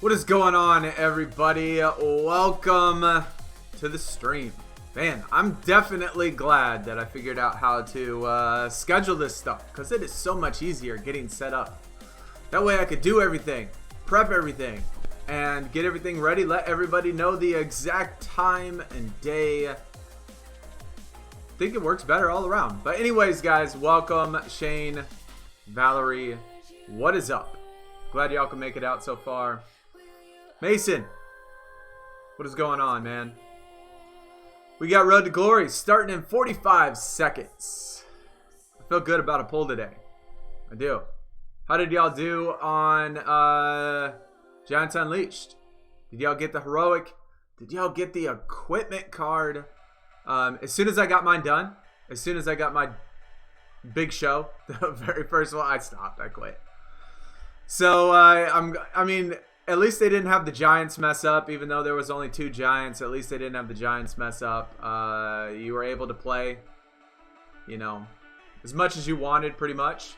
What is going on, everybody? Welcome to the stream. Man, I'm definitely glad that I figured out how to schedule this stuff, because it is so much easier getting set up. That way I could do everything, prep everything, and get everything ready, let everybody know the exact time and day. I think it works better all around. But anyways, guys, welcome. Shane, Valerie, what is up? Glad y'all can make it out so far. Mason, what is going on, man? We got Road to Glory starting in 45 seconds. I feel good about a pull today. I do. How did y'all do on Giants Unleashed? Did y'all get the heroic? Did y'all get the equipment card? As soon as I got mine done, as soon as I got my big show, the very first one, I stopped. I quit. So I mean, at least they didn't have the Giants mess up, even though there was only 2 Giants. At least they didn't have the Giants mess up. You were able to play, you know, as much as you wanted, pretty much.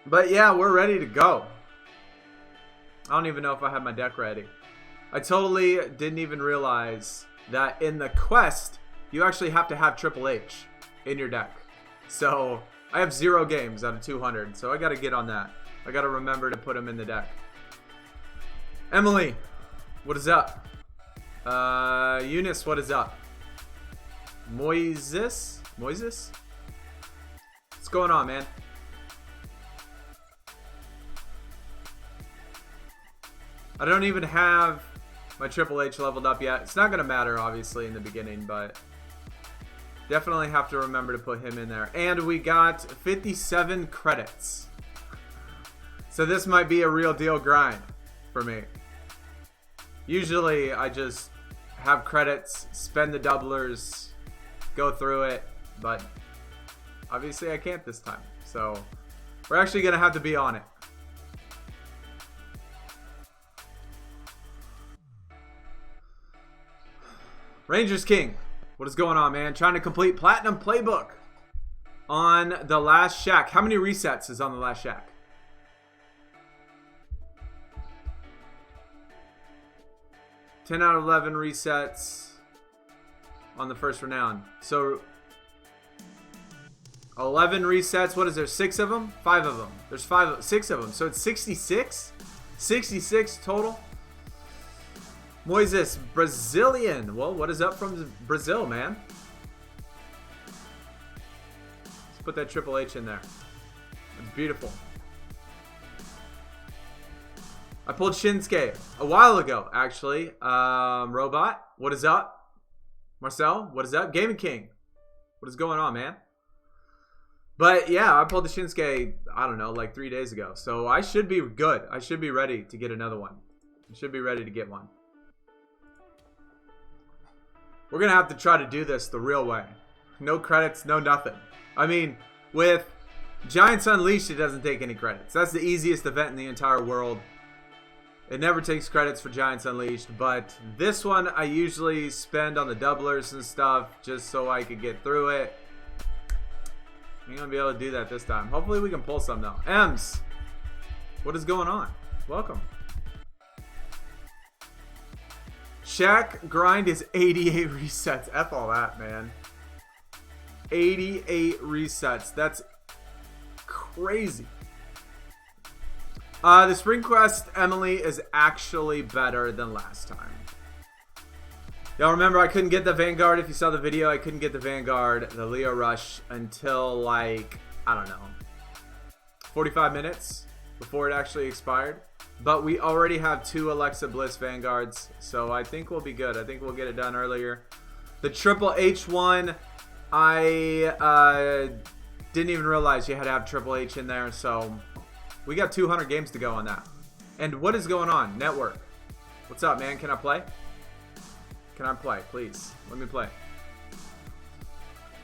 But yeah, we're ready to go. I don't even know if I have my deck ready. I totally didn't even realize that in the quest, you actually have to have Triple H in your deck. So I have 0 games out of 200, so I got to get on that. I got to remember to put him in the deck. Emily, what is up? Eunice, what is up? Moises? What's going on, man? I don't even have my Triple H leveled up yet. It's not going to matter, obviously, in the beginning, but definitely have to remember to put him in there. And we got 57 credits. So this might be a real deal grind for me. Usually I just have credits, spend the doublers, go through it, but obviously I can't this time. So we're actually going to have to be on it. Rangers King, what is going on, man? Trying to complete Platinum Playbook on the last Shack. How many resets is on the last Shack? 10 out of 11 resets on the first Renown. So 11 resets. What is there? 6 of them? 5 of them. There's 6 of them. So it's 66? 66 total. Moises, Brazilian. Well, what is up from Brazil, man? Let's put that Triple H in there. Beautiful. I pulled Shinsuke a while ago, actually. Robot, what is up? Marcel, what is up? Gaming King, what is going on, man? But yeah, I pulled the Shinsuke, I don't know, like 3 days ago. So I should be good. I should be ready to get another one. I should be ready to get one. We're going to have to try to do this the real way. No credits, no nothing. I mean, with Giants Unleashed, it doesn't take any credits. That's the easiest event in the entire world. It never takes credits for Giants Unleashed, but this one I usually spend on the doublers and stuff just so I could get through it. I'm going to be able to do that this time. Hopefully we can pull some though. Ems, what is going on? Welcome. Shaq grind is 88 resets. F all that, man. 88 resets. That's crazy. The Spring Quest Emily is actually better than last time. Y'all remember I couldn't get the Vanguard. If you saw the video, I couldn't get the Vanguard, the Leo Rush, until like, I don't know, 45 minutes before it actually expired. But we already have 2 Alexa Bliss Vanguards, so I think we'll be good. I think we'll get it done earlier. The Triple H one, I didn't even realize you had to have Triple H in there, so we got 200 games to go on that. And what is going on? Network. What's up, man? Can I play? Can I play? Please. Let me play.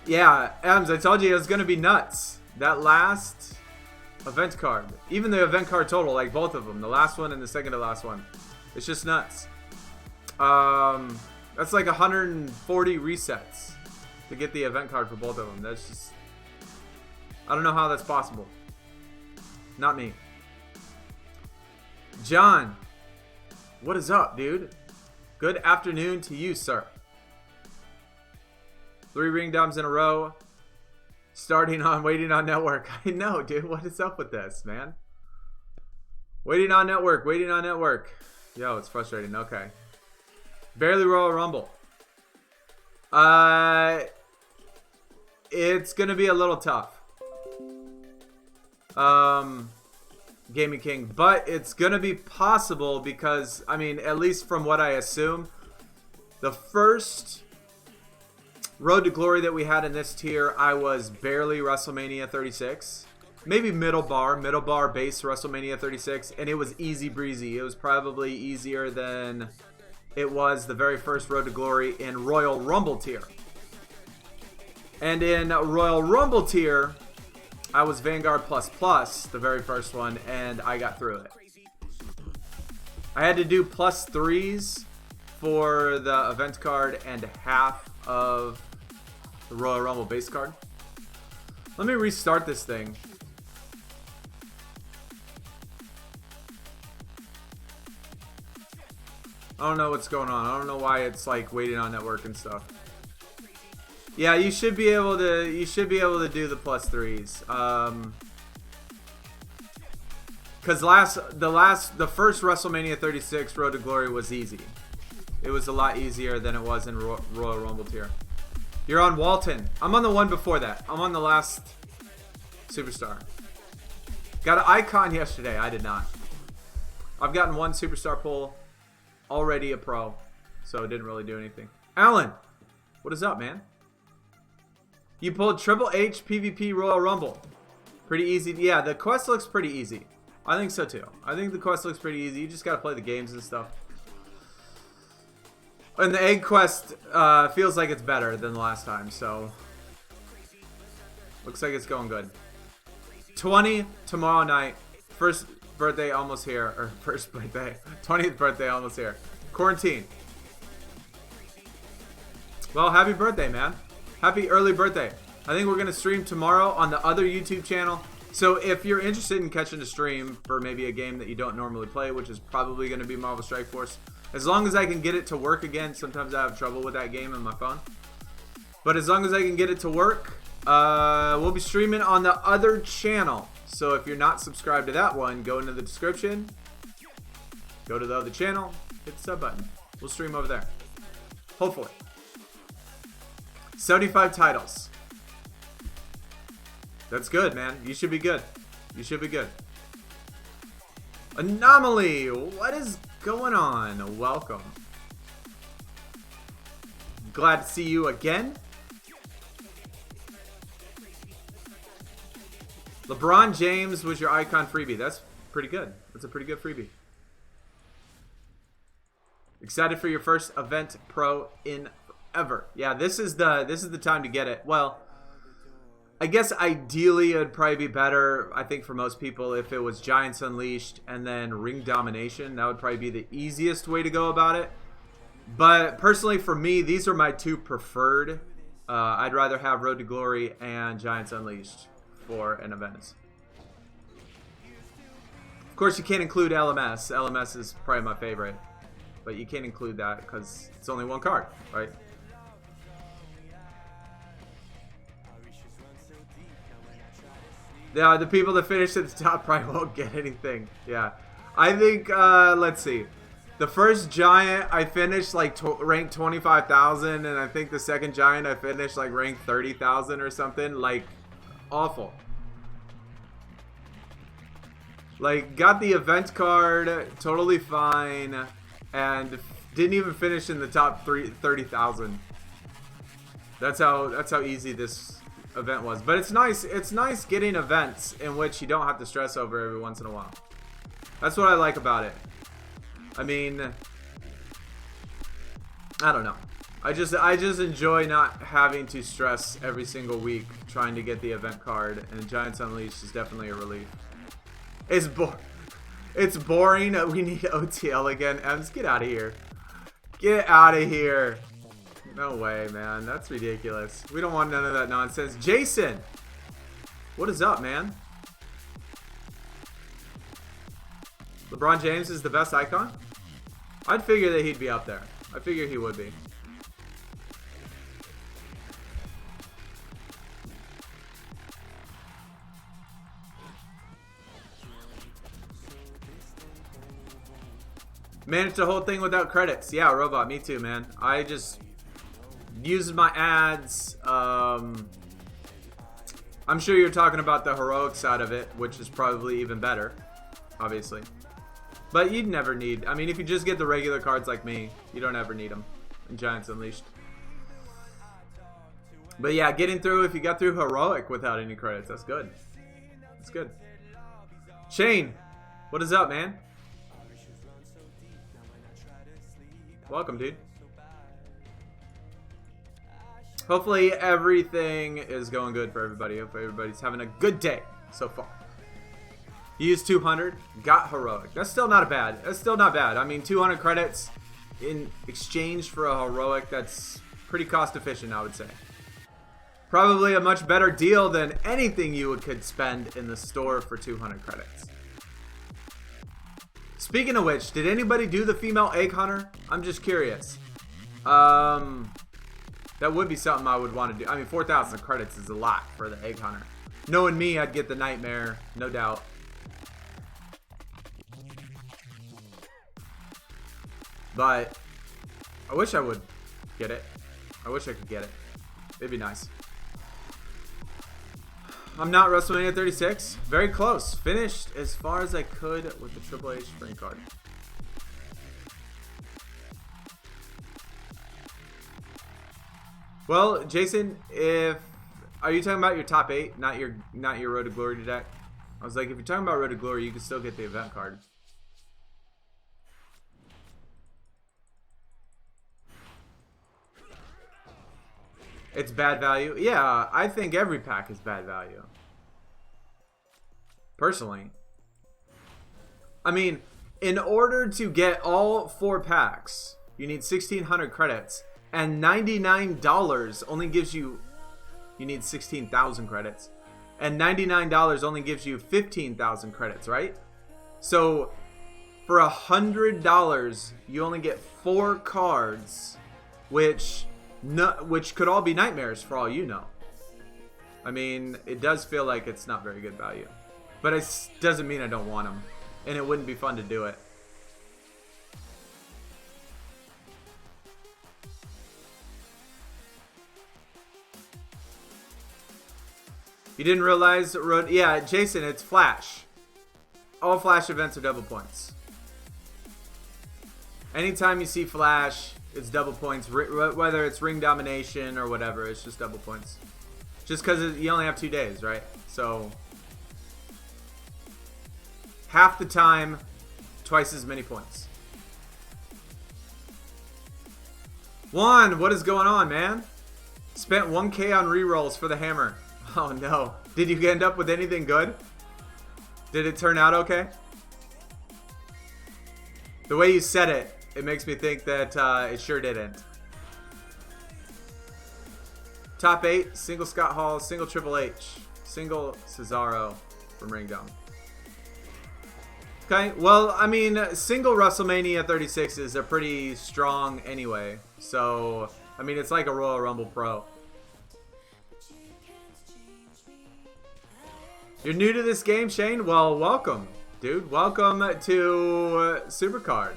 Yeah, Ems, I told you it was going to be nuts. That last event card. Even the event card total, like both of them. The last one and the second to last one. It's just nuts. That's like 140 resets to get the event card for both of them. That's just... I don't know how that's possible. Not me. John, what is up, dude? Good afternoon to you, sir. 3 ring doms in a row. Waiting on network. I know, dude. What is up with this, man? Waiting on network. Yo, it's frustrating. Okay. Barely Royal Rumble. It's gonna be a little tough. Gaming King, but it's gonna be possible because, I mean, at least from what I assume, the first Road to Glory that we had in this tier, I was barely Wrestlemania 36. Maybe middle bar base Wrestlemania 36, and it was easy breezy. It was probably easier than it was the very first Road to Glory in Royal Rumble tier. And in Royal Rumble tier, I was Vanguard Plus, the very first one, and I got through it. I had to do +3s for the event card and half of the Royal Rumble base card. Let me restart this thing. I don't know what's going on. I don't know why it's like waiting on network and stuff. Yeah, you should be able to do the +3s. Cause the first WrestleMania 36 Road to Glory was easy. It was a lot easier than it was in Royal Rumble tier. You're on Walton. I'm on the one before that. I'm on the last Superstar. Got an icon yesterday. I did not. I've gotten 1 Superstar pull. Already a pro. So it didn't really do anything. Alan, what is up, man? You pulled Triple H PvP Royal Rumble. Pretty easy. Yeah, the quest looks pretty easy. I think so too. I think the quest looks pretty easy. You just gotta play the games and stuff. And the egg quest feels like it's better than the last time, so looks like it's going good. 20 tomorrow night. First birthday almost here, or first birthday, 20th birthday almost here. Quarantine. Well, happy birthday, man. Happy early birthday. I think we're gonna stream tomorrow on the other YouTube channel. So if you're interested in catching a stream for maybe a game that you don't normally play, which is probably gonna be Marvel Strike Force, as long as I can get it to work again. Sometimes I have trouble with that game on my phone. But as long as I can get it to work, we'll be streaming on the other channel. So if you're not subscribed to that one, go into the description, go to the other channel, hit the sub button. We'll stream over there. Hopefully. 75 titles. That's good, man. You should be good. You should be good. Anomaly, what is going on? Welcome. Glad to see you again. LeBron James was your icon freebie. That's pretty good. That's a pretty good freebie. Excited for your first event pro in forever. Yeah, this is the time to get it. Well, I guess ideally it would probably be better, I think for most people, if it was Giants Unleashed and then Ring Domination. That would probably be the easiest way to go about it. But personally for me, these are my 2 preferred. I'd rather have Road to Glory and Giants Unleashed for an event. Of course, you can't include LMS. LMS is probably my favorite. But you can't include that because it's only 1 card, right? Yeah, the people that finish at the top probably won't get anything. Yeah. I think, let's see. The first Giant, I finished like ranked 25,000. And I think the second Giant, I finished like ranked 30,000 or something. Like, awful. Like, got the event card, totally fine. And didn't even finish in the top 30,000. That's how easy this event was. But it's nice getting events in which you don't have to stress over every once in a while. That's what I like about it. I mean, I don't know. I just enjoy not having to stress every single week trying to get the event card, and Giants Unleashed is definitely a relief. It's boring. We need OTL again. Ems, get out of here. Get out of here. No way, man. That's ridiculous. We don't want none of that nonsense. Jason, what is up, man? LeBron James is the best icon? I'd figure that he'd be up there. I figure he would be. Managed the whole thing without credits. Yeah, Robot, me too, man. I just used my ads. I'm sure you're talking about the heroic side of it, which is probably even better, obviously. But you'd never need... I mean, if you just get the regular cards like me, you don't ever need them in Giants Unleashed. But yeah, getting through, if you got through heroic without any credits, that's good. That's good. Shane, what is up, man? Welcome, dude. Hopefully everything is going good for everybody. Hopefully everybody's having a good day so far. You used 200, got heroic. That's still not bad. That's still not bad. I mean, 200 credits in exchange for a heroic, that's pretty cost efficient, I would say. Probably a much better deal than anything you could spend in the store for 200 credits. Speaking of which, did anybody do the female egg hunter? I'm just curious. That would be something I would want to do. I mean, 4,000 credits is a lot for the egg hunter. Knowing me, I'd get the nightmare, no doubt. But I wish I would get it. I wish I could get it. It'd be nice. I'm not Wrestlemania 36. Very close. Finished as far as I could with the Triple H spring card. Well, Jason, are you talking about your top 8, not your Road to Glory deck? I was like, if you're talking about Road to Glory, you can still get the event card. It's bad value. Yeah, I think every pack is bad value. Personally. I mean, in order to get all 4 packs, you need 1,600 credits. And $99 only gives you... You need 16,000 credits. And $99 only gives you 15,000 credits, right? So, for $100, you only get 4 cards, which could all be nightmares for all you know. I mean, it does feel like it's not very good value. But it doesn't mean I don't want them. And it wouldn't be fun to do it. You didn't realize Road... Yeah, Jason, it's Flash. All Flash events are double points. Anytime you see Flash, it's double points. Whether it's ring domination or whatever, it's just double points. Just because you only have 2 days, right? So, half the time, twice as many points. Juan, what is going on, man? Spent 1K on rerolls for the hammer. Oh no. Did you end up with anything good? Did it turn out okay? The way you said it, it makes me think that it sure didn't. Top 8, single Scott Hall, single Triple H, single Cesaro from Ringdom. Okay, well, I mean, single WrestleMania 36s are pretty strong anyway. So, I mean, it's like a Royal Rumble Pro. You're new to this game, Shane? Well, welcome, dude. Welcome to SuperCard.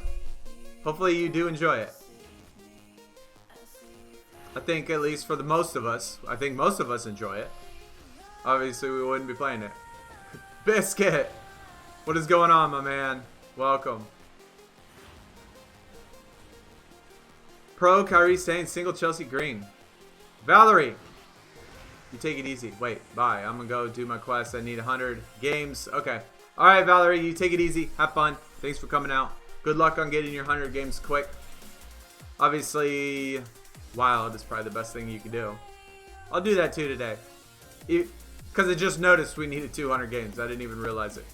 Hopefully you do enjoy it. I think at least for the most of us, I think most of us enjoy it. Obviously, we wouldn't be playing it. Biscuit, what is going on, my man? Welcome. Pro Kyrie Sane, single Chelsea Green. Valerie. You take it easy. Wait, bye. I'm going to go do my quest. I need 100 games. Okay. All right, Valerie, you take it easy. Have fun. Thanks for coming out. Good luck on getting your 100 games quick. Obviously, Wild is probably the best thing you can do. I'll do that too today. Because I just noticed we needed 200 games. I didn't even realize it.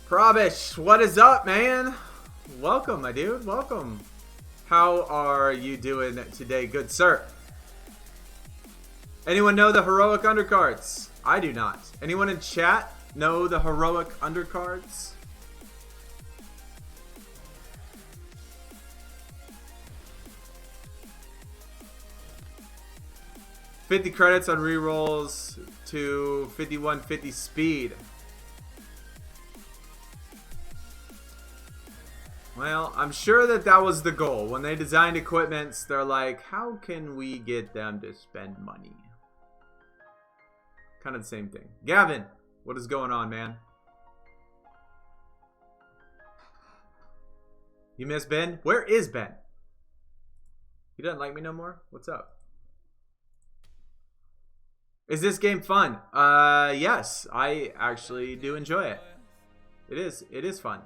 Probish, what is up, man? Welcome, my dude. Welcome. How are you doing today, good sir? Anyone know the heroic undercards? I do not. Anyone in chat know the heroic undercards? $50 credits on rerolls to 5150 speed. Well, I'm sure that was the goal. When they designed equipments, they're like, how can we get them to spend money? Kind of the same thing. Gavin, what is going on, man? You miss Ben? Where is Ben? He doesn't like me no more? What's up? Is this game fun? Yes. I actually do enjoy it. It is fun.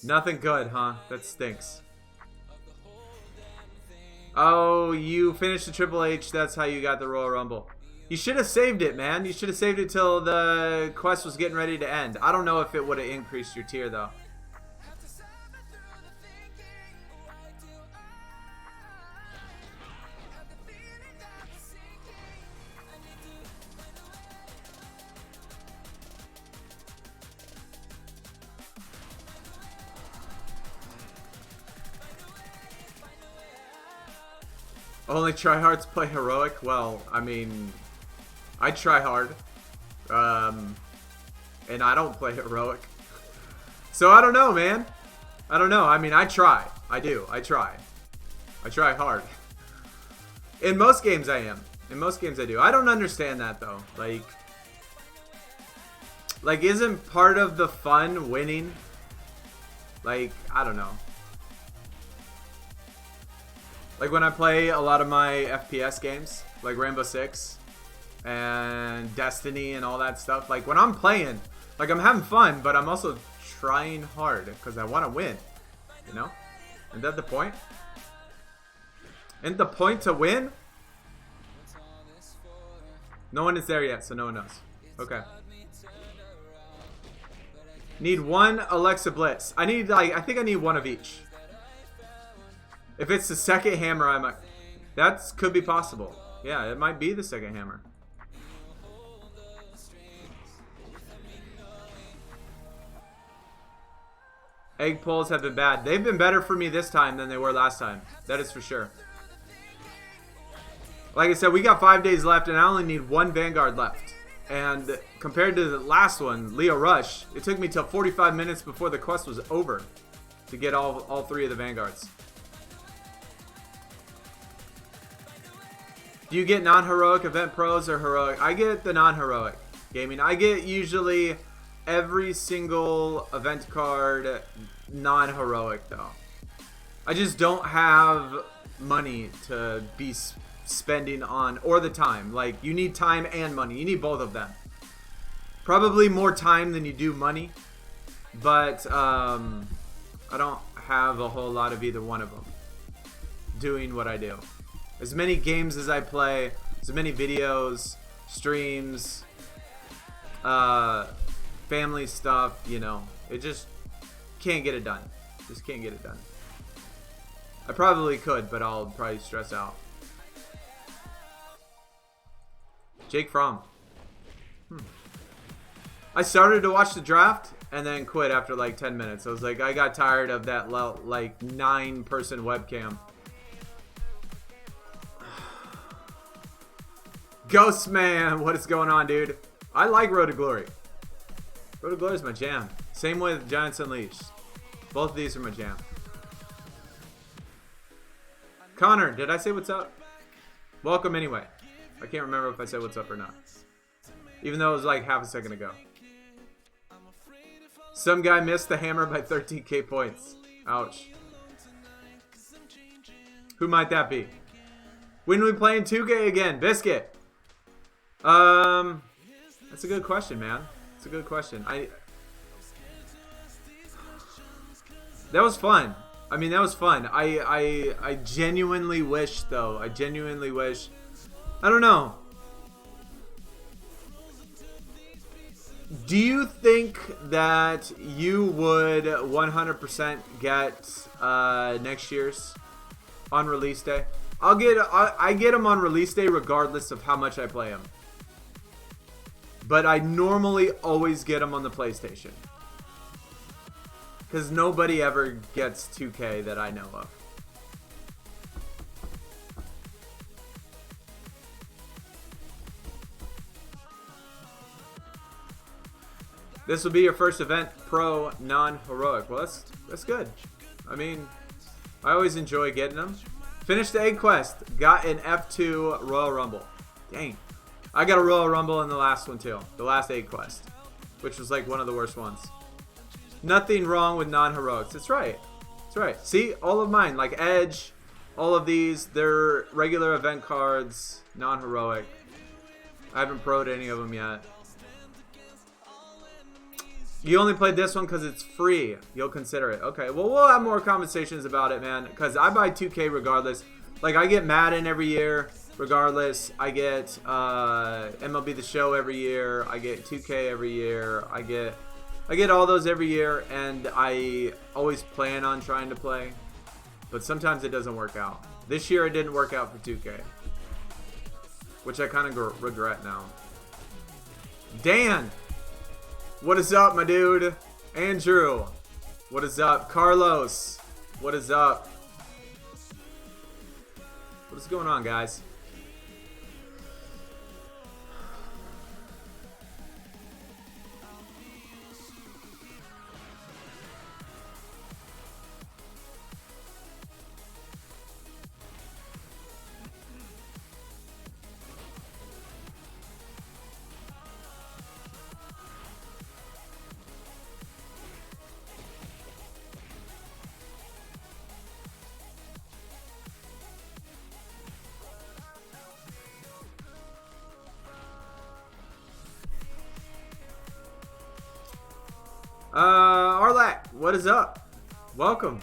Nothing good, huh? That stinks. Oh, you finished the Triple H. That's how you got the Royal Rumble. You should have saved it, man. You should have saved it till the quest was getting ready to end. I don't know if it would have increased your tier, though. Only tryhards play heroic? Well, I mean, I try hard. And I don't play heroic. So I don't know, man. I don't know. I mean, I try. I do. I try. I try hard. In most games I am. In most games I do. I don't understand that, though. Like, isn't part of the fun winning? Like, I don't know. Like when I play a lot of my FPS games, like Rainbow Six and Destiny and all that stuff, like when I'm playing, like I'm having fun, but I'm also trying hard because I want to win, you know? Isn't that the point? Isn't the point to win? No one is there yet, so no one knows. Okay. Need one Alexa Blitz. I need, like, I think I need one of each. If it's the second hammer, I might... That could be possible. Yeah, it might be the second hammer. Egg pulls have been bad. They've been better for me this time than they were last time. That is for sure. Like I said, we got 5 days left, and I only need one Vanguard left. And compared to the last one, Leo Rush, it took me till 45 minutes before the quest was over to get all three of the Vanguards. Do you get non-heroic event pros or heroic? I get the non-heroic gaming. I get usually every single event card non-heroic though. I just don't have money to be spending on, or the time. Like, you need time and money. You need both of them. Probably more time than you do money. But I don't have a whole lot of either one of them doing what I do. As many games as I play, as many videos, streams, family stuff, you know, it just can't get it done. Just can't get it done. I probably could, but I'll probably stress out. Jake Fromm. I started to watch the draft and then quit after like 10 minutes. I was like, I got tired of that like 9-person webcam. Ghost Man, what is going on, dude? I like Road to Glory. Road to Glory is my jam. Same with Giants Unleashed. Both of these are my jam. Connor, did I say what's up? Welcome anyway. I can't remember if I said what's up or not. Even though it was like half a second ago. Some guy missed the hammer by 13k points. Ouch. Who might that be? When are we playing 2K again? Biscuit. That's a good question, man. It's a good question. That was fun. I mean, that was fun. I genuinely wish, though. I genuinely wish. I don't know. Do you think that you would 100% get next year's on release day? I get them on release day regardless of how much I play them. But I normally always get them on the PlayStation. Because nobody ever gets 2K that I know of. This will be your first event pro non-heroic. Well, that's good. I mean, I always enjoy getting them. Finished the egg quest. Got an F2 Royal Rumble. Dang. I got a Royal Rumble in the last one too. The last egg quest. Which was like one of the worst ones. Nothing wrong with non-heroics. That's right. That's right. See, all of mine, like Edge, all of these, they're regular event cards, non-heroic. I haven't pro'd any of them yet. You only played this one because it's free. You'll consider it. Okay, well, we'll have more conversations about it, man. Because I buy 2K regardless. Like, I get Madden every year regardless. I get MLB The Show every year. I get 2K every year. I get all those every year. And I always plan on trying to play. But sometimes it doesn't work out. This year it didn't work out for 2K. Which I kind of regret now. Dan! What is up, my dude? Andrew, what is up? Carlos, what is up? What is going on, guys? Arlac, what is up? Welcome.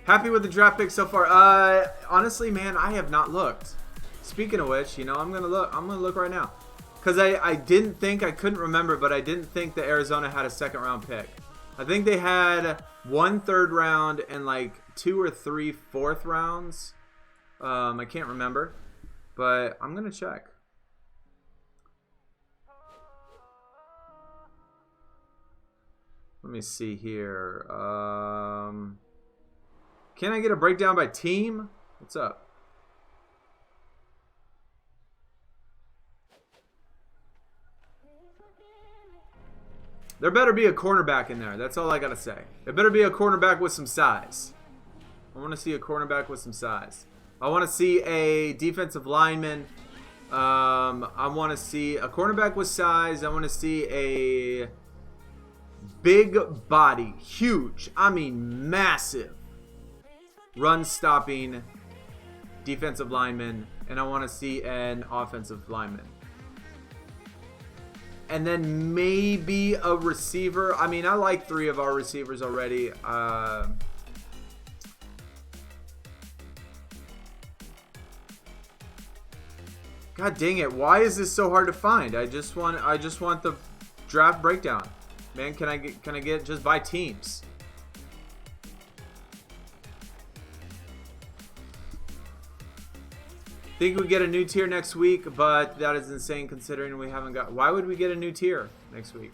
Happy with the draft pick so far. Honestly, man, I have not looked. Speaking of which, you know, I'm gonna look right now. Cause I didn't think, I couldn't remember, but I didn't think that Arizona had a second round pick. I think they had 1 third round and like 2 or 3 fourth rounds. I can't remember, but I'm gonna check. Let me see here. Can I get a breakdown by team? What's up? There better be a cornerback in there. That's all I gotta say. There better be a cornerback with some size. I want to see a cornerback with some size. I want to see a defensive lineman. I want to see a cornerback with size. I want to see a big body, huge, I mean massive, run stopping defensive lineman, and I want to see an offensive lineman. And then maybe a receiver. I mean, I like 3 of our receivers already. God dang it, why is this so hard to find? I just want the draft breakdown. Man, can I get just by teams? Think we get a new tier next week, but that is insane considering we haven't got. Why would we get a new tier next week?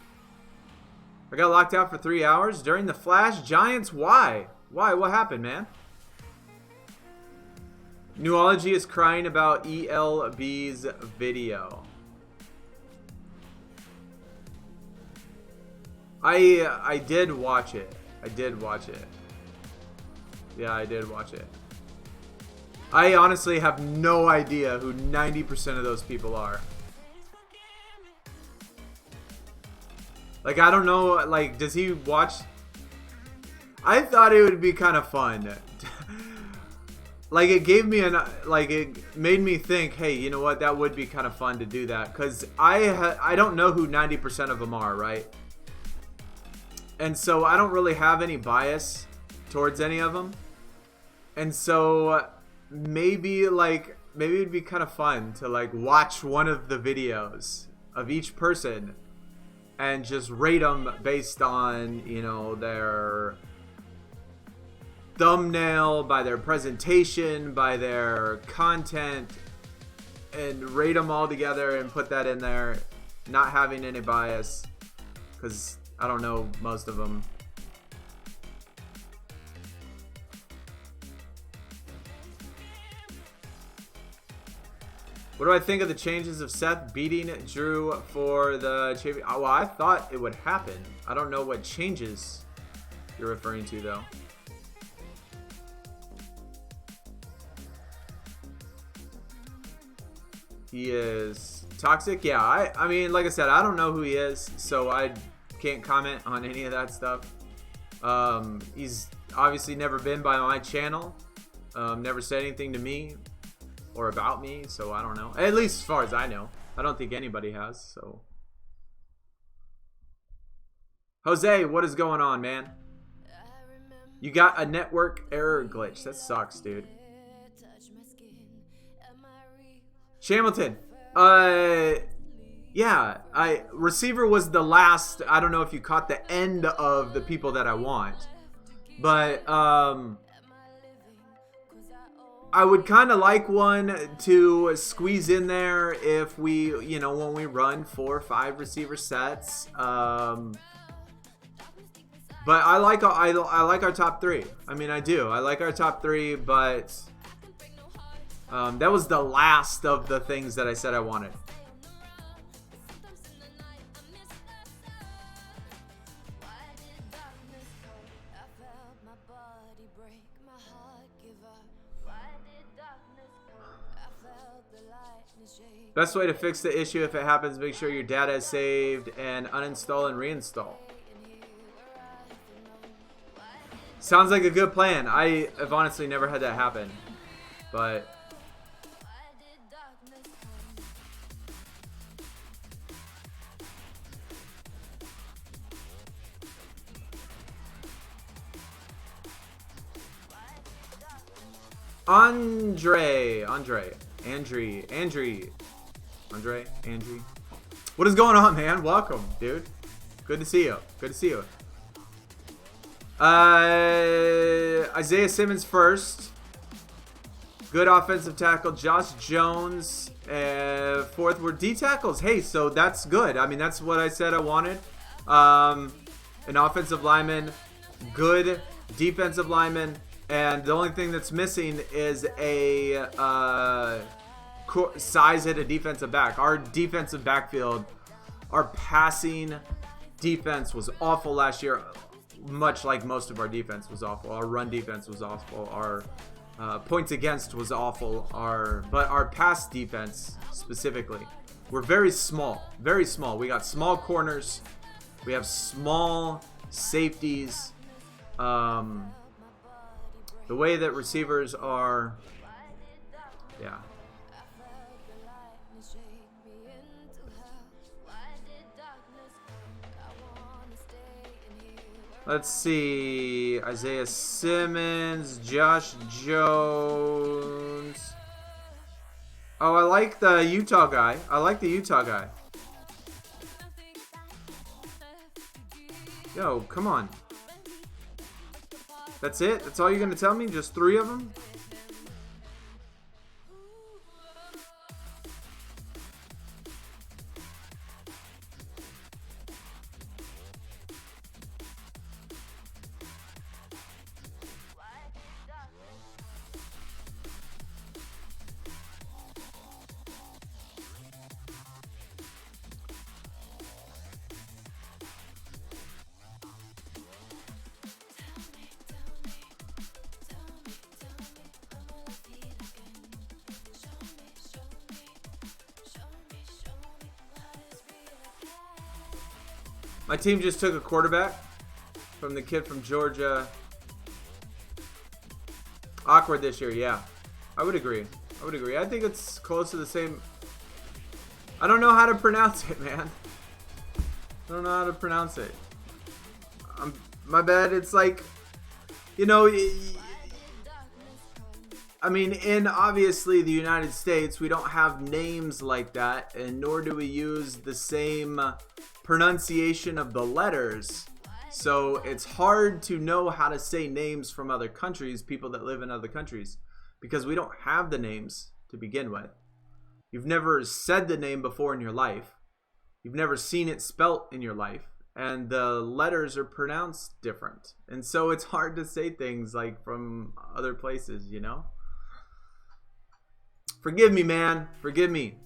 I got locked out for 3 hours during the Flash Giants. Why? Why? What happened, man? Newology is crying about ELB's video. I did watch it. I did watch it. Yeah, I did watch it. I honestly have no idea who 90% of those people are. Like, I don't know, like, does he watch? I thought it would be kind of fun. Like, it gave me it made me think, hey, you know what, that would be kind of fun to do that. Because I don't know who 90% of them are, right? And so I don't really have any bias towards any of them. And so maybe it'd be kind of fun to like watch one of the videos of each person and just rate them based on, you know, their thumbnail, by their presentation, by their content, and rate them all together and put that in there, not having any bias, because I don't know most of them. What do I think of the changes of Seth beating Drew for the champion? Oh, well, I thought it would happen. I don't know what changes you're referring to, though. He is toxic? Yeah, I mean, like I said, I don't know who he is, so I can't comment on any of that stuff. He's obviously never been by my channel. Never said anything to me or about me, so I don't know. At least as far as I know. I don't think anybody has, so. Jose, what is going on, man? You got a network error glitch. That sucks, dude. Shamilton. Yeah, receiver was the last. I don't know if you caught the end of the people that I want. But, I would kind of like one to squeeze in there if we, you know, when we run 4 or 5 receiver sets. But I like our top 3. I mean, I do. I like our top 3, but that was the last of the things that I said I wanted. Best way to fix the issue if it happens, make sure your data is saved and uninstall and reinstall. Sounds like a good plan. I have honestly never had that happen, but Andre. What is going on, man? Welcome, dude. Good to see you. Good to see you. Isaiah Simmons first. Good offensive tackle. Josh Jones. Fourth were D tackles. Hey, so that's good. I mean, that's what I said I wanted. An offensive lineman. Good defensive lineman. And the only thing that's missing is a size at a defensive back. Our defensive backfield, our passing defense was awful last year, much like most of our defense was awful. Our run defense was awful. Our points against was awful. But our pass defense specifically, we're very small, very small. We got small corners. We have small safeties. The way that receivers are, yeah. Let's see. Isaiah Simmons, Josh Jones. Oh, I like the Utah guy. Yo, come on. That's it? That's all you're going to tell me? Just 3 of them? My team just took a quarterback from the kid from Georgia. Awkward this year, yeah. I would agree. I think it's close to the same. I don't know how to pronounce it, man. I don't know how to pronounce it. My bad. It's like, you know, I mean, in obviously the United States, we don't have names like that, and nor do we use the same pronunciation of the letters. So it's hard to know how to say names from other countries, people that live in other countries, because we don't have the names to begin with. You've never said the name before in your life. You've never seen it spelt in your life. And the letters are pronounced different. And so it's hard to say things like from other places, you know? Forgive me, man. Forgive me.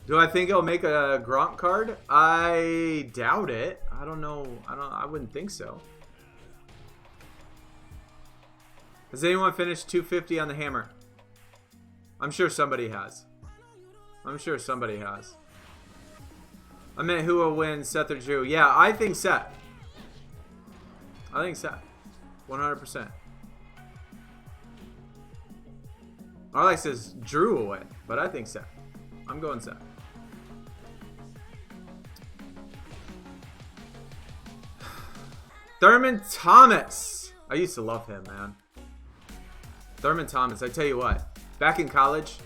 Do I think it'll make a Gronk card? I doubt it. I don't know. I wouldn't think so. Has anyone finished 250 on the hammer? I'm sure somebody has. I'm sure somebody has. I meant who will win, Seth or Drew? Yeah, I think Seth. I think Seth. 100%. Alex says Drew will win, but I think Seth. I'm going Seth. Thurman Thomas. I used to love him, man. Thurman Thomas. I tell you what. Back in college,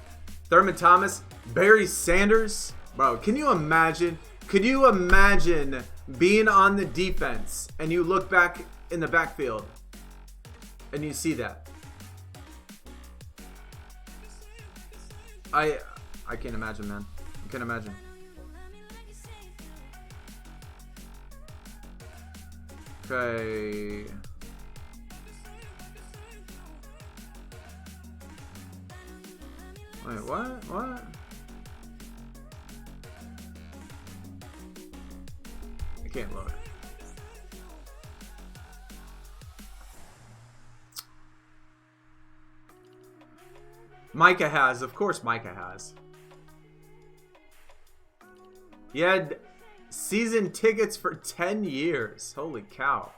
Thurman Thomas, Barry Sanders. Bro, can you imagine? Could you imagine being on the defense and you look back in the backfield and you see that? I can't imagine, man. I can't imagine. Okay. Wait, what? What? I can't load. Micah has. Of course Micah has. He had season tickets for 10 years. Holy cow.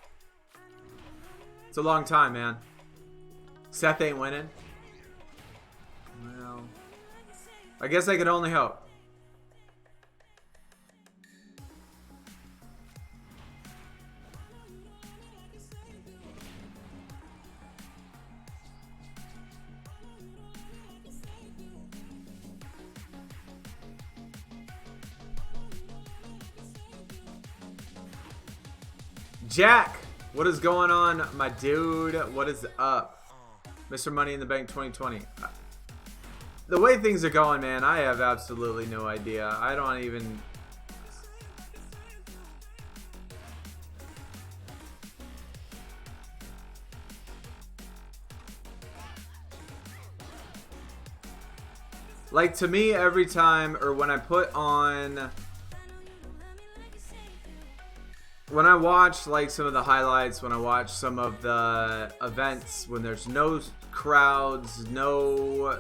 It's a long time, man. Seth ain't winning. Well, I guess I could only hope. Jack, what is going on, my dude? What is up? Mr. Money in the Bank 2020. The way things are going, man, I have absolutely no idea. I don't even... Like, to me, every time, or when I put on... When I watch like some of the highlights, when I watch some of the events, when there's no crowds, no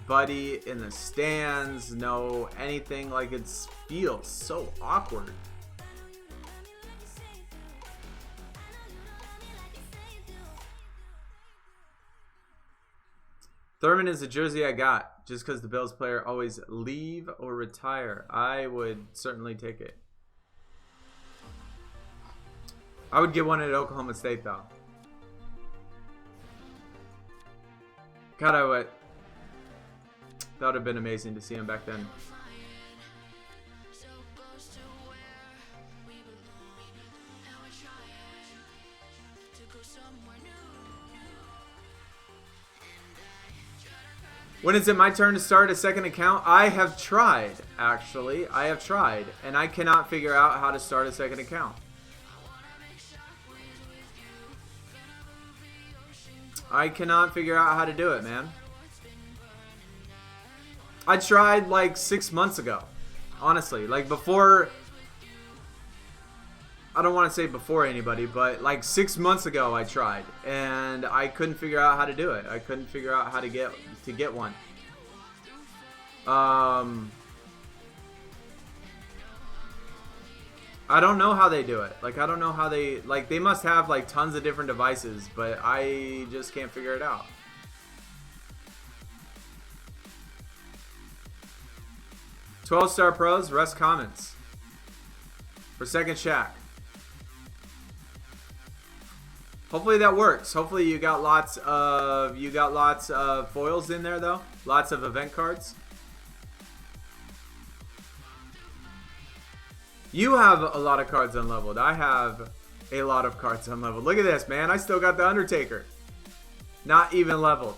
buddy in the stands, no anything, like it feels so awkward. Thurman is the jersey I got just because the Bills player always leave or retire. I would certainly take it. I would get one at Oklahoma State, though. God, I would. That would have been amazing to see him back then. When is it my turn to start a second account? I have tried, actually. I have tried, and I cannot figure out how to start a second account. I cannot figure out how to do it, man. I tried like 6 months ago. Honestly, like before... I don't want to say before anybody, but like 6 months ago I tried. And I couldn't figure out how to do it. I couldn't figure out how to get one. I don't know how they do it. Like, I don't know how they... Like, they must have, like, tons of different devices, but I just can't figure it out. $12-star pros, rest comments. For second Shack. Hopefully that works. Hopefully you got lots of... foils in there, though. Lots of event cards. You have a lot of cards unleveled. I have a lot of cards unleveled. Look at this, man. I still got the Undertaker. Not even leveled.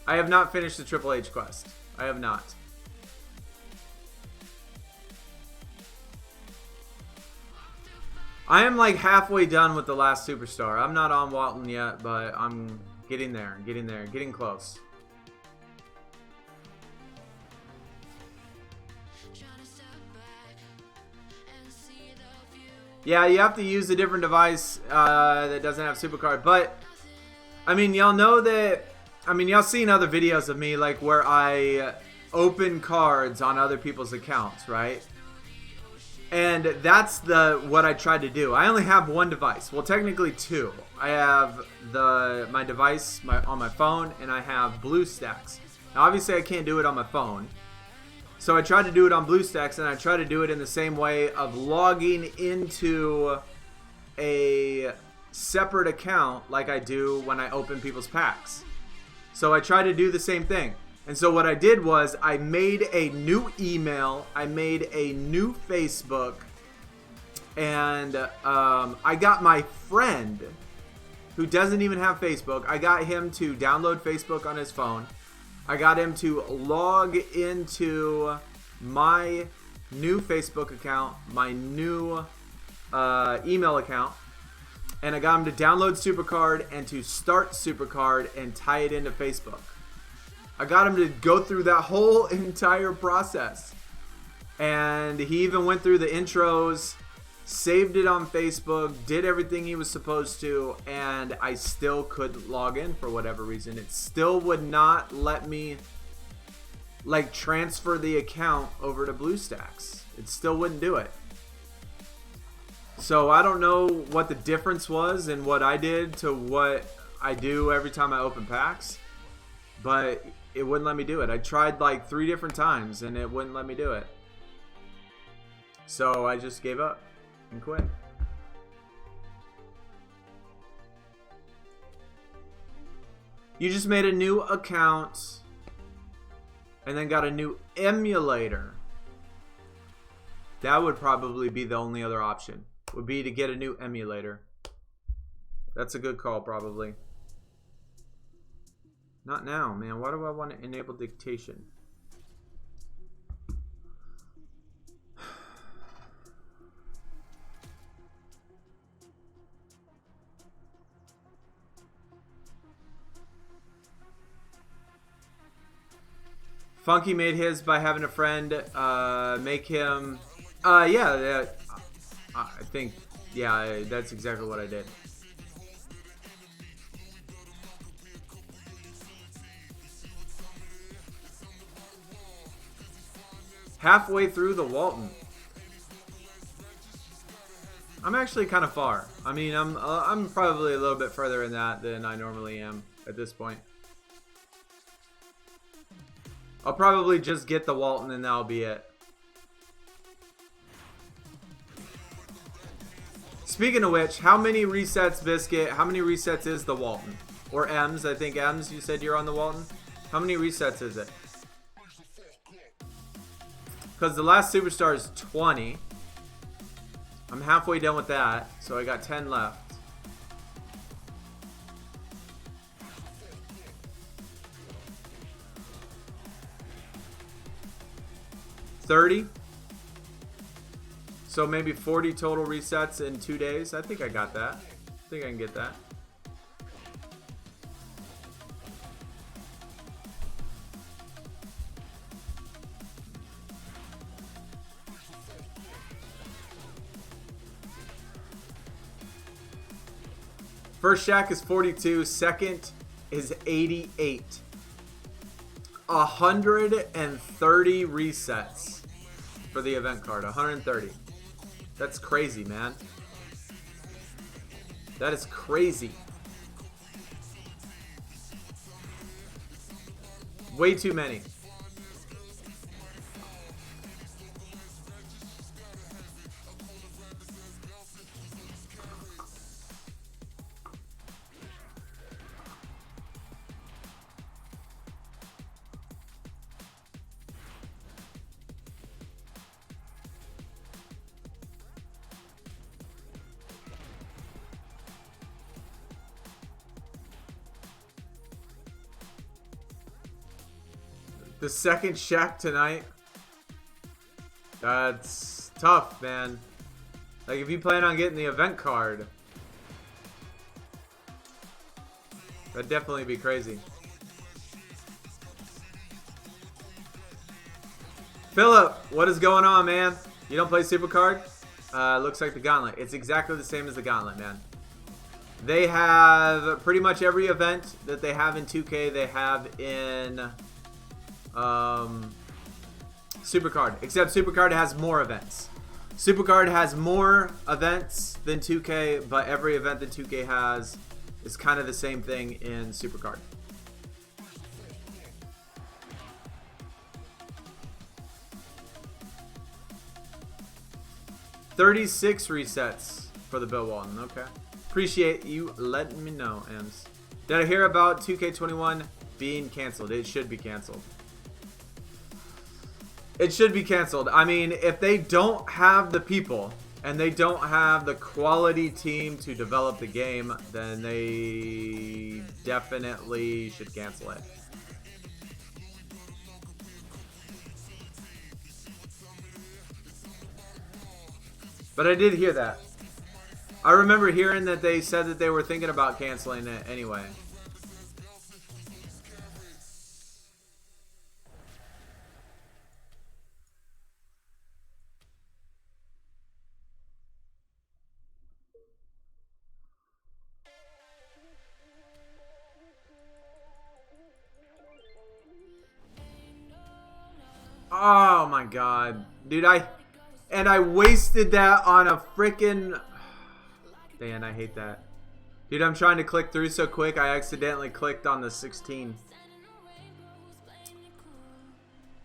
I have not finished the Triple H quest. I have not. I am like halfway done with the last Superstar. I'm not on Walton yet, but I'm getting there, getting close. Yeah, you have to use a different device that doesn't have SuperCard. But, I mean, y'all know that... I mean, y'all seen other videos of me, like, where I open cards on other people's accounts, right? And that's what I tried to do. I only have one device. Well, technically two. I have my device on my phone, and I have BlueStacks. Now, obviously, I can't do it on my phone. So I tried to do it on BlueStacks, and I tried to do it in the same way of logging into a separate account like I do when I open people's packs. So I tried to do the same thing. And so what I did was I made a new email, I made a new Facebook, and I got my friend who doesn't even have Facebook. I got him to download Facebook on his phone. I got him to log into my new Facebook account, my new email account, and I got him to download SuperCard and to start SuperCard and tie it into Facebook. I got him to go through that whole entire process. And he even went through the intros, saved it on Facebook, did everything he was supposed to, and I still couldn't log in for whatever reason. It still would not let me like transfer the account over to BlueStacks. It still wouldn't do it. So I don't know what the difference was in what I did to what I do every time I open packs, but it wouldn't let me do it. I tried like 3 different times and it wouldn't let me do it. So I just gave up and quit. You just made a new account and then got a new emulator. That would probably be the only other option. Would be to get a new emulator. That's a good call, probably. Not now, man. Why do I want to enable dictation? Funky made his by having a friend make him. Yeah, I think, yeah, that's exactly what I did. Halfway through the Walton. I'm actually kind of far. I mean, I'm probably a little bit further in that than I normally am at this point. I'll probably just get the Walton and that'll be it. Speaking of which, how many resets, Biscuit? How many resets is the Walton? Or M's, I think M's, you said you're on the Walton? How many resets is it? Because the last Superstar is 20. I'm halfway done with that, so I got 10 left. $30. So maybe 40 total resets in 2 days. I think I got that. I think I can get that. First Shack is 42. Second is 88. 130 resets for the event card. 130. That's crazy, man. That is crazy. Way too many. The second Shaq tonight. That's tough, man. Like, if you plan on getting the event card, that'd definitely be crazy. Philip, what is going on, man? You don't play SuperCard? Looks like the Gauntlet. It's exactly the same as the Gauntlet, man. They have pretty much every event that they have in 2K, they have in SuperCard. Except SuperCard has more events. SuperCard has more events than 2K, but every event that 2K has is kind of the same thing in SuperCard. $36 resets for the Bill Walton. Okay. Appreciate you letting me know, Ems. Did I hear about 2K21 being canceled? It should be canceled. It should be canceled. I mean, if they don't have the people and they don't have the quality team to develop the game, then they definitely should cancel it. But I did hear that. I remember hearing that they said that they were thinking about canceling it anyway. Oh my god. Dude, I wasted that on a freaking... Dan, I hate that. Dude, I'm trying to click through so quick, I accidentally clicked on the 16.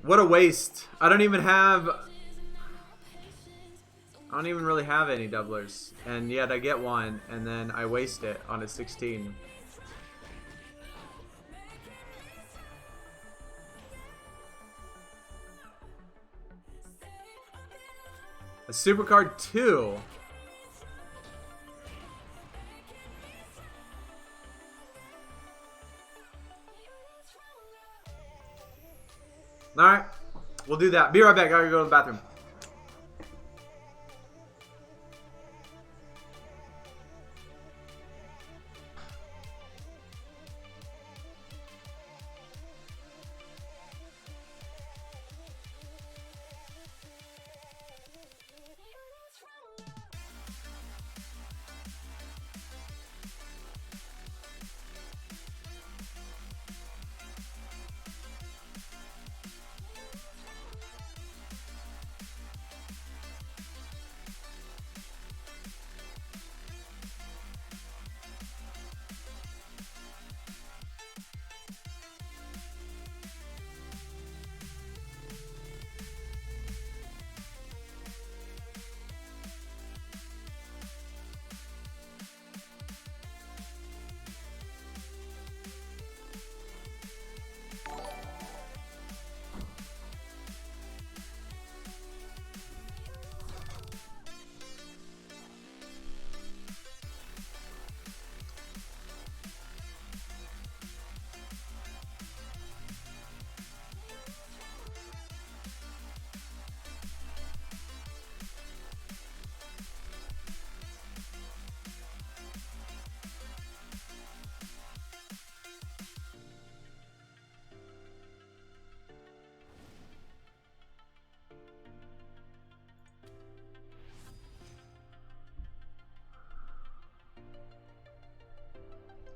What a waste. I don't even really have any doublers. And yet I get one, and then I waste it on a 16. A SuperCard 2. Alright. We'll do that. Be right back. I gotta go to the bathroom.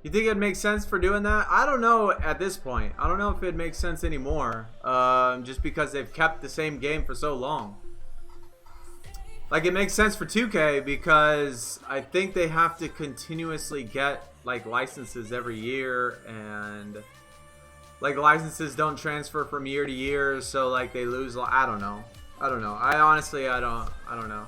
You think it makes sense for doing that? I don't know at this point. I don't know if it makes sense anymore. Just because they've kept the same game for so long. Like, it makes sense for 2K because I think they have to continuously get, like, licenses every year. And, like, licenses don't transfer from year to year. So, like, they lose. I don't know. I don't know. I honestly, I don't know.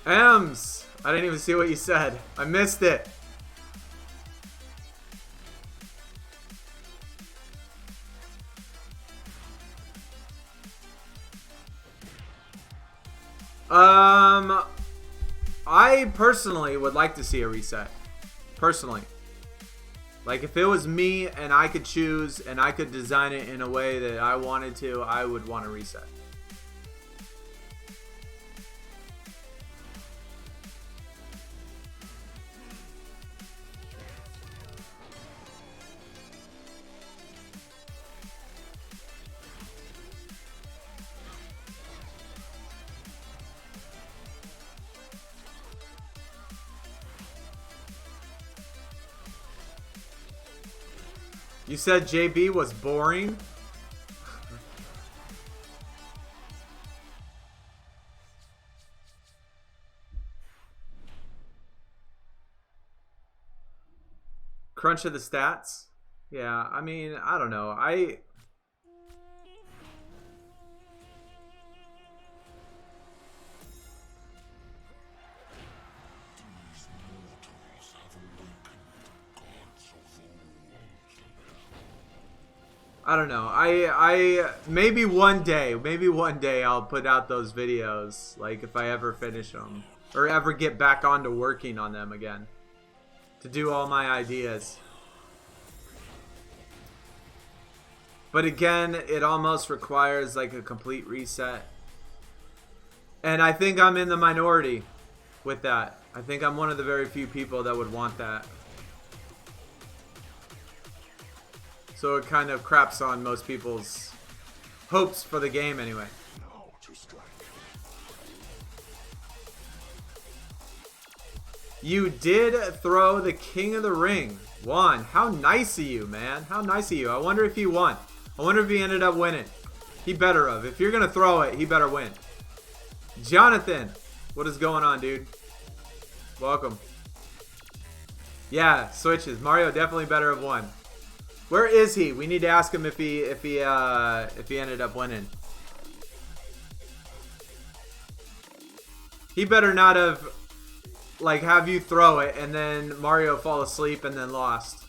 Ems! I didn't even see what you said. I missed it. I personally would like to see a reset. Personally. Like, if it was me and I could choose and I could design it in a way that I wanted to, I would want to reset. You said JB was boring? Crunch of the stats? Yeah, I mean, I don't know. I don't know. I maybe one day I'll put out those videos, like if I ever finish them or ever get back onto working on them again to do all my ideas. But again, it almost requires like a complete reset. And I think I'm in the minority with that. I think I'm one of the very few people that would want that. So it kind of craps on most people's hopes for the game anyway. You did throw the King of the Ring. Juan, how nice of you, man. How nice of you. I wonder if he won. I wonder if he ended up winning. He better have. If you're going to throw it, he better win. Jonathan, what is going on, dude? Welcome. Yeah, switches. Mario definitely better have won. Where is he? We need to ask him if he ended up winning. He better not have you throw it and then Mario fall asleep and then lost.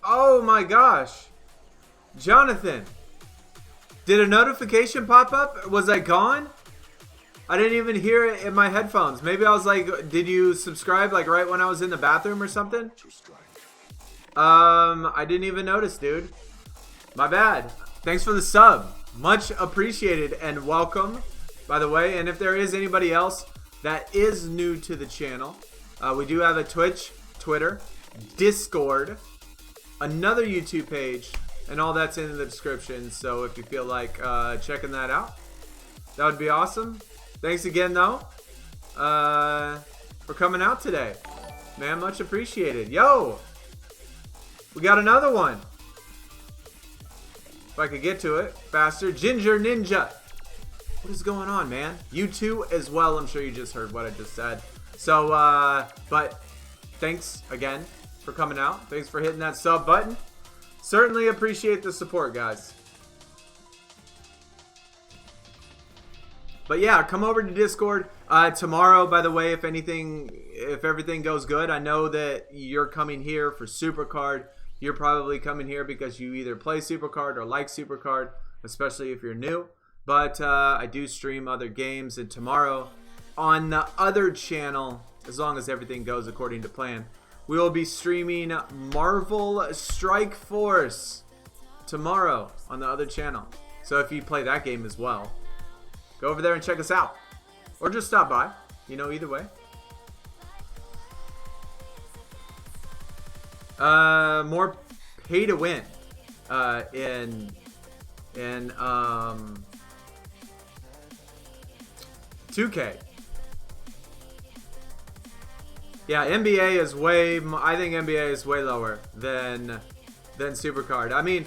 Oh my gosh. Jonathan. Did a notification pop up? Was I gone? I didn't even hear it in my headphones. Maybe I was like, did you subscribe like right when I was in the bathroom or something? I didn't even notice, dude. My bad. Thanks for the sub. Much appreciated and welcome, by the way. And if there is anybody else that is new to the channel, we do have a Twitch, Twitter, Discord, another YouTube page, and all that's in the description. So if you feel like checking that out, that would be awesome. Thanks again, though, for coming out today. Man, much appreciated. Yo! We got another one. If I could get to it faster. Ginger Ninja. What is going on, man? You too as well. I'm sure you just heard what I just said. So, but thanks again for coming out. Thanks for hitting that sub button. Certainly appreciate the support, guys. But yeah, come over to Discord tomorrow, by the way, if everything goes good. I know that you're coming here for SuperCard. You're probably coming here because you either play SuperCard or like SuperCard, especially if you're new. But I do stream other games, and tomorrow on the other channel, as long as everything goes according to plan, we will be streaming Marvel Strike Force tomorrow on the other channel. So if you play that game as well, go over there and check us out. Or just stop by. You know, either way. More pay to win in 2K. Yeah, NBA is I think NBA is way lower than than SuperCard. I mean,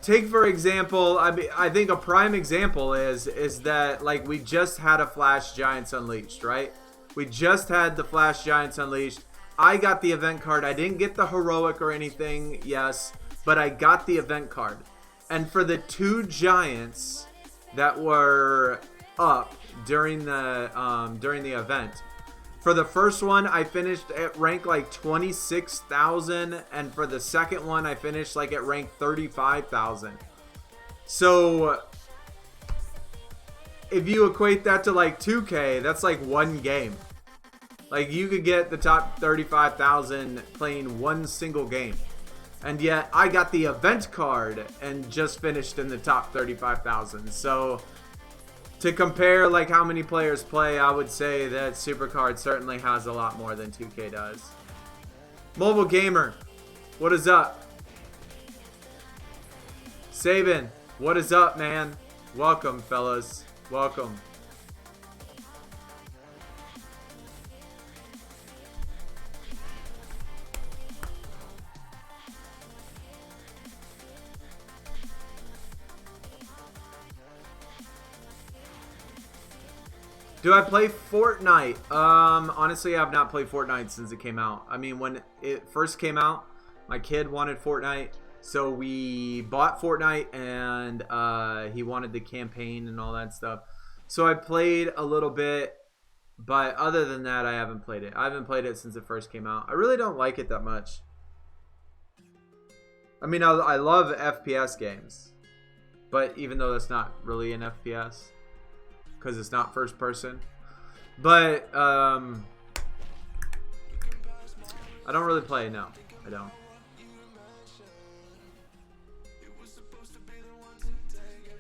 take for example, I think a prime example is that like we just had a Flash Giants Unleashed, right? We just had the Flash Giants Unleashed. I got the event card. I didn't get the heroic or anything, yes, but I got the event card. And for the 2 Giants that were up during the event, for the first one, I finished at rank like 26,000, and for the second one, I finished like at rank 35,000. So if you equate that to like 2K, that's like one game. Like you could get the top 35,000 playing one single game. And yet I got the event card and just finished in the top 35,000. So to compare like how many players play, I would say that SuperCard certainly has a lot more than 2K does. Mobile Gamer, what is up? Saban, what is up, man? Welcome, fellas. Welcome. Do I play Fortnite? Honestly, I have not played Fortnite since it came out. I mean, when it first came out, my kid wanted Fortnite, so we bought Fortnite, and he wanted the campaign and all that stuff. So I played a little bit, but other than that, I haven't played it. I haven't played it since it first came out. I really don't like it that much. I mean, I love FPS games, but even though that's not really an FPS, because it's not first person. But I don't really play. No, I don't.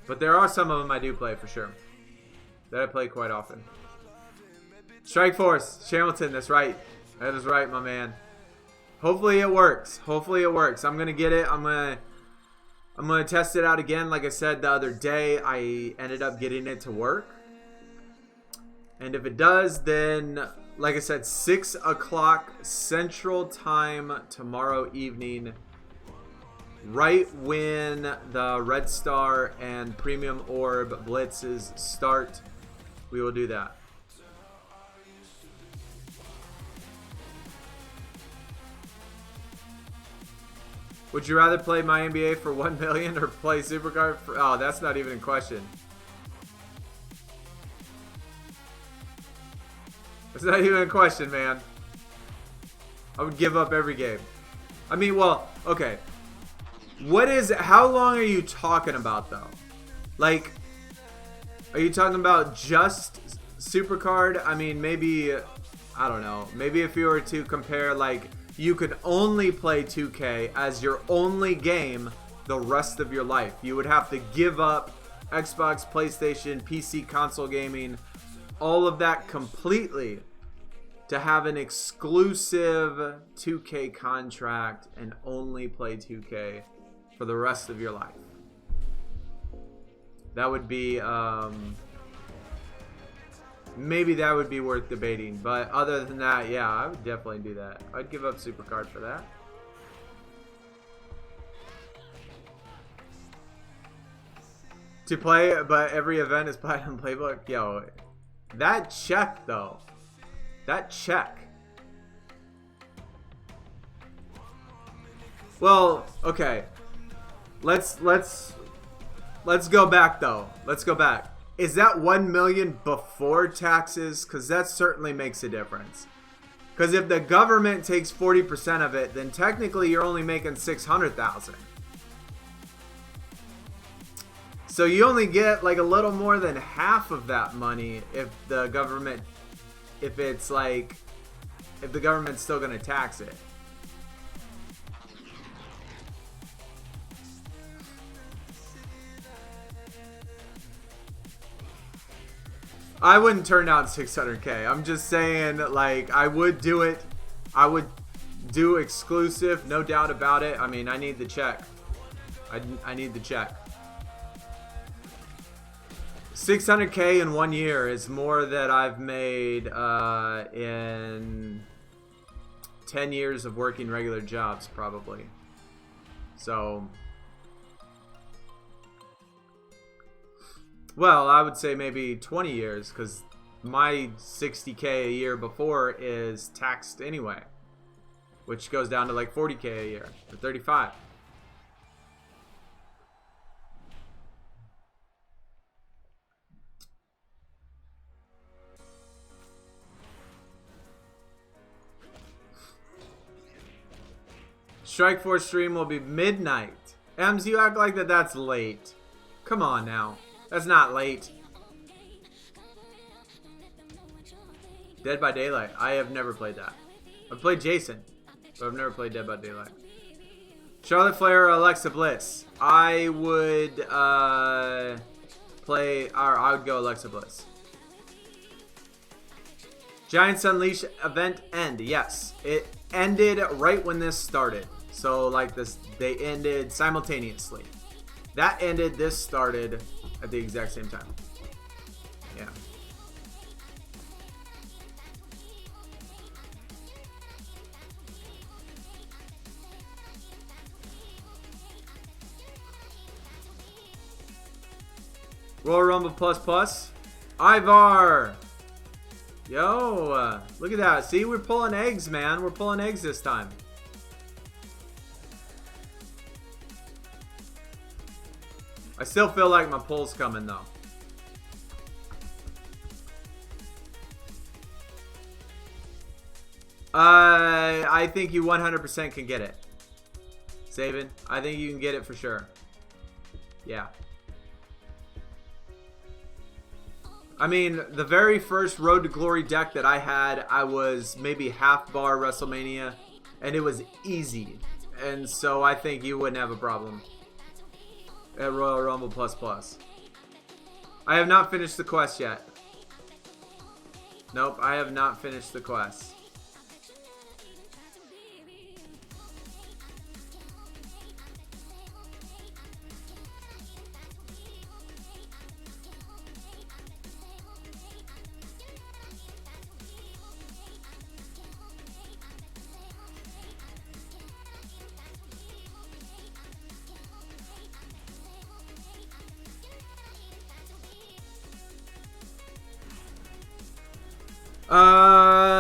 But there are some of them I do play for sure, that I play quite often. Strike Force, Hamilton, that's right. That is right, my man. Hopefully it works. Hopefully it works. I'm gonna get it. I'm gonna test it out again. Like I said the other day, I ended up getting it to work. And if it does, then, like I said, 6 o'clock Central Time tomorrow evening, right when the Red Star and Premium Orb Blitzes start, we will do that. Would you rather play my NBA for 1 million or play SuperCard for... Oh, that's not even in question. It's not even a question, man. I would give up every game. I mean, well, okay. How long are you talking about, though? Like, are you talking about just SuperCard? I mean, maybe, I don't know. Maybe if you were to compare, like, you could only play 2K as your only game the rest of your life. You would have to give up Xbox, PlayStation, PC, console gaming, all of that completely to have an exclusive 2K contract and only play 2K for the rest of your life. That would be maybe that would be worth debating, but other than that, yeah, I would definitely do that. I'd give up SuperCard for that. To play, but every event is Platinum Playbook. Yo, that check though. That check. Well, okay. Let's go back though. Let's go back. Is that 1 million before taxes? Because that certainly makes a difference. Because if the government takes 40% of it, then technically you're only making 600,000. So you only get like a little more than half of that money if the government, if the government's still going to tax it. I wouldn't turn down 600K. I'm just saying, like, I would do it. I would do exclusive, no doubt about it. I mean, I need the check. I need the check. 600K in 1 year is more that I've made in 10 years of working regular jobs, probably. So, well, I would say maybe 20 years, because my 60K a year before is taxed anyway, which goes down to like 40K a year, or 35. Strikeforce stream will be midnight. Ems, you act like that's late. Come on now. That's not late. Dead by Daylight. I have never played that. I've played Jason, but I've never played Dead by Daylight. Charlotte Flair or Alexa Bliss? I would I would go Alexa Bliss. Giants Unleashed event end. Yes, it ended right when this started. So like this, they ended simultaneously. That ended, this started at the exact same time. Yeah. Royal Rumble plus plus. Ivar. Yo, look at that. See, we're pulling eggs, man. We're pulling eggs this time. I still feel like my pull's coming, though. I think you 100% can get it. Saban, I think you can get it for sure. Yeah. I mean, the very first Road to Glory deck that I had, I was maybe half bar Wrestlemania, and it was easy. And so I think you wouldn't have a problem at Royal Rumble plus plus. I have not finished the quest yet. Nope, I have not finished the quest.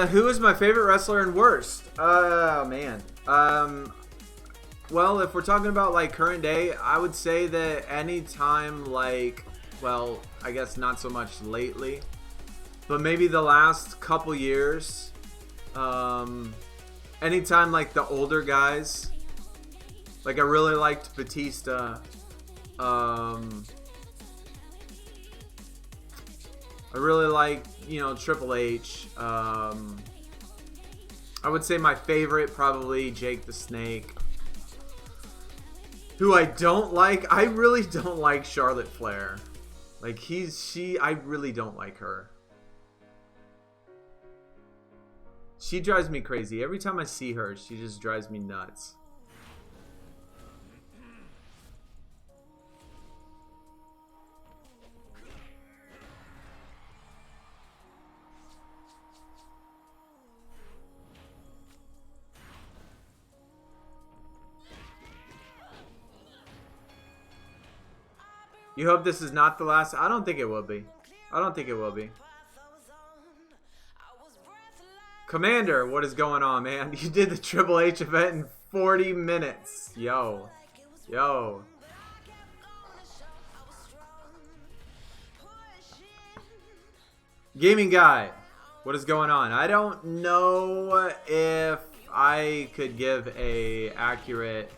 Who is my favorite wrestler and worst? Oh, man. Well, if we're talking about, like, current day, I would say that anytime, like, well, I guess not so much lately, but maybe the last couple years, anytime, like, the older guys, like, I really liked Batista, I really like, you know, Triple H. I would say my favorite, probably Jake the Snake. Who I don't like, I really don't like Charlotte Flair. Like, I really don't like her. She drives me crazy. Every time I see her, she just drives me nuts. You hope this is not the last? I don't think it will be. I don't think it will be. Commander, what is going on, man? You did the Triple H event in 40 minutes. Yo. Yo. Gaming guy, what is going on? I don't know if I could give a accurate...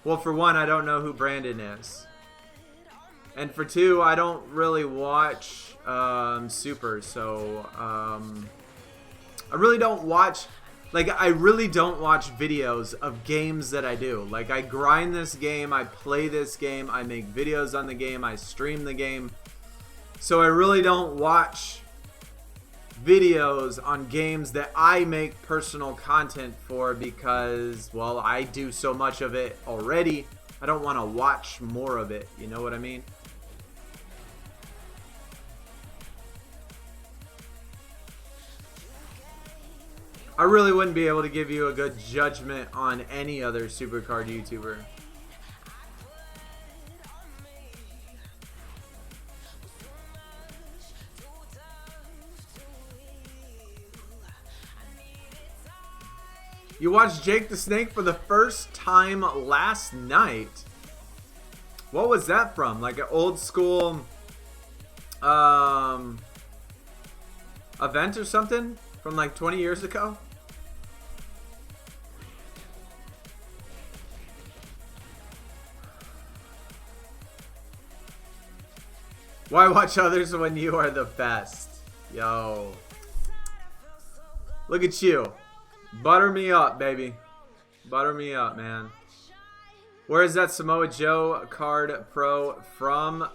Well, for one, I don't know who Brandon is. And for two, I don't really watch Super, so I really don't watch, like, I really don't watch videos of games that I do. Like, I grind this game, I play this game, I make videos on the game, I stream the game. So I really don't watch videos on games that I make personal content for because, well, I do so much of it already. I don't want to watch more of it, you know what I mean? I really wouldn't be able to give you a good judgment on any other SuperCard YouTuber. You watched Jake the Snake for the first time last night. What was that from? Like an old school event or something from like 20 years ago? Why watch others when you are the best? Yo. Look at you. Butter me up, baby. Butter me up, man. Where is that Samoa Joe card pro from?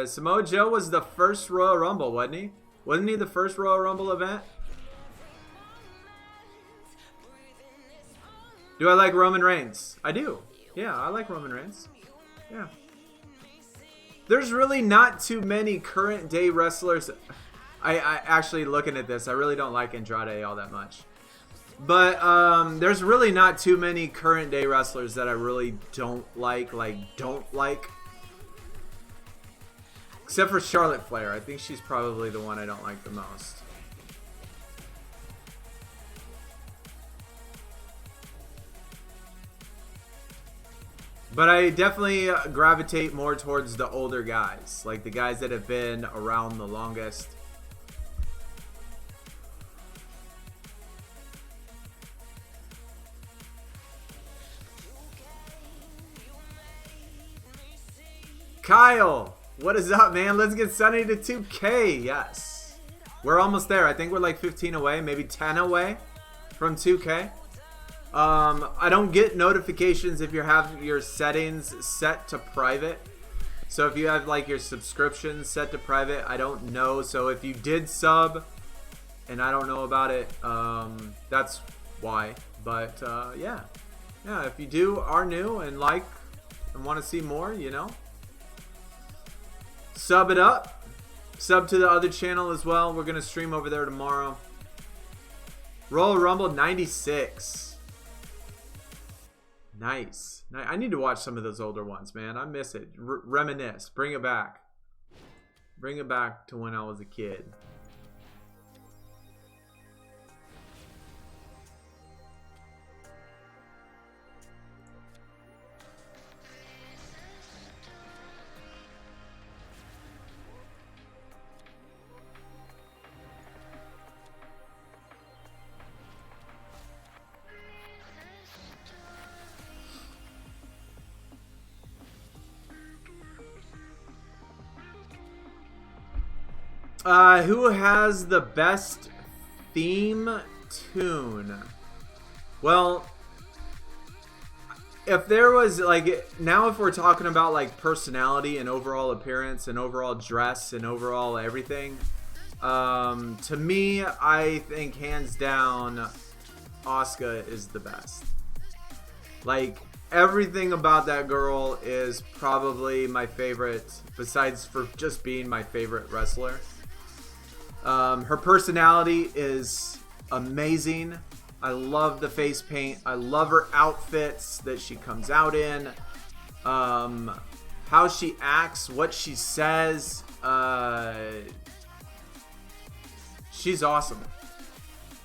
Samoa Joe was the first Royal Rumble, wasn't he? Wasn't he the first Royal Rumble event? Do I like Roman Reigns? I do. Yeah, I like Roman Reigns. Yeah. There's really not too many current day wrestlers. I actually, looking at this, I really don't like Andrade all that much. But there's really not too many current day wrestlers that I really don't like. Except for Charlotte Flair. I think she's probably the one I don't like the most. But I definitely gravitate more towards the older guys. Like the guys that have been around the longest. Kyle, what is up, man? Let's get Sunny to 2K. Yes. We're almost there. I think we're like 15 away, maybe 10 away from 2K. I don't get notifications if you have your settings set to private. So if you have like your subscriptions set to private, I don't know. So if you did sub and I don't know about it, that's why. But yeah. Yeah, if you are new and like and want to see more, you know, sub it up. Sub to the other channel as well. We're going to stream over there tomorrow. Royal Rumble 96. Nice. I need to watch some of those older ones, man. I miss it. Reminisce. Bring it back. Bring it back to when I was a kid. Who has the best theme tune? Well, if there was like, now if we're talking about like personality and overall appearance and overall dress and overall everything, to me, I think hands down, Asuka is the best. Like, everything about that girl is probably my favorite, besides for just being my favorite wrestler. Her personality is amazing. I love the face paint. I love her outfits that she comes out in. How she acts, what she says. She's awesome.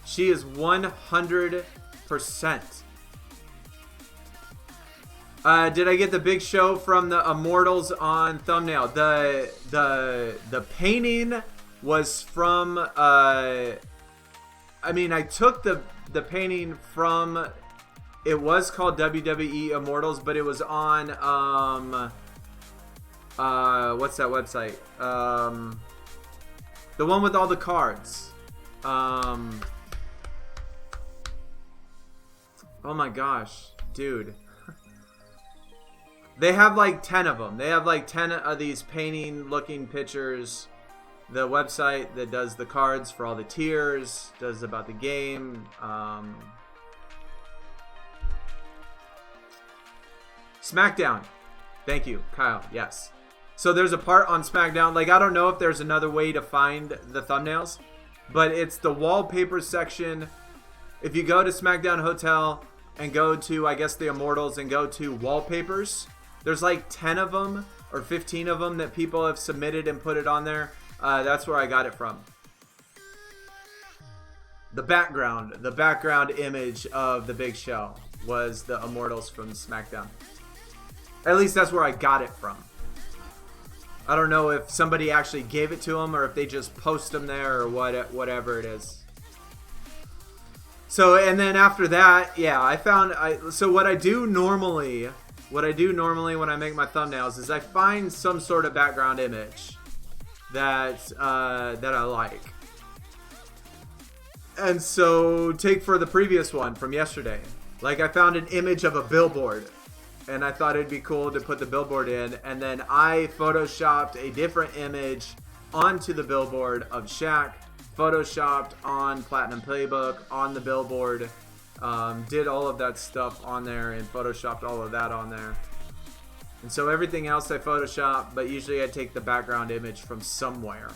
She is 100%. Did I get the big show from the Immortals on thumbnail? The painting was from, I mean, I took the painting from, it was called WWE Immortals, but it was on, what's that website? The one with all the cards. Oh my gosh, dude. They have like 10 of them. They have like 10 of these painting looking pictures. The website that does the cards for all the tiers, does about the game. SmackDown. Thank you, Kyle. Yes. So there's a part on SmackDown. Like, I don't know if there's another way to find the thumbnails, but it's the wallpaper section if you go to SmackDown Hotel and go to, I guess, the Immortals and go to wallpapers, there's like 10 of them or 15 of them that people have submitted and put it on there. That's where I got it from. The background image of the Big Show was the Immortals from SmackDown. At least that's where I got it from. I don't know if somebody actually gave it to them or if they just post them there or whatever it is. So, and then after that, yeah, so what I do normally when I make my thumbnails is I find some sort of background image that I like. And so, take for the previous one from yesterday. Like, I found an image of a billboard, and I thought it'd be cool to put the billboard in, and then I photoshopped a different image onto the billboard of Shaq, photoshopped on Platinum Playbook, on the billboard, did all of that stuff on there, and photoshopped all of that on there. And so everything else I photoshopped, but usually I take the background image from somewhere.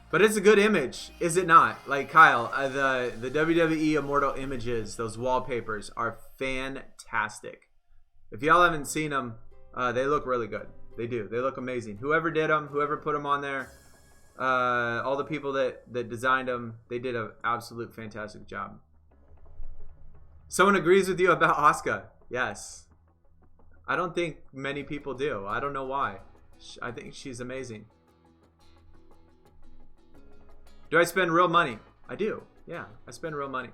But it's a good image, is it not? Like, Kyle, the WWE Immortal images, those wallpapers, are fantastic. If y'all haven't seen them, they look really good. They do. They look amazing. Whoever did them, whoever put them on there, all the people that designed them, they did an absolute fantastic job. Someone agrees with you about Asuka. Yes. I don't think many people do. I don't know why. I think she's amazing. Do I spend real money? I do. Yeah, I spend real money.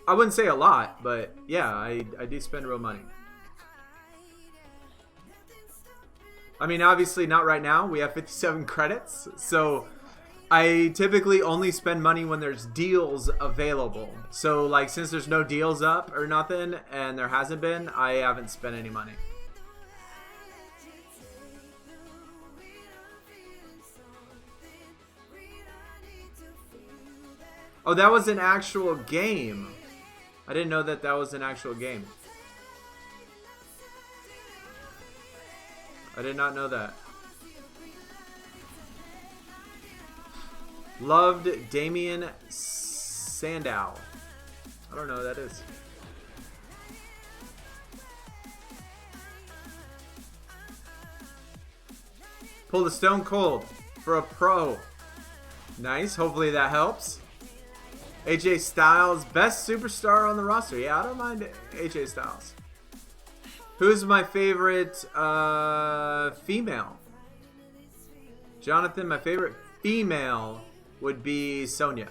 I wouldn't say a lot, but yeah, I do spend real money. I mean, obviously not right now. We have 57 credits, so I typically only spend money when there's deals available. So, like, since there's no deals up or nothing, and there hasn't been, I haven't spent any money. Oh, that was an actual game. I didn't know that was an actual game. I did not know that. Loved Damien Sandow. I don't know who that is. Pull the Stone Cold for a pro. Nice. Hopefully that helps. AJ Styles, best superstar on the roster. Yeah, I don't mind AJ Styles. Who's my favorite female? Jonathan, my favorite female would be Sonya.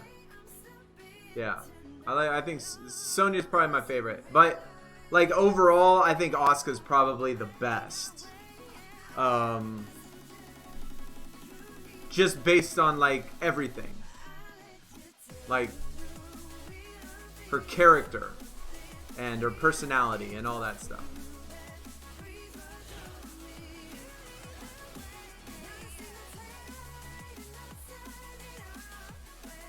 Yeah, I think Sonya's probably my favorite. But, like, overall, I think Asuka's probably the best. Just based on, like, everything. Like, her character and her personality and all that stuff.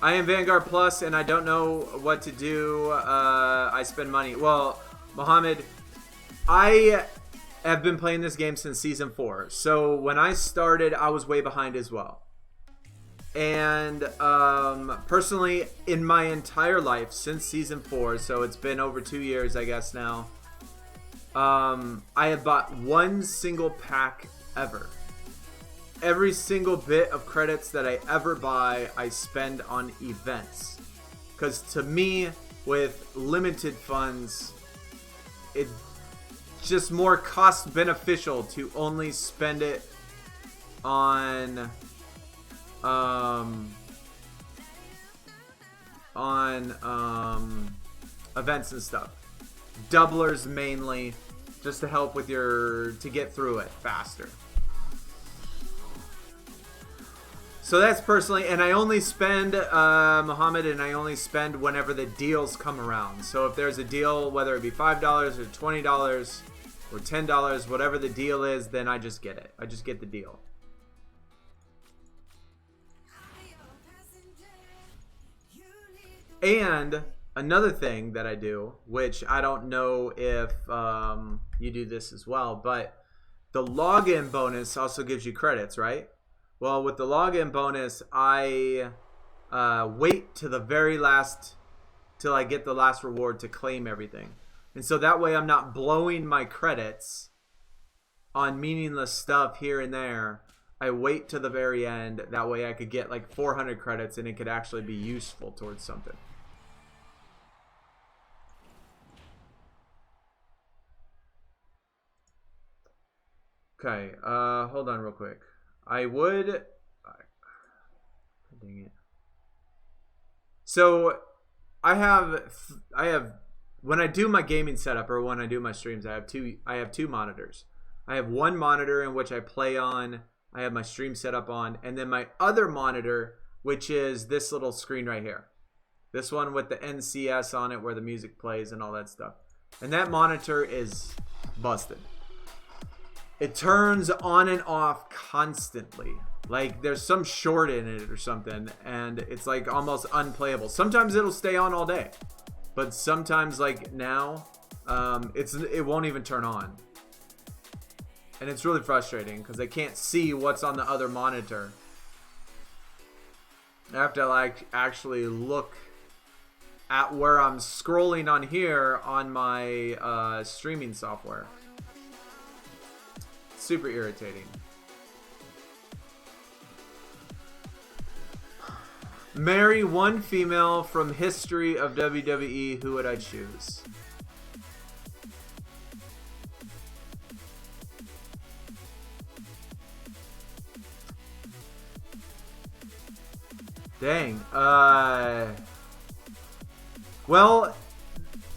I am Vanguard Plus and I don't know what to do. I spend money. Well, Mohammed, I have been playing this game since Season 4. So when I started, I was way behind as well. And personally, in my entire life since Season 4, so it's been over 2 years, I guess now, I have bought one single pack ever. Every single bit of credits that I ever buy, I spend on events. Because to me, with limited funds, it's just more cost beneficial to only spend it on events and stuff. Doublers mainly, just to help with to get through it faster. So that's personally, and I only spend, Muhammad, and I only spend whenever the deals come around. So if there's a deal, whether it be $5 or $20 or $10, whatever the deal is, then I just get it. I just get the deal. And another thing that I do, which I don't know if you do this as well, but the login bonus also gives you credits, right? Well, with the login bonus, I wait to the very last, till I get the last reward to claim everything. And so that way I'm not blowing my credits on meaningless stuff here and there. I wait to the very end. That way I could get like 400 credits and it could actually be useful towards something. Okay, hold on real quick. I would... Dang it. So, I have when I do my gaming setup or when I do my streams, I have two monitors. I have one monitor in which I play on, I have my stream set up on, and then my other monitor, which is this little screen right here. This one with the NCS on it where the music plays and all that stuff. And that monitor is busted. It turns on and off constantly. Like there's some short in it or something, and it's like almost unplayable. Sometimes it'll stay on all day, but sometimes like now, it won't even turn on. And it's really frustrating because I can't see what's on the other monitor. I have to like actually look at where I'm scrolling on here on my streaming software. Super irritating. Marry one female from history of WWE. Who would I choose? Dang. Well,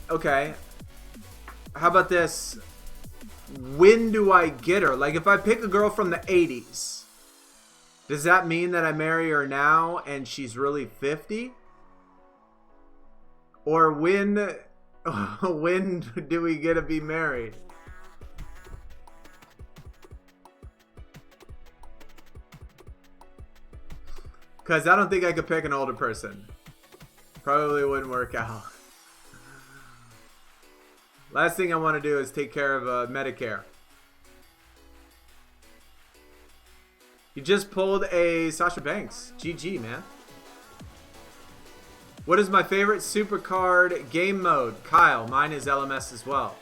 okay. How about this? When do I get her? Like, if I pick a girl from the 80s, does that mean that I marry her now and she's really 50? Or when do we get to be married? Because I don't think I could pick an older person. Probably wouldn't work out. Last thing I want to do is take care of Medicare. You just pulled a Sasha Banks. GG, man. What is my favorite SuperCard game mode? Kyle, mine is LMS as well,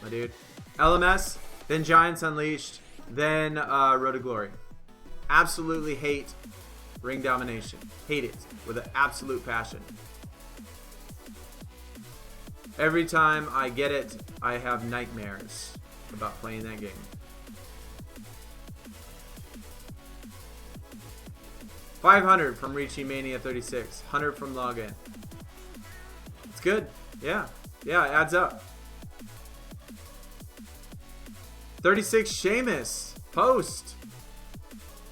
my dude. LMS, then Giants Unleashed, then Road to Glory. Absolutely hate Ring Domination. Hate it with an absolute passion. Every time I get it, I have nightmares about playing that game. 500 from reaching Mania 36. 100 from login. It's good. Yeah. Yeah, it adds up. 36 Sheamus. Post.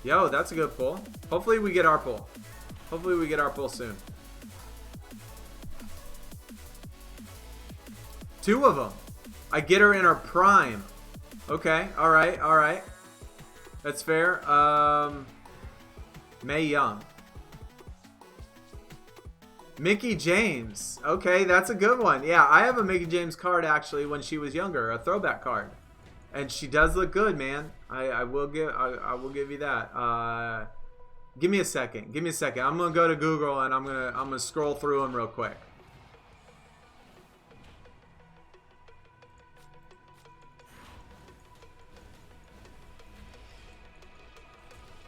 Yo, that's a good pull. Hopefully we get our pull. Hopefully we get our pull soon. 2 of them. I get her in her prime. Okay. All right. All right. That's fair. Mae Young. Mickie James. Okay, that's a good one. Yeah, I have a Mickie James card actually when she was younger, a throwback card, and she does look good, man. I will give you that. Give me a second. Give me a second. I'm gonna go to Google and I'm gonna scroll through them real quick.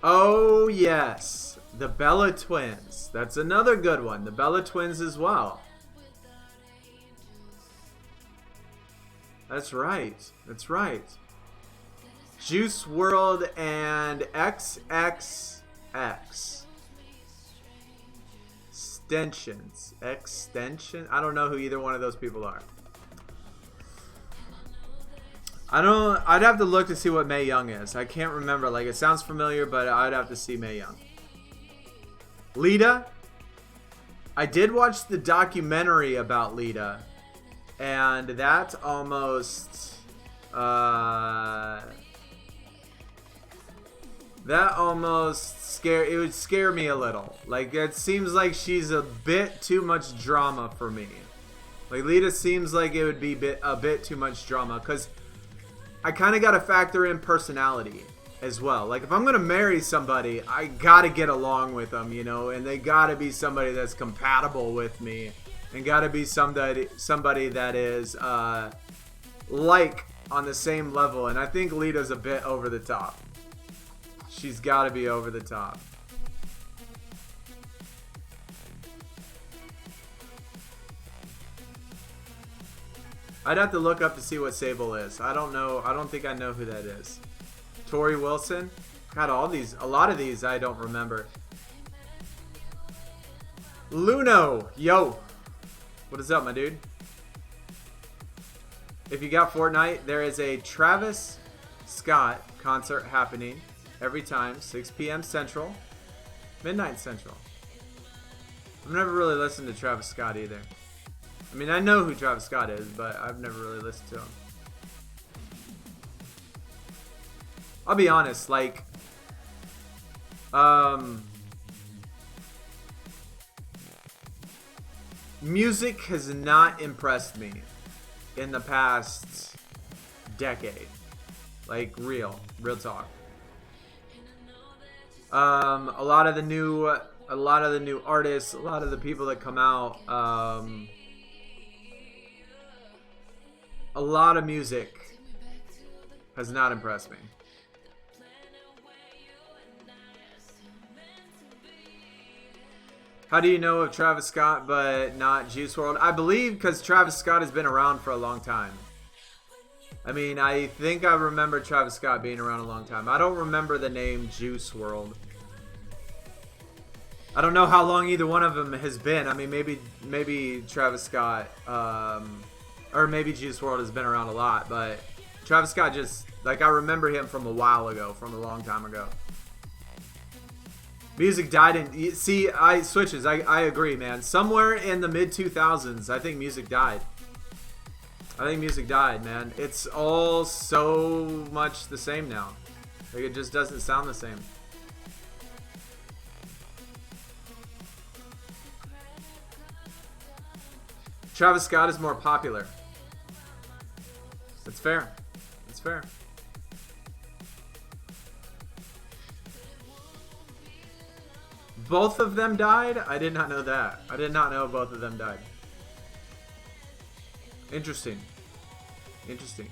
Oh, yes. The Bella Twins. That's another good one. The Bella Twins as well. That's right. That's right. Juice WRLD and XXX. Extension? I don't know who either one of those people are. I'd have to look to see what Mae Young is. I can't remember. Like, it sounds familiar, but I'd have to see Mae Young. Lita. I did watch the documentary about Lita, and that almost it would scare me a little. Like, it seems like she's a bit too much drama for me. Like, Lita seems like it would be a bit too much drama, because I kind of got to factor in personality as well. Like, if I'm going to marry somebody, I got to get along with them, you know, and they got to be somebody that's compatible with me, and got to be somebody that is, like, on the same level. And I think Lita's a bit over the top. She's got to be over the top. I'd have to look up to see what Sable is. I don't know. I don't think I know who that is. Tori Wilson? God, a lot of these I don't remember. Luno! Yo! What is up, my dude? If you got Fortnite, there is a Travis Scott concert happening every time, 6 p.m. Central, midnight Central. I've never really listened to Travis Scott either. I mean, I know who Travis Scott is, but I've never really listened to him. I'll be honest, like, music has not impressed me in the past decade. Like, real talk. A lot of the new artists, a lot of the people that come out, a lot of music has not impressed me. How do you know of Travis Scott but not Juice WRLD? I believe because Travis Scott has been around for a long time. I mean, I think I remember Travis Scott being around a long time. I don't remember the name Juice WRLD. I don't know how long either one of them has been. I mean, maybe Travis Scott, or maybe Juice WRLD has been around a lot, but Travis Scott just, like, I remember him from a while ago, from a long time ago. Music died in, see, I agree, man. Somewhere in the mid-2000s, I think music died. I think music died, man. It's all so much the same now. Like, it just doesn't sound the same. Travis Scott is more popular. That's fair. That's fair. Both of them died? I did not know that. I did not know both of them died. Interesting. Interesting.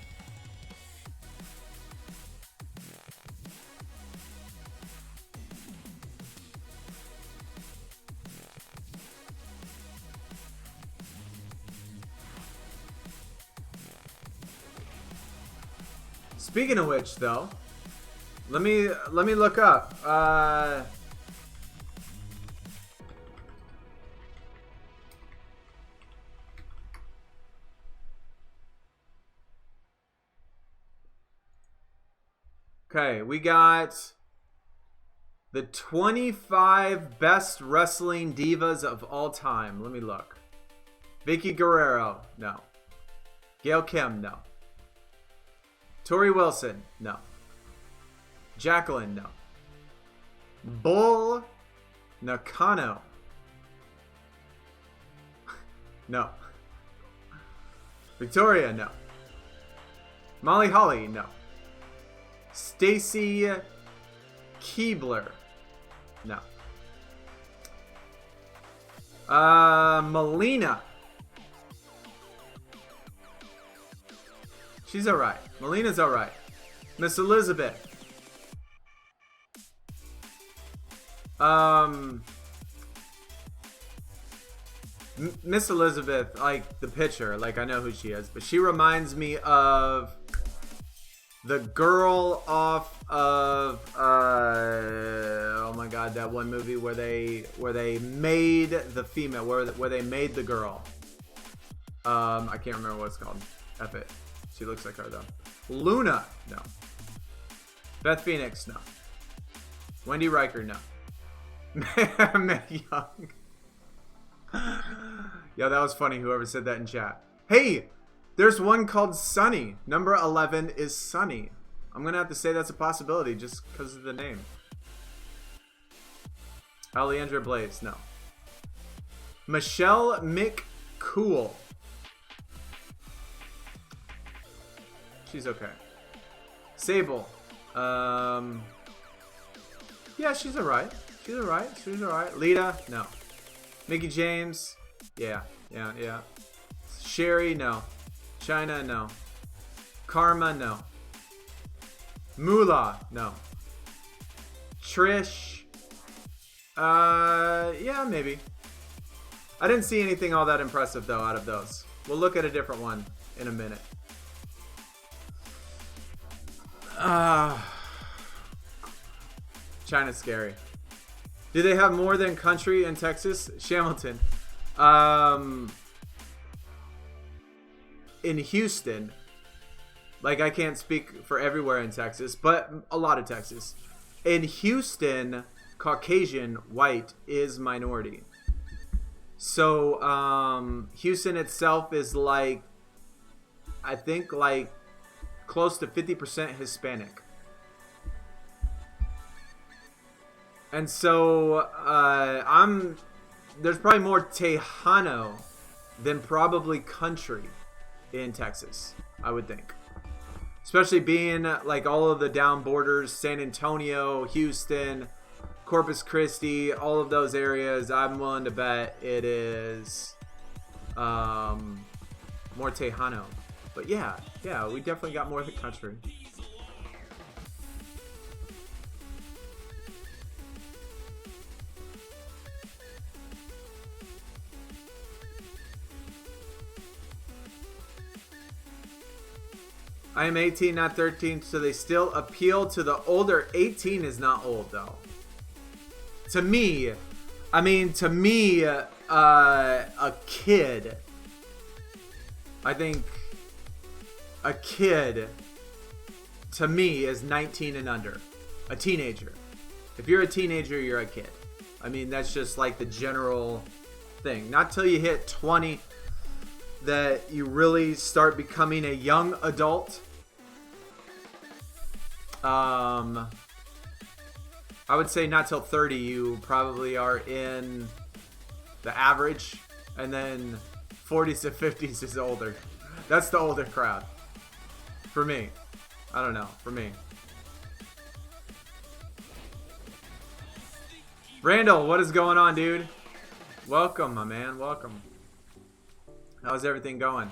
Speaking of which, though, let me look up. Okay, we got the 25 best wrestling divas of all time. Let me look. Vicky Guerrero, no. Gail Kim, no. Tori Wilson, no. Jacqueline, no. Bull Nakano, no. Victoria, no. Molly Holly, no. Stacy Keibler, no. Melina. She's alright. Melina's alright. Miss Elizabeth. Miss Elizabeth, like the picture, like I know who she is, but she reminds me of the girl off of oh my god, that one movie where they made the female, where they made the girl. I can't remember what it's called. F it. She looks like her though. Luna, no. Beth Phoenix, no. Wendy Riker, no. Mae Young. Yeah, that was funny, whoever said that in chat. Hey, there's one called Sunny. Number 11 is Sunny. I'm gonna have to say that's a possibility just because of the name. Alejandra Blaze, no. Michelle McCool. She's okay. Sable. Yeah, she's alright. She's alright. She's alright. Lita, no. Mickey James, yeah. Sherry, no. China, no. Karma, no. Moolah, no. Trish, yeah, maybe. I didn't see anything all that impressive though out of those. We'll look at a different one in a minute. China's scary. Do they have more than country in Texas? Shamilton. In Houston, like I can't speak for everywhere in Texas, but a lot of Texas. In Houston, Caucasian white is minority. So Houston itself is like, I think like close to 50% Hispanic. And so there's probably more Tejano than probably country in Texas, I would think. Especially being like all of the down borders, San Antonio, Houston, Corpus Christi, all of those areas, I'm willing to bet it is more Tejano. But yeah, we definitely got more than country. I am 18, not 13, so they still appeal to the older. 18 is not old, though. To me, a kid. I think a kid, to me, is 19 and under. A teenager. If you're a teenager, you're a kid. I mean, that's just like the general thing. Not till you hit 20 that you really start becoming a young adult. I would say not till 30 you probably are in the average, and then 40s to 50s is older. That's the older crowd. For me. I don't know. For me. Randall, what is going on, dude? Welcome, my man. Welcome. How's everything going?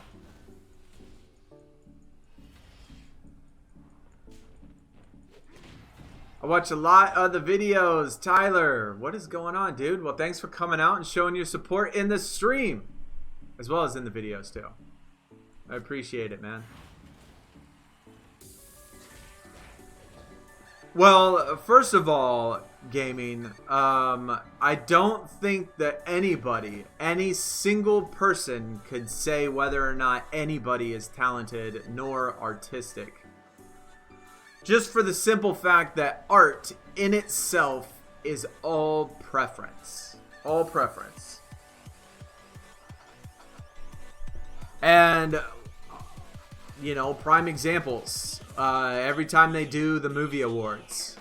I watch a lot of the videos. Tyler, what is going on, dude? Well, thanks for coming out and showing your support in the stream, as well as in the videos, too. I appreciate it, man. Well, first of all, gaming, I don't think that anybody, any single person could say whether or not anybody is talented nor artistic. Just for the simple fact that art in itself is all preference. All preference. And, you know, prime examples. Every time they do the movie awards.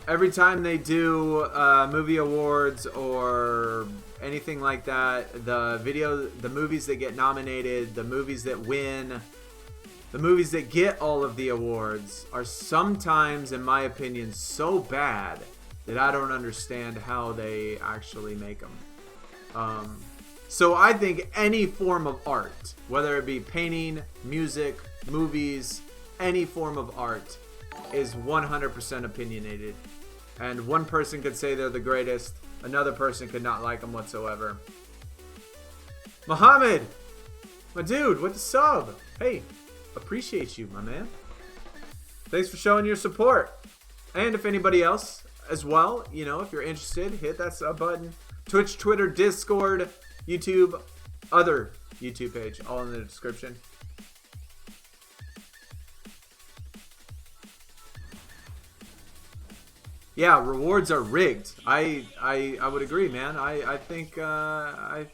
Every time they do movie awards or anything like that, the movies that get nominated, the movies that win, the movies that get all of the awards are sometimes, in my opinion, so bad that I don't understand how they actually make them. So I think any form of art, whether it be painting, music, movies, any form of art is 100% opinionated. And one person could say they're the greatest, another person could not like them whatsoever. Muhammad! My dude, what the sub? Hey, appreciate you, my man. Thanks for showing your support. And if anybody else as well, you know, if you're interested, hit that sub button. Twitch, Twitter, Discord, YouTube, other YouTube page, all in the description. Yeah, rewards are rigged. I would agree, man. I think that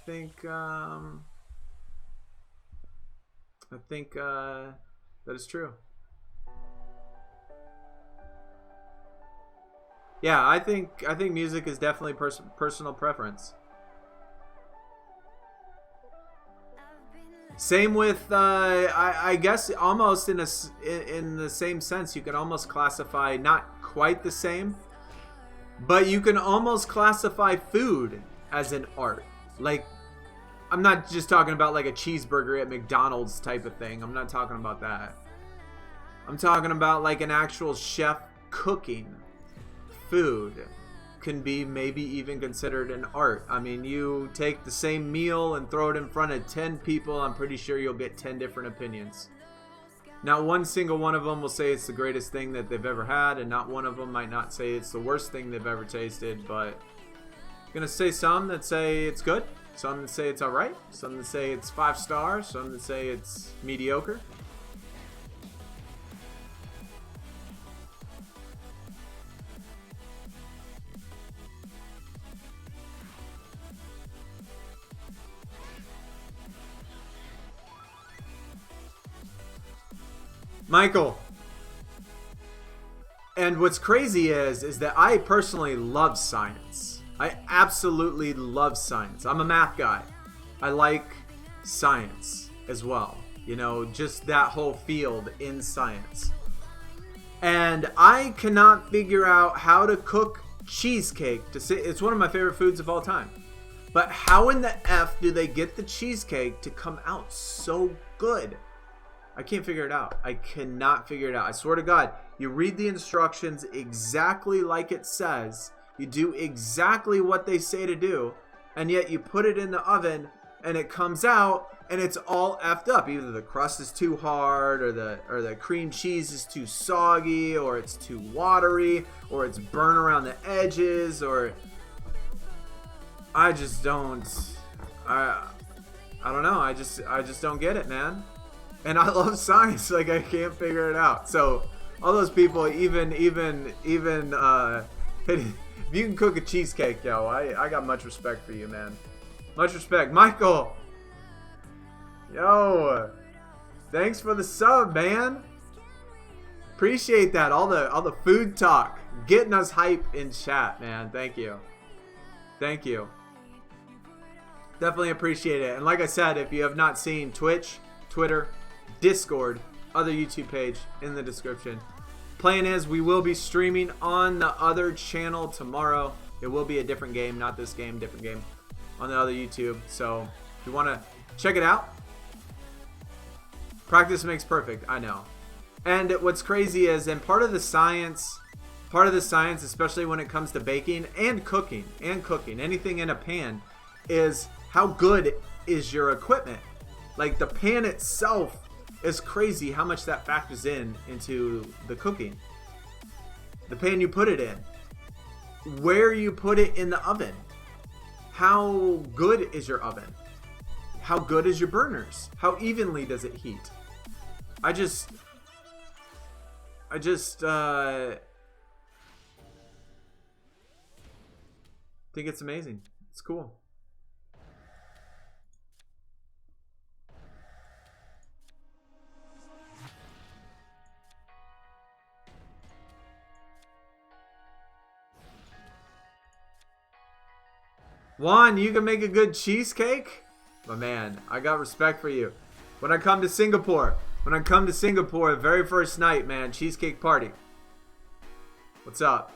is true. Yeah, I think music is definitely personal preference. Same with, I guess almost in the same sense, you can almost classify, not quite the same, but you can almost classify food as an art. Like, I'm not just talking about like a cheeseburger at McDonald's type of thing. I'm not talking about that. I'm talking about like an actual chef cooking food can be maybe even considered an art. I mean, you take the same meal and throw it in front of 10 people, I'm pretty sure you'll get 10 different opinions. Not one single one of them will say it's the greatest thing that they've ever had, and not one of them might not say it's the worst thing they've ever tasted, but I'm gonna say some that say it's good, some that say it's alright, some that say it's 5 stars, some that say it's mediocre. Michael. And what's crazy is that I personally love science. I absolutely love science. I'm a math guy. I like science as well. You know, just that whole field in science. And I cannot figure out how to cook cheesecake. It's one of my favorite foods of all time. But how in the F do they get the cheesecake to come out so good? I can't figure it out. I cannot figure it out. I swear to God, you read the instructions exactly like it says. You do exactly what they say to do. And yet you put it in the oven and it comes out and it's all effed up. Either the crust is too hard or the cream cheese is too soggy or it's too watery or it's burnt around the edges or... I just don't... I don't know. I just don't get it, man. And I love science, like I can't figure it out. So all those people, even if you can cook a cheesecake, yo, I got much respect for you, man. Much respect, Michael. Yo, thanks for the sub, man. Appreciate that. All the food talk, getting us hype in chat, man. Thank you. Thank you. Definitely appreciate it. And like I said, if you have not seen Twitch, Twitter, Discord, other YouTube page in the description. Plan is we will be streaming on the other channel tomorrow. It will be a different game, not this game, different game on the other YouTube. So if you want to check it out, practice makes perfect. I know. And what's crazy is, and part of the science, especially when it comes to baking and cooking, anything in a pan, is how good is your equipment. Like the pan itself is crazy how much that factors into the cooking. The pan you put it in, where you put it in the oven, how good is your oven, how good is your burners, how evenly does it heat. I just think it's amazing. It's cool. Juan, you can make a good cheesecake? My man, I got respect for you. When I come to Singapore, very first night, man, cheesecake party. What's up?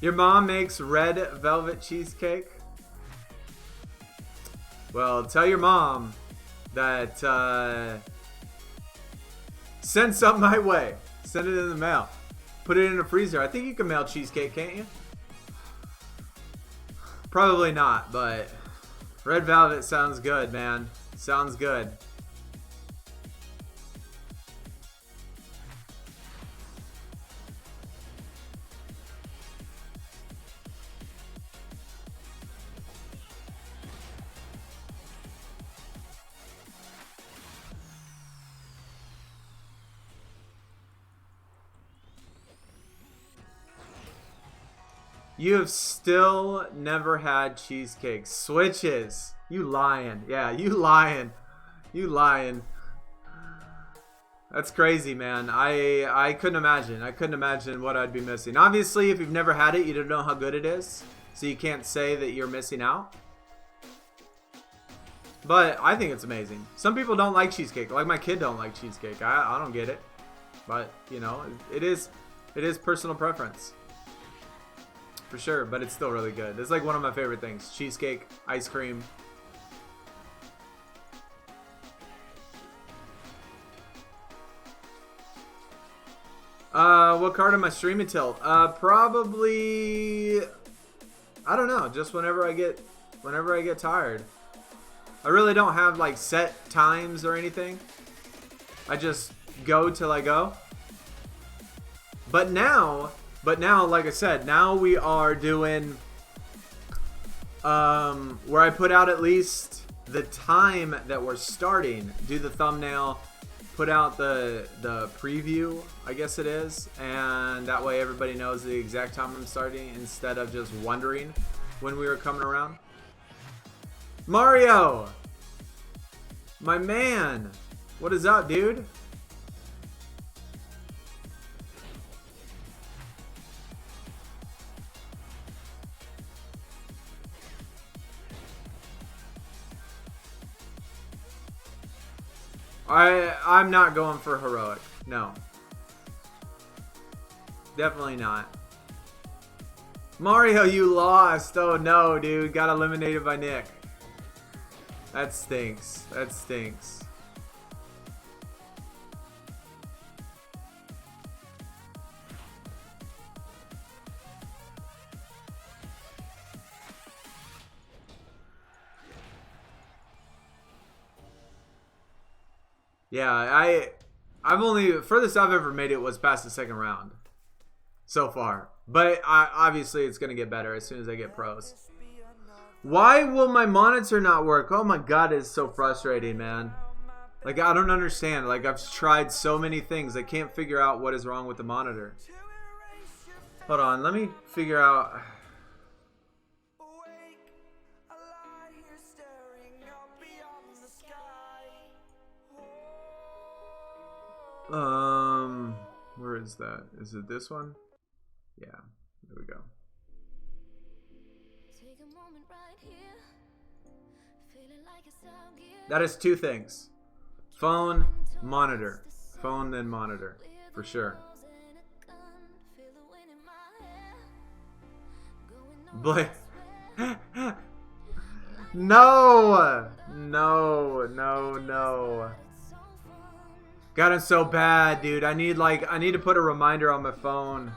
Your mom makes red velvet cheesecake? Well, tell your mom that send something my way. Send it in the mail. Put it in a freezer. I think you can mail cheesecake, can't you? Probably not, but red velvet sounds good, man. Sounds good. You have still never had cheesecake. Switches. You lying. Yeah, you lying. You lying. That's crazy, man. I couldn't imagine. I couldn't imagine what I'd be missing. Obviously, if you've never had it, you don't know how good it is. So you can't say that you're missing out. But I think it's amazing. Some people don't like cheesecake. Like my kid don't like cheesecake. I don't get it. But, you know, it is personal preference. For sure, but it's still really good. It's like one of my favorite things. Cheesecake, ice cream. What card am I streaming till? Probably, I don't know, just whenever I get tired. I really don't have like set times or anything. I just go till I go. But now, like I said, now we are doing where I put out at least the time that we're starting, do the thumbnail, put out the preview, I guess it is, and that way everybody knows the exact time I'm starting instead of just wondering when we were coming around. Mario! My man! What is up, dude? I'm not going for heroic. No. Definitely not. Mario, you lost. Oh no, dude. Got eliminated by Nick. That stinks. That stinks. Yeah, I've only, furthest I've ever made it was past the second round so far. But obviously it's going to get better as soon as I get pros. Why will my monitor not work? Oh my god, it's so frustrating, man. Like, I don't understand. Like, I've tried so many things. I can't figure out what is wrong with the monitor. Hold on, let me figure out. Where is that? Is it this one? Yeah, there we go. That is two things. Phone, monitor. Phone, then monitor. For sure. But no! No. God, I'm so bad, dude. I need to put a reminder on my phone.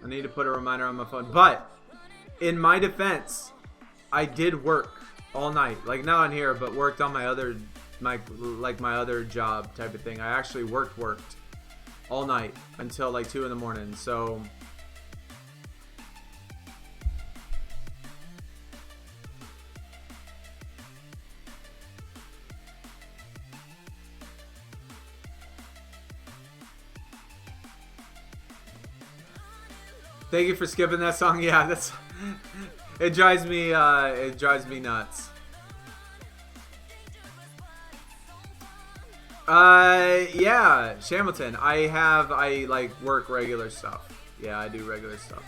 But in my defense, I did work all night. Like, not on here, but worked on my other job type of thing. I actually worked all night until like 2 in the morning. So thank you for skipping that song. Yeah, that's it drives me nuts. Yeah, Shamilton. I like work regular stuff. Yeah, I do regular stuff.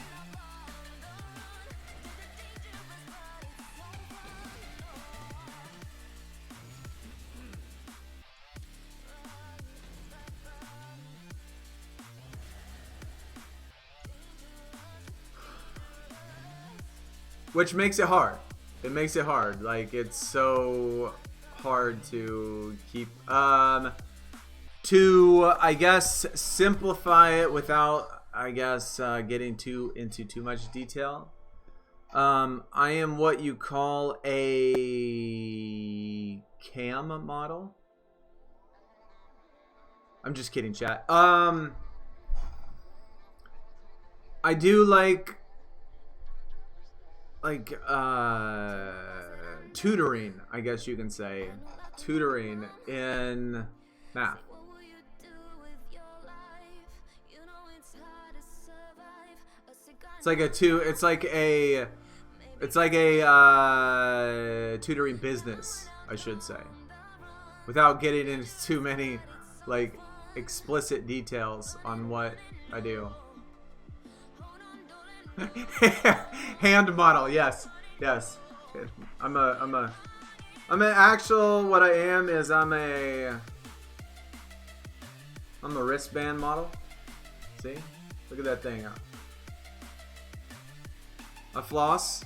Which makes it hard. It makes it hard. Like, it's so hard to keep to, I guess, simplify it without, I guess, getting into too much detail. I am what you call a cam model. I'm just kidding, chat. I do like tutoring, I guess you can say. Tutoring in math. It's like a tutoring business, I should say, without getting into too many like explicit details on what I do. Hand model, yes. I'm an actual, what I am is I'm a wristband model. See? Look at that thing. A floss.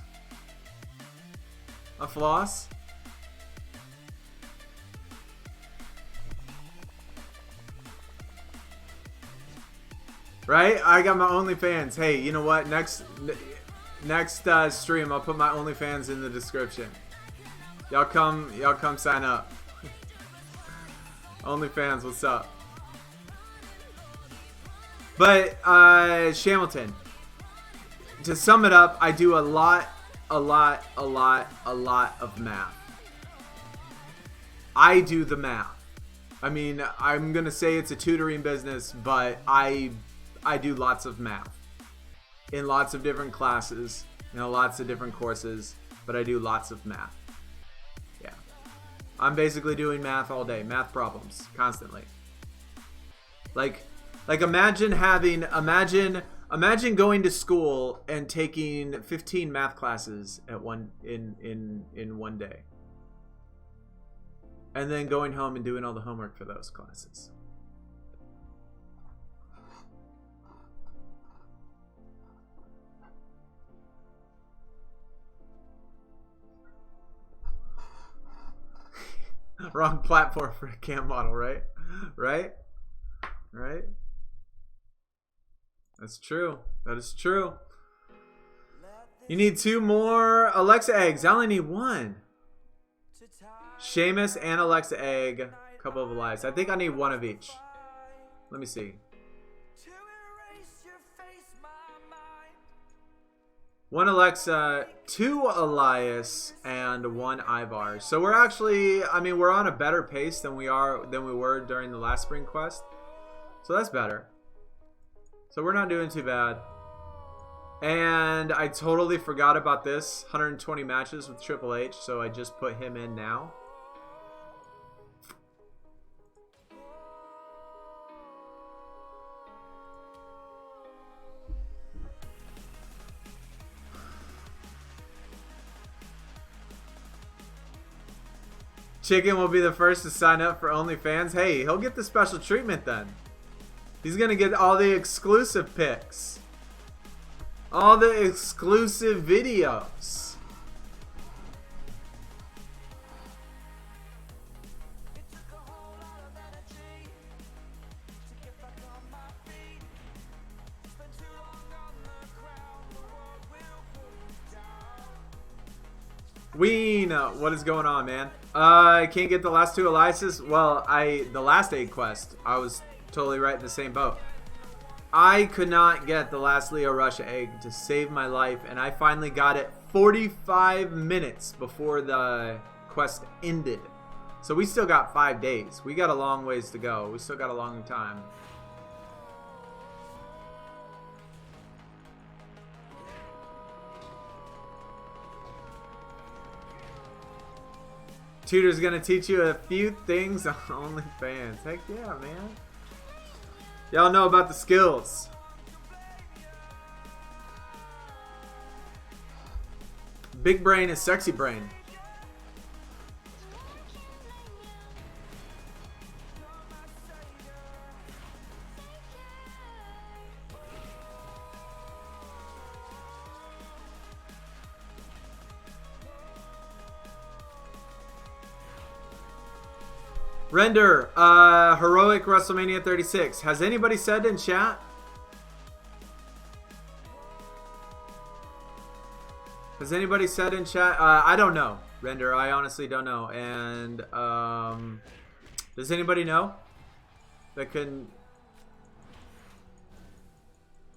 Right? I got my OnlyFans. Hey, you know what? Next stream, I'll put my OnlyFans in the description. Y'all come sign up. OnlyFans, what's up? But Shamilton, to sum it up, I do a lot of math. I do the math. I mean, I'm gonna say it's a tutoring business, but I do lots of math in lots of different classes, lots of different courses, but I do lots of math. Yeah, I'm basically doing math all day, math problems constantly. Like imagine going to school and taking 15 math classes in one day, and then going home and doing all the homework for those classes. Wrong platform for a cam model, right? Right? That's true. That is true. You need 2 more Alexa eggs. I only need 1. Sheamus and Alexa egg. A couple of Elias. I think I need 1 of each. Let me see. 1 Alexa, 2 Elias, and 1 Ivar. So we're actually, I mean, we're on a better pace than we were during the last spring quest. So that's better. So we're not doing too bad. And I totally forgot about this. 120 matches with Triple H, so I just put him in now. Chicken will be the first to sign up for OnlyFans. Hey, he'll get the special treatment then. He's going to get all the exclusive pics. All the exclusive videos. Ween, what is going on, man? I can't get the last 2 Eliases. Well, the last 8 quest, I was totally right in the same boat. I could not get the last Leo Rush egg to save my life, and I finally got it 45 minutes before the quest ended. So we still got 5 days. We got a long ways to go. We still got a long time. Tutor's gonna teach you a few things on OnlyFans. Heck yeah, man. Y'all know about the skills. Big brain is sexy brain. Render, heroic Wrestlemania 36. Has anybody said in chat? Has anybody said in chat? I don't know, Render. I honestly don't know. And does anybody know that can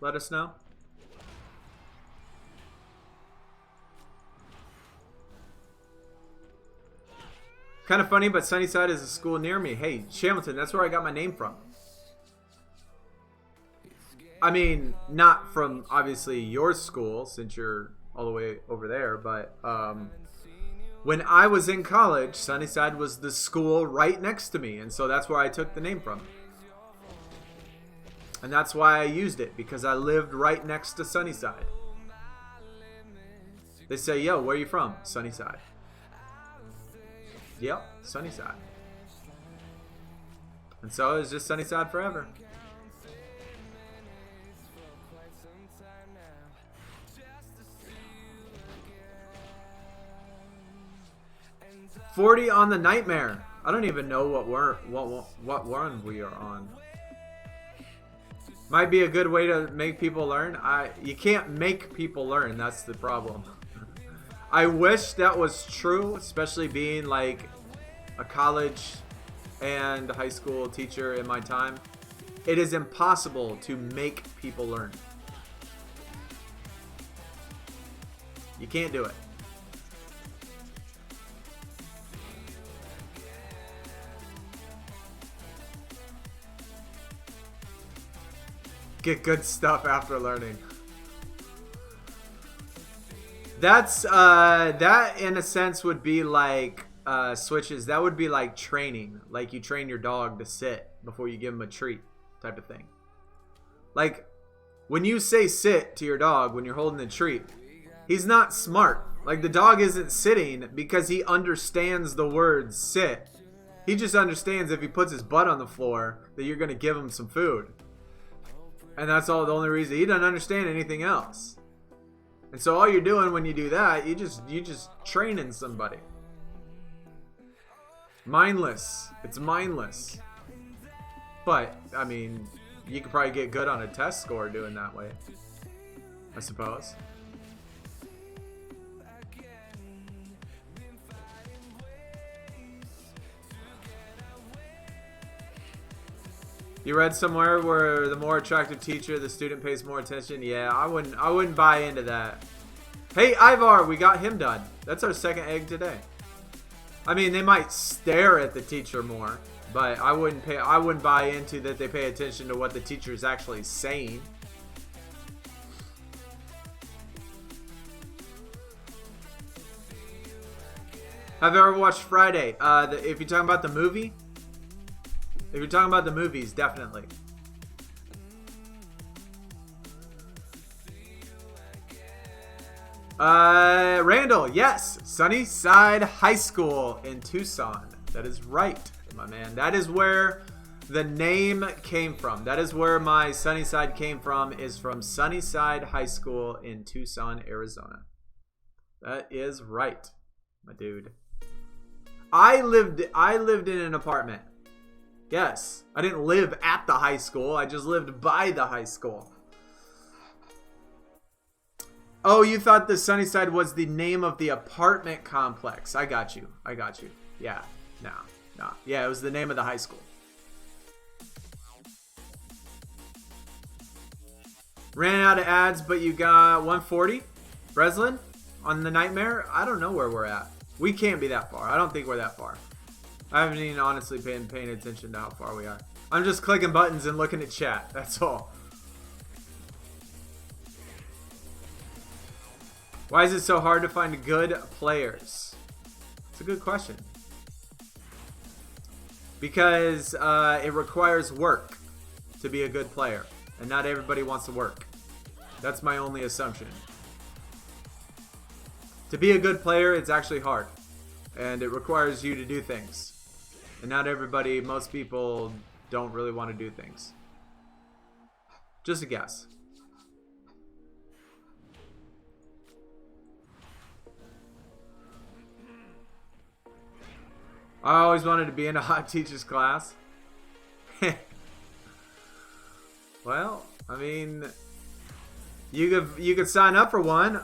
let us know? Kind of funny, but Sunnyside is a school near me. Hey, Shamilton, that's where I got my name from. I mean, not from obviously your school since you're all the way over there, but when I was in college, Sunnyside was the school right next to me, and so that's where I took the name from. And that's why I used it, because I lived right next to Sunnyside. They say, yo, where are you from? Sunnyside. Yep, Sunnyside. And so it's just Sunnyside forever. $40 on the Nightmare. I don't even know what one we are on. Might be a good way to make people learn. You can't make people learn. That's the problem. I wish that was true, especially being like a college and high school teacher in my time. It is impossible to make people learn. You can't do it. Get good stuff after learning. That's that in a sense would be like switches. That would be like training, like you train your dog to sit before you give him a treat, type of thing. Like when you say sit to your dog when you're holding the treat, he's not smart. Like the dog isn't sitting because he understands the words sit. He just understands if he puts his butt on the floor that you're gonna give him some food. And that's all the only reason. He doesn't understand anything else. And so all you're doing when you do that, you just training somebody. Mindless. It's mindless. But, I mean, you could probably get good on a test score doing that way, I suppose. You read somewhere where the more attractive teacher, the student pays more attention. Yeah, I wouldn't buy into that. Hey, Ivar, we got him done. That's our second egg today. I mean, they might stare at the teacher more, but I wouldn't buy into that they pay attention to what the teacher is actually saying. Have you ever watched Friday? If you're talking about the movie. If you're talking about the movies, definitely. Randall, yes. Sunnyside High School in Tucson. That is right, my man. That is where the name came from. That is where my Sunnyside came from, is from Sunnyside High School in Tucson, Arizona. That is right, my dude. I lived in an apartment. Yes, I didn't live at the high school. I just lived by the high school. Oh, you thought the Sunnyside was the name of the apartment complex. I got you. Yeah, no. Yeah, it was the name of the high school. Ran out of ads, but you got 140. Breslin on the Nightmare. I don't know where we're at. We can't be that far. I don't think we're that far. I haven't even honestly been paying attention to how far we are. I'm just clicking buttons and looking at chat. That's all. Why is it so hard to find good players? It's a good question. Because it requires work to be a good player. And not everybody wants to work. That's my only assumption. To be a good player, it's actually hard. And it requires you to do things. And not everybody, most people don't really want to do things. Just a guess. I always wanted to be in a hot teacher's class. Well, I mean, you could sign up for one.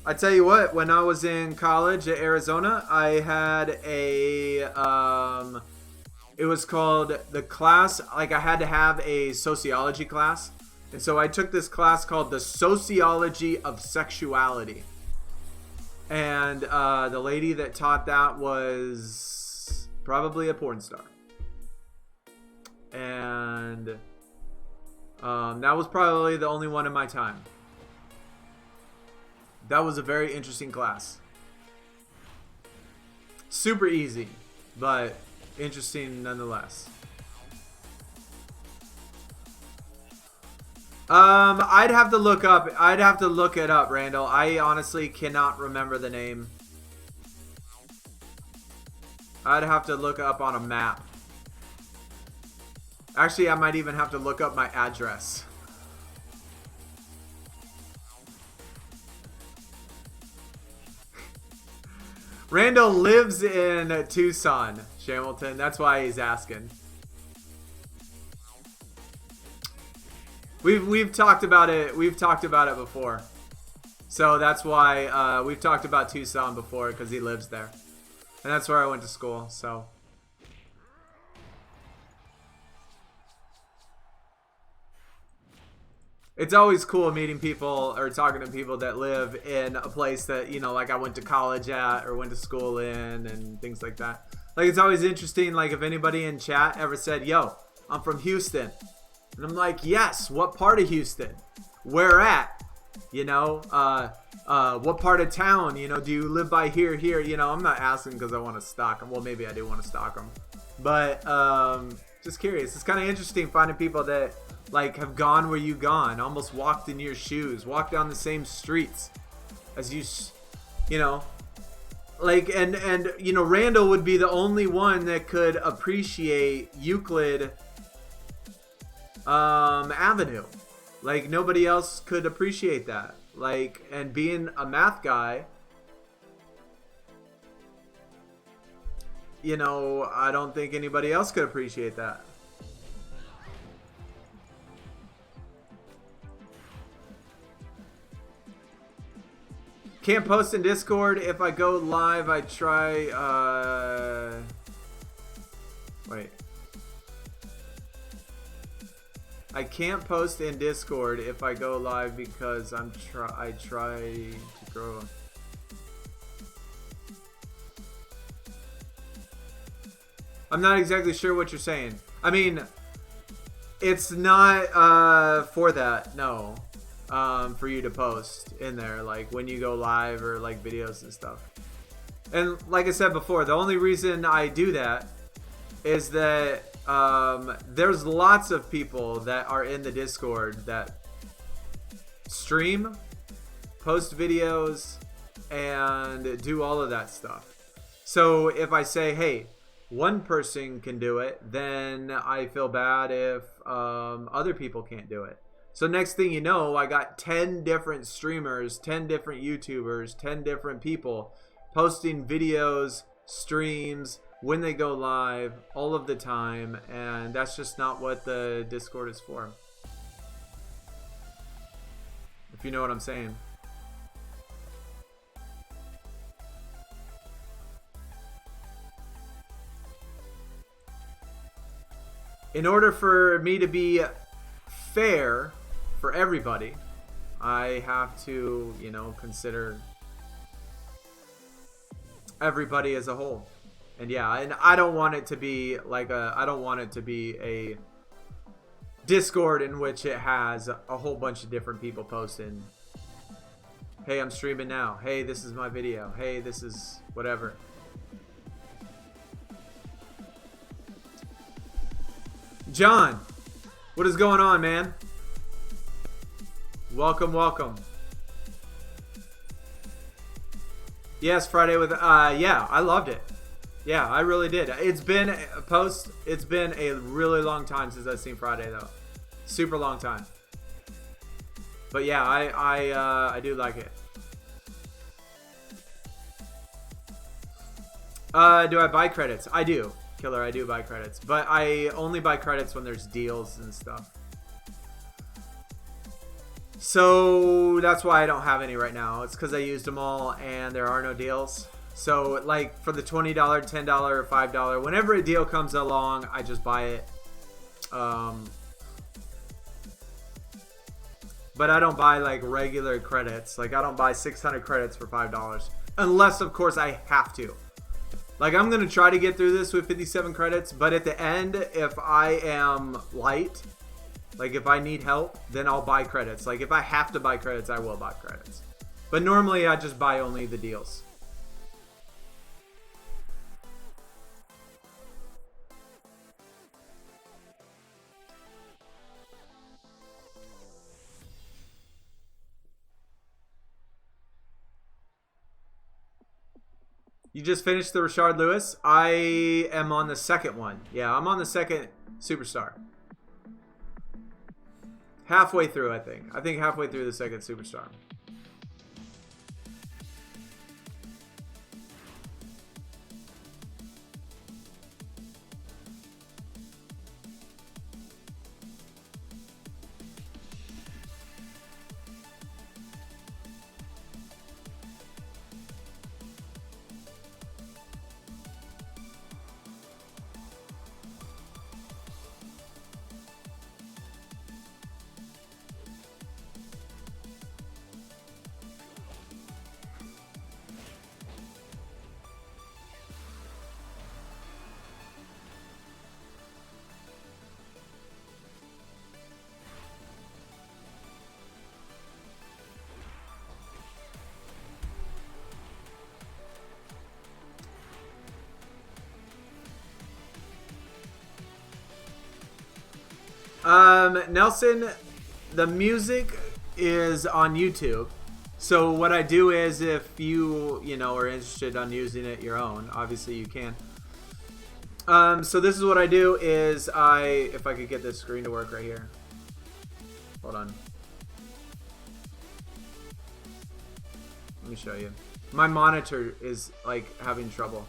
I tell you what, when I was in college at Arizona, I had a, it was called the class, like I had to have a sociology class. And so I took this class called the Sociology of Sexuality. And the lady that taught that was probably a porn star. And That was probably the only one in my time. That was a very interesting class. Super easy, but interesting nonetheless. I'd have to look it up, Randall. I honestly cannot remember the name. I'd have to look up on a map. Actually, I might even have to look up my address. Randall lives in Tucson, Shamilton. That's why he's asking. We've talked about it. We've talked about it before. So that's why we've talked about Tucson before, because he lives there. And that's where I went to school, so. It's always cool meeting people or talking to people that live in a place that, you know, like I went to college at or went to school in and things like that. Like, it's always interesting, like, if anybody in chat ever said, yo, I'm from Houston. And I'm like, yes, what part of Houston? Where at? You know, what part of town? You know, do you live by here? You know, I'm not asking because I want to stalk them. Well, maybe I do want to stalk them. But just curious. It's kind of interesting finding people that, like, have gone where you've gone. Almost walked in your shoes. Walked down the same streets as you know. Like, and you know, Randall would be the only one that could appreciate Euclid Avenue. Like, nobody else could appreciate that. Like, and being a math guy, you know, I don't think anybody else could appreciate that. Can't post in Discord. If I go live, I try, wait. I can't post in Discord if I go live because I try to grow. I'm not exactly sure what you're saying. I mean, it's not for that, no. For you to post in there, like when you go live or like videos and stuff. And like I said before, the only reason I do that is that there's lots of people that are in the Discord that stream, post videos, and do all of that stuff. So if I say, hey, one person can do it, then I feel bad if other people can't do it. So next thing you know, I got 10 different streamers, 10 different YouTubers, 10 different people posting videos, streams, when they go live, all of the time, and that's just not what the Discord is for. If you know what I'm saying. In order for me to be fair for everybody, I have to, you know, consider everybody as a whole. And yeah, and I don't want it to be like I don't want it to be a Discord in which it has a whole bunch of different people posting, hey, I'm streaming now, hey, this is my video, hey, this is whatever. John, what is going on, man? Welcome, welcome. Yes, Friday with yeah, I loved it. Yeah, I really did. It's been a really long time since I've seen Friday though. Super long time. But yeah, I do like it. Do I buy credits? I do. Killer, I do buy credits. But I only buy credits when there's deals and stuff. So that's why I don't have any right now. It's because I used them all and there are no deals. So like for the $20, $10, or $5, whenever a deal comes along, I just buy it. But I don't buy like regular credits. Like I don't buy 600 credits for $5. Unless of course I have to. Like I'm going to try to get through this with 57 credits. But at the end, if I am light Like if I need help, then I'll buy credits. Like if I have to buy credits, I will buy credits. But normally I just buy only the deals. You just finished the Rashard Lewis? I am on the second one. Yeah, I'm on the second Superstar. Halfway through, I think. I think halfway through the second Superstar. Nelson, the music is on YouTube. So what I do is if you know, are interested on using it your own, obviously you can. So this is what I do is if I could get this screen to work right here. Hold on. Let me show you. My monitor is like having trouble.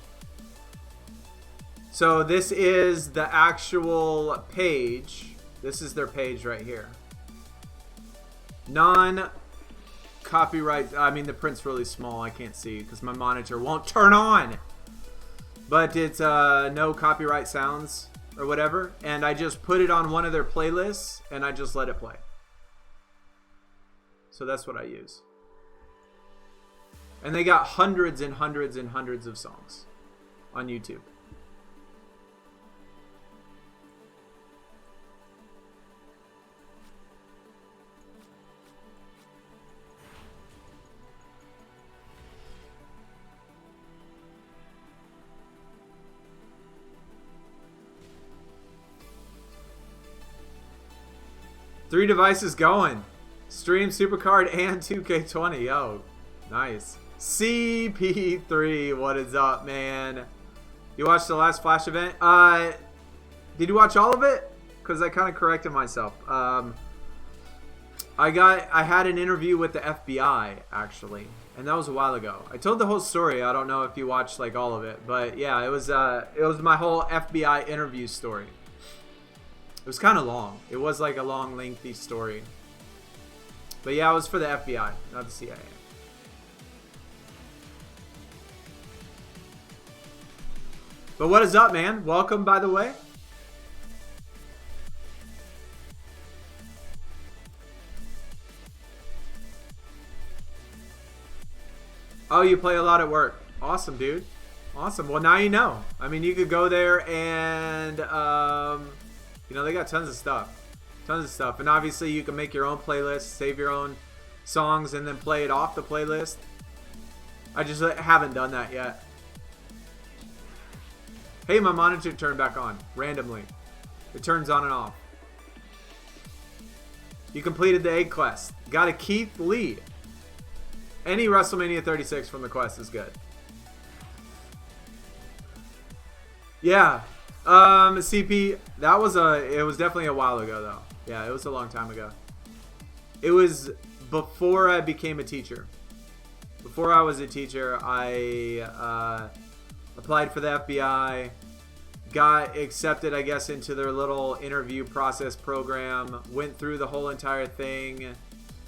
So this is the actual page. This is their page right here. Non-copyright. I mean, the print's really small. I can't see because my monitor won't turn on. But it's no copyright sounds or whatever. And I just put it on one of their playlists and I just let it play. So that's what I use. And they got hundreds and hundreds and hundreds of songs on YouTube. Three devices going. Stream, SuperCard, and 2K20. Yo, nice. CP3, what is up, man? You watched the last Flash event? Did you watch all of it? Because I kind of corrected myself. I had an interview with the FBI, actually. And that was a while ago. I told the whole story. I don't know if you watched like all of it. But yeah, it was my whole FBI interview story. It was kind of long. It was like a long, lengthy story. But yeah, it was for the FBI, not the CIA. But what is up, man? Welcome, by the way. Oh, you play a lot at work. Awesome, dude. Awesome. Well, now you know. I mean, you could go there and... you know, they got tons of stuff. Tons of stuff. And obviously you can make your own playlist, save your own songs, and then play it off the playlist. I just haven't done that yet. Hey, my monitor turned back on. Randomly. It turns on and off. You completed the egg quest. Got a Keith Lee. Any Wrestlemania 36 from the quest is good. Yeah. CP, it was definitely a while ago though. Yeah, it was a long time ago. It was before I became a teacher. Before I was a teacher, I applied for the FBI, got accepted, I guess, into their little interview process program, went through the whole entire thing,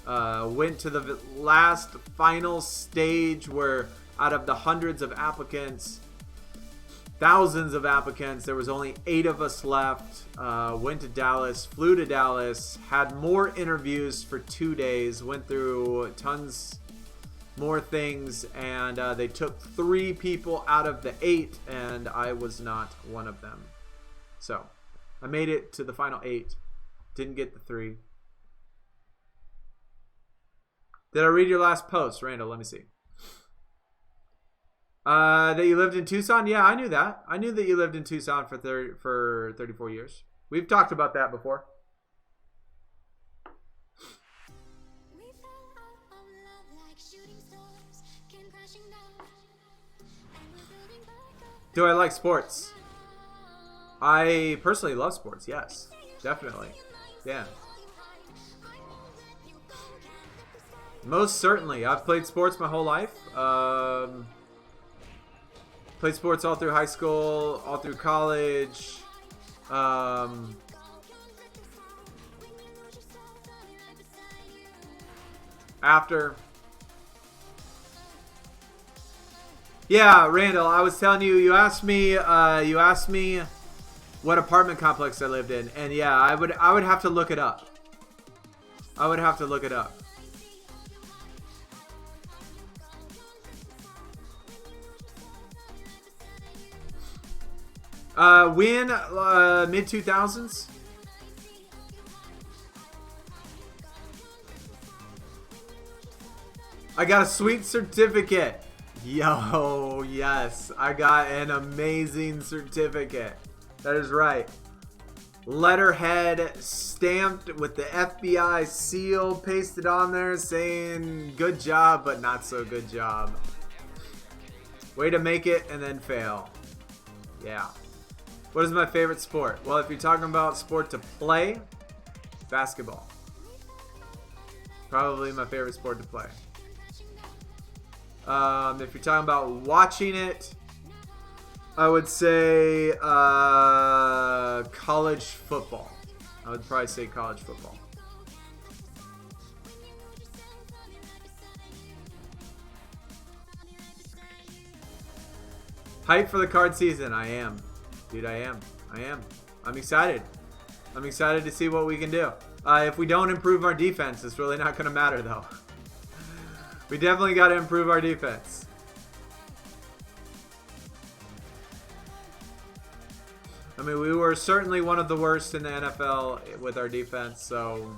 went to the last final stage where out of the hundreds of applicants, thousands of applicants, there was only 8 of us left. Went to Dallas, flew to Dallas, had more interviews for 2 days, went through tons more things, and they took 3 people out of the 8, and I was not one of them. So I made it to the final 8. Didn't get the 3. Did I read your last post, Randall? Let me see. That you lived in Tucson? Yeah, I knew that. I knew that you lived in Tucson for 34 years. We've talked about that before. Do I like sports? I personally love sports, yes. Definitely. Yeah. Most certainly. I've played sports my whole life. Played sports all through high school, all through college. After. Yeah, Randall, I was telling you, you asked me what apartment complex I lived in, and yeah, I would have to look it up. I would have to look it up. When mid 2000s. I got a sweet certificate. Yo, yes, I got an amazing certificate. That is right. Letterhead stamped with the FBI seal pasted on there saying good job, but not so good job. Way to make it and then fail. Yeah. What is my favorite sport? Well, if you're talking about sport to play, basketball. Probably my favorite sport to play. If you're talking about watching it, I would say college football. I would probably say college football. Hyped for the card season. I am. Dude, I am. I'm excited. I'm excited to see what we can do. If we don't improve our defense, it's really not going to matter, though. We definitely got to improve our defense. I mean, we were certainly one of the worst in the NFL with our defense, so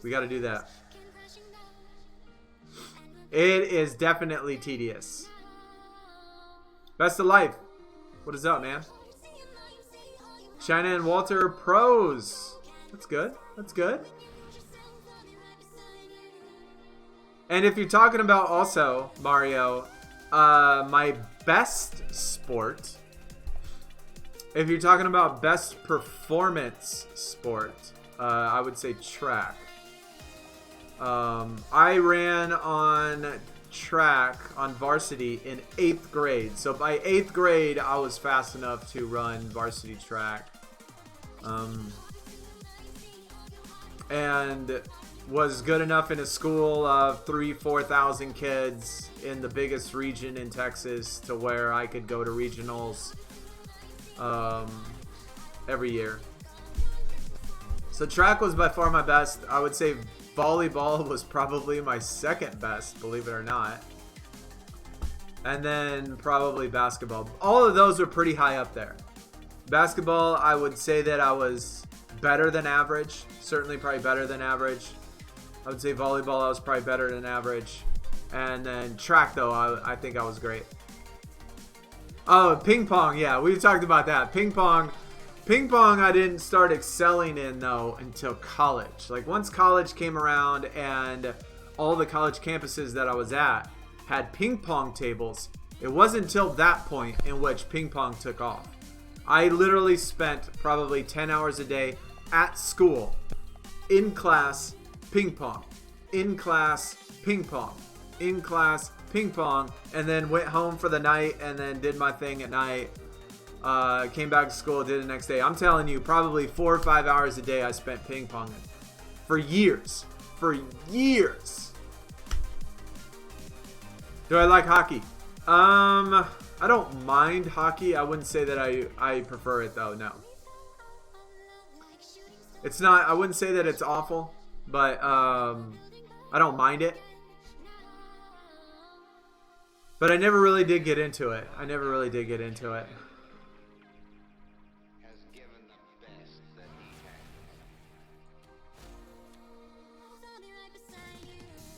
we got to do that. It is definitely tedious. Best of life. What is up, man? China and Walter pros. That's good. That's good. And if you're talking about also, Mario, my best sport, if you're talking about best performance sport, I would say track. I ran on track on varsity in 8th grade. So by 8th grade, I was fast enough to run varsity track. And was good enough in a school of 3,000-4,000 kids in the biggest region in Texas to where I could go to regionals every year. So track was by far my best. I would say volleyball was probably my second best, believe it or not. And then probably basketball. All of those are pretty high up there. Basketball, I would say that I was better than average. Certainly probably better than average. I would say volleyball, I was probably better than average. And then track, though, I think I was great. Oh, ping pong, yeah, we talked about that. Ping pong, I didn't start excelling in, though, until college. Like, once college came around and all the college campuses that I was at had ping pong tables, it wasn't until that point in which ping pong took off. I literally spent probably 10 hours a day at school, in class, ping pong, in class, ping pong, in class, ping pong, and then went home for the night and then did my thing at night. Came back to school, did it the next day. I'm telling you, probably 4 or 5 hours a day I spent ping ponging for years. For years. Do I like hockey? I don't mind hockey. I wouldn't say that I prefer it, though. No. It's not. I wouldn't say that it's awful, but I don't mind it. But I never really did get into it.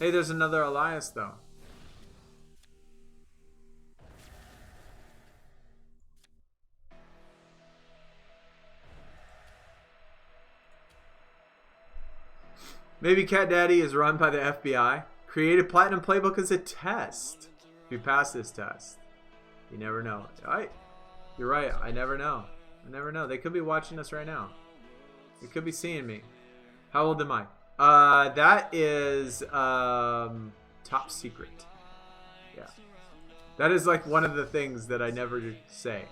Hey, there's another Elias, though. Maybe Cat Daddy is run by the FBI. Created Platinum Playbook as a test. If you pass this test, you never know. You're right. I never know. I never know. They could be watching us right now. They could be seeing me. How old am I? That is top secret. Yeah. That is like one of the things that I never say.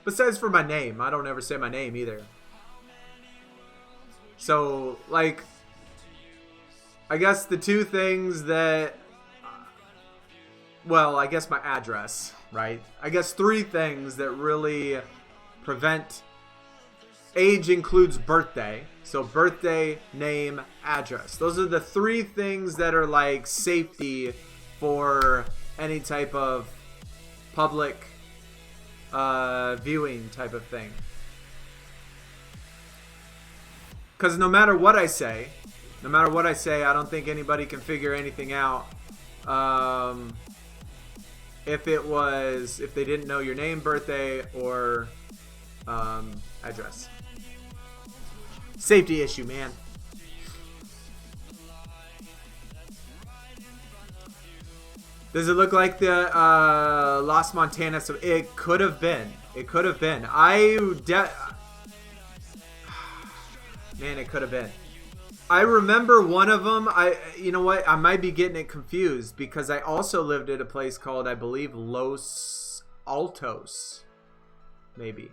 Besides for my name. I don't ever say my name either. So, like, I guess the two things that, well, I guess my address, right? I guess three things that really prevent, age includes birthday. So birthday, name, address. Those are the three things that are like safety for any type of public viewing type of thing. Because no matter what I say, I don't think anybody can figure anything out. If they didn't know your name, birthday, or address. Safety issue, man. Does it look like the Lost Montana? So it could have been. It could have been. Man, it could have been. I remember one of them. You know what? I might be getting it confused because I also lived at a place called, I believe, Los Altos. Maybe.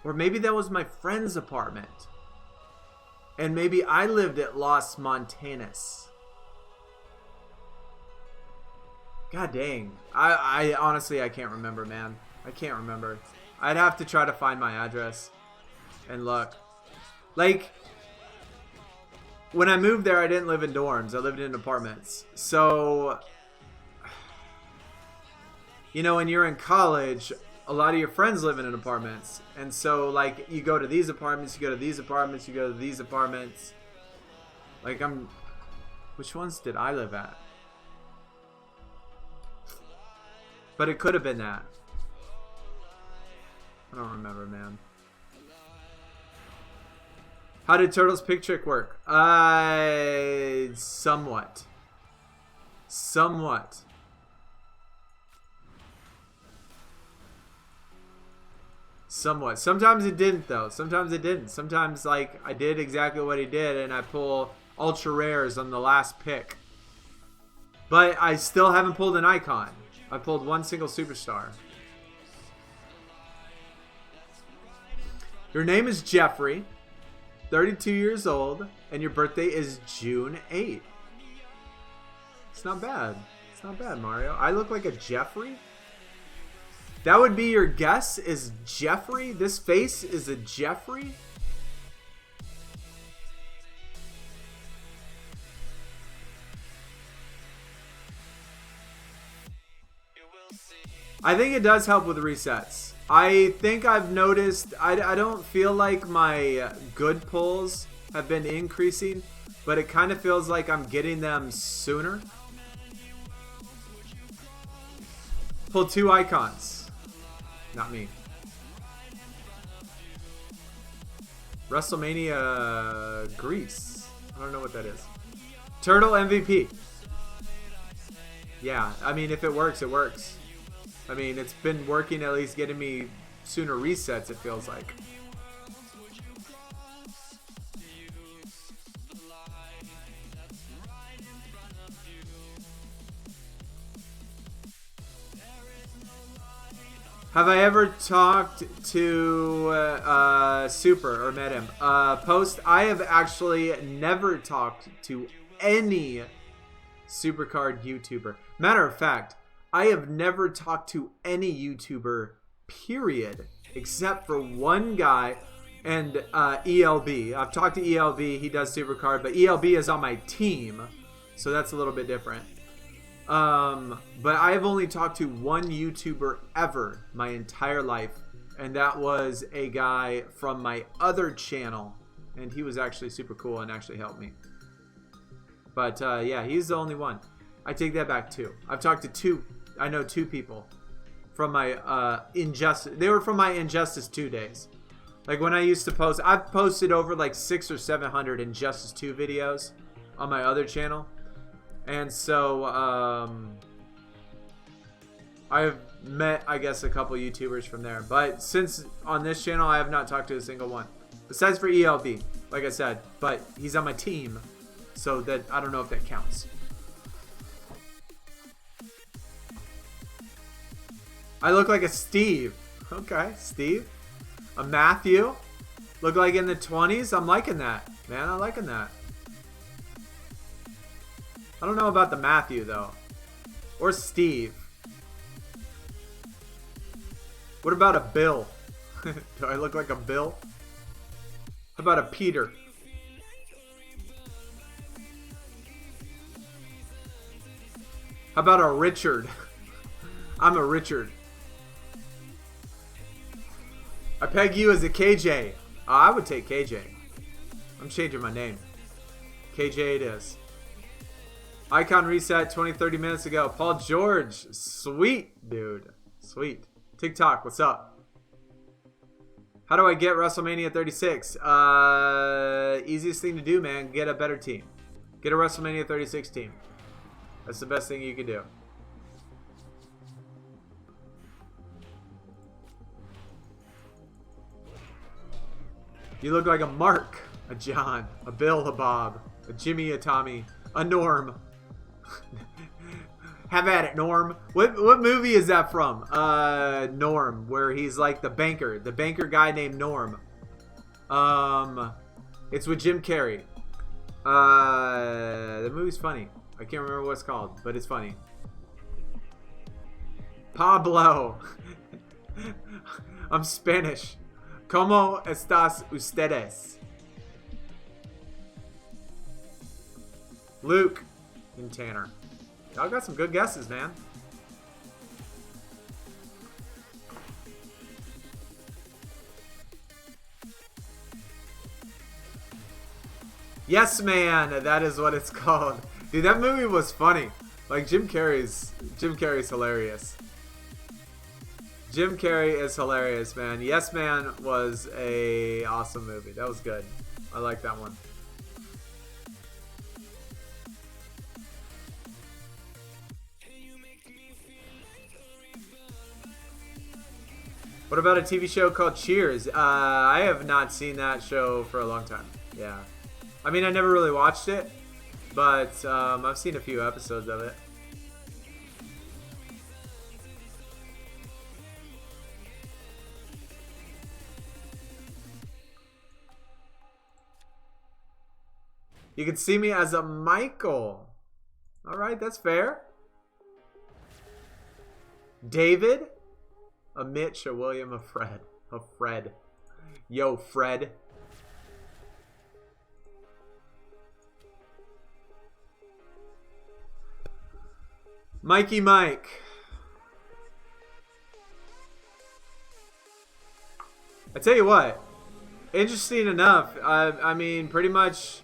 Or maybe that was my friend's apartment. And maybe I lived at Los Montanas. God dang. I honestly, I can't remember, man. I can't remember. I'd have to try to find my address and look. Like, when I moved there, I didn't live in dorms. I lived in apartments. So, you know, when you're in college, a lot of your friends live in apartments. And so, like, you go to these apartments, you go to these apartments, you go to these apartments. Like, which ones did I live at? But it could have been that. I don't remember, man. How did Turtle's Pick Trick work? Somewhat. Somewhat. Somewhat. Sometimes it didn't, though. Sometimes it didn't. Sometimes, like, I did exactly what he did, and I pull ultra rares on the last pick. But I still haven't pulled an icon. I pulled one single superstar. Your name is Jeffrey, 32 years old, and your birthday is June 8th. It's not bad. It's not bad, Mario. I look like a Jeffrey? That would be your guess, is Jeffrey? This face is a Jeffrey? I think it does help with resets. I think I've noticed, I don't feel like my good pulls have been increasing, but it kind of feels like I'm getting them sooner. Pull 2 icons. Not me. Wrestlemania Greece. I don't know what that is. Turtle MVP. Yeah, I mean, if it works, it works. I mean, it's been working, at least getting me sooner resets, it feels like. Have I ever talked to Super or met him? Post, I have actually never talked to any SuperCard YouTuber. Matter of fact, I have never talked to any YouTuber, period, except for one guy and ELB. I've talked to ELB, he does SuperCard, but ELB is on my team, so that's a little bit different. But I've only talked to one YouTuber ever my entire life, and that was a guy from my other channel and he was actually super cool and actually helped me. But yeah, he's the only one. I take that back too. I've talked to two. I know two people from my Injustice. They were from my Injustice 2 days. Like when I used to post, I've posted over like 600 or 700 Injustice 2 videos on my other channel. And so I've met, I guess, a couple YouTubers from there. But since on this channel, I have not talked to a single one. Besides for ELB, like I said. But he's on my team, so that I don't know if that counts. I look like a Steve. Okay, Steve. A Matthew. Look like in the 20s. I'm liking that. Man, I'm liking that. I don't know about the Matthew, though. Or Steve. What about a Bill? Do I look like a Bill? How about a Peter? How about a Richard? I'm a Richard. I peg you as a KJ. I would take KJ. I'm changing my name. KJ it is. Icon reset 20-30 minutes ago. Paul George. Sweet, dude. Sweet. TikTok, what's up? How do I get Wrestlemania 36? Easiest thing to do, man. Get a better team. Get a Wrestlemania 36 team. That's the best thing you can do. You look like a Mark, a John, a Bill, a Bob, a Jimmy, a Tommy, a Norm. Have at it, Norm. What movie is that from? Norm, where he's like the banker guy named Norm. It's with Jim Carrey. The movie's funny. I can't remember what it's called, but it's funny. Pablo. I'm Spanish. ¿Cómo estás ustedes? Luke and Tanner. Y'all got some good guesses, man. Yes, man. That is what it's called. Dude, that movie was funny. Like Jim Carrey's hilarious. Jim Carrey is hilarious, man. Yes Man was a awesome movie. That was good. I like that one. What about a TV show called Cheers? I have not seen that show for a long time. Yeah. I mean, I never really watched it, but I've seen a few episodes of it. You can see me as a Michael. All right, that's fair. David, a Mitch, a William, a Fred. A Fred. Yo, Fred. Mikey Mike. I tell you what, interesting enough, I mean, pretty much,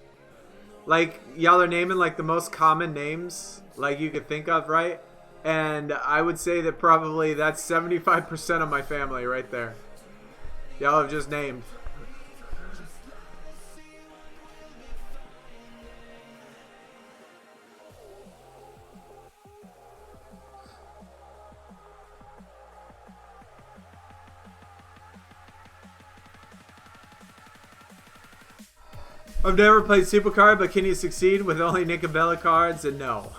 like, y'all are naming, like, the most common names, like, you could think of, right? And I would say that probably that's 75% of my family right there. Y'all have just named. I've never played SuperCard, but can you succeed with only Nick and Bella cards? And no.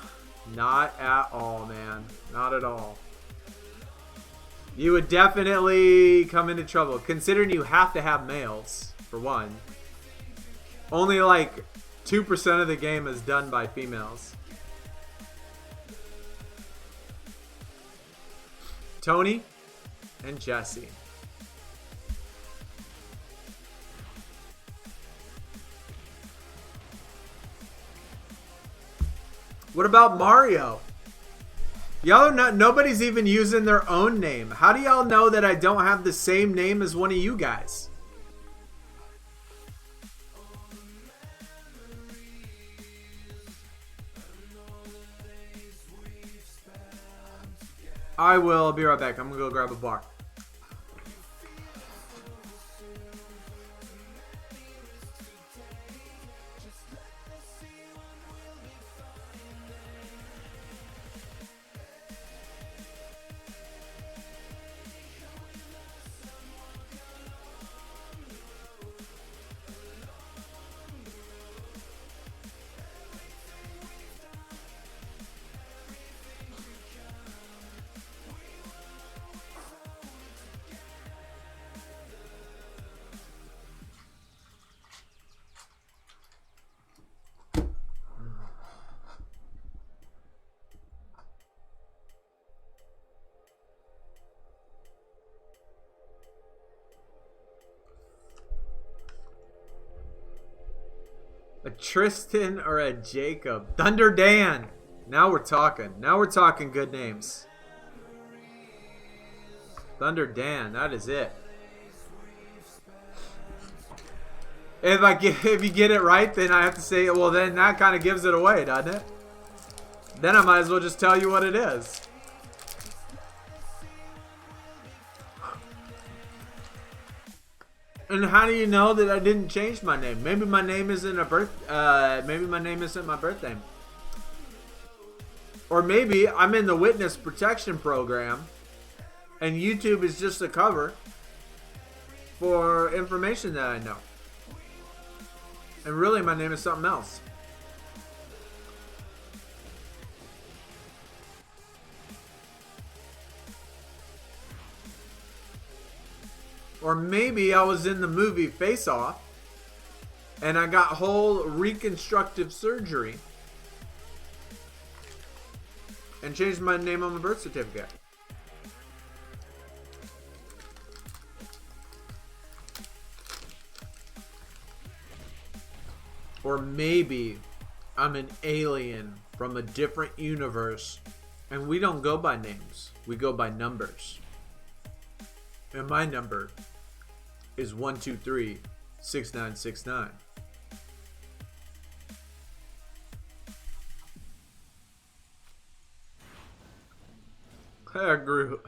Not at all, man. Not at all. You would definitely come into trouble, considering you have to have males, for one. Only like 2% of the game is done by females. Tony and Jesse. What about Mario? Y'all are not, nobody's even using their own name. How do y'all know that I don't have the same name as one of you guys? I will be right back. I'm gonna go grab a bar. A Tristan or a Jacob? Thunder Dan. Now we're talking. Now we're talking good names. Thunder Dan. That is it. If you get it right, then I have to say, well, then that kind of gives it away, doesn't it? Then I might as well just tell you what it is. And how do you know that I didn't change my name? Maybe my name isn't maybe my name isn't my birthday. Or maybe I'm in the witness protection program and YouTube is just a cover for information that I know. And really my name is something else. Or maybe I was in the movie Face Off and I got whole reconstructive surgery and changed my name on my birth certificate. Or maybe I'm an alien from a different universe and we don't go by names, we go by numbers. And my number is 123-6969. Hey, Groot.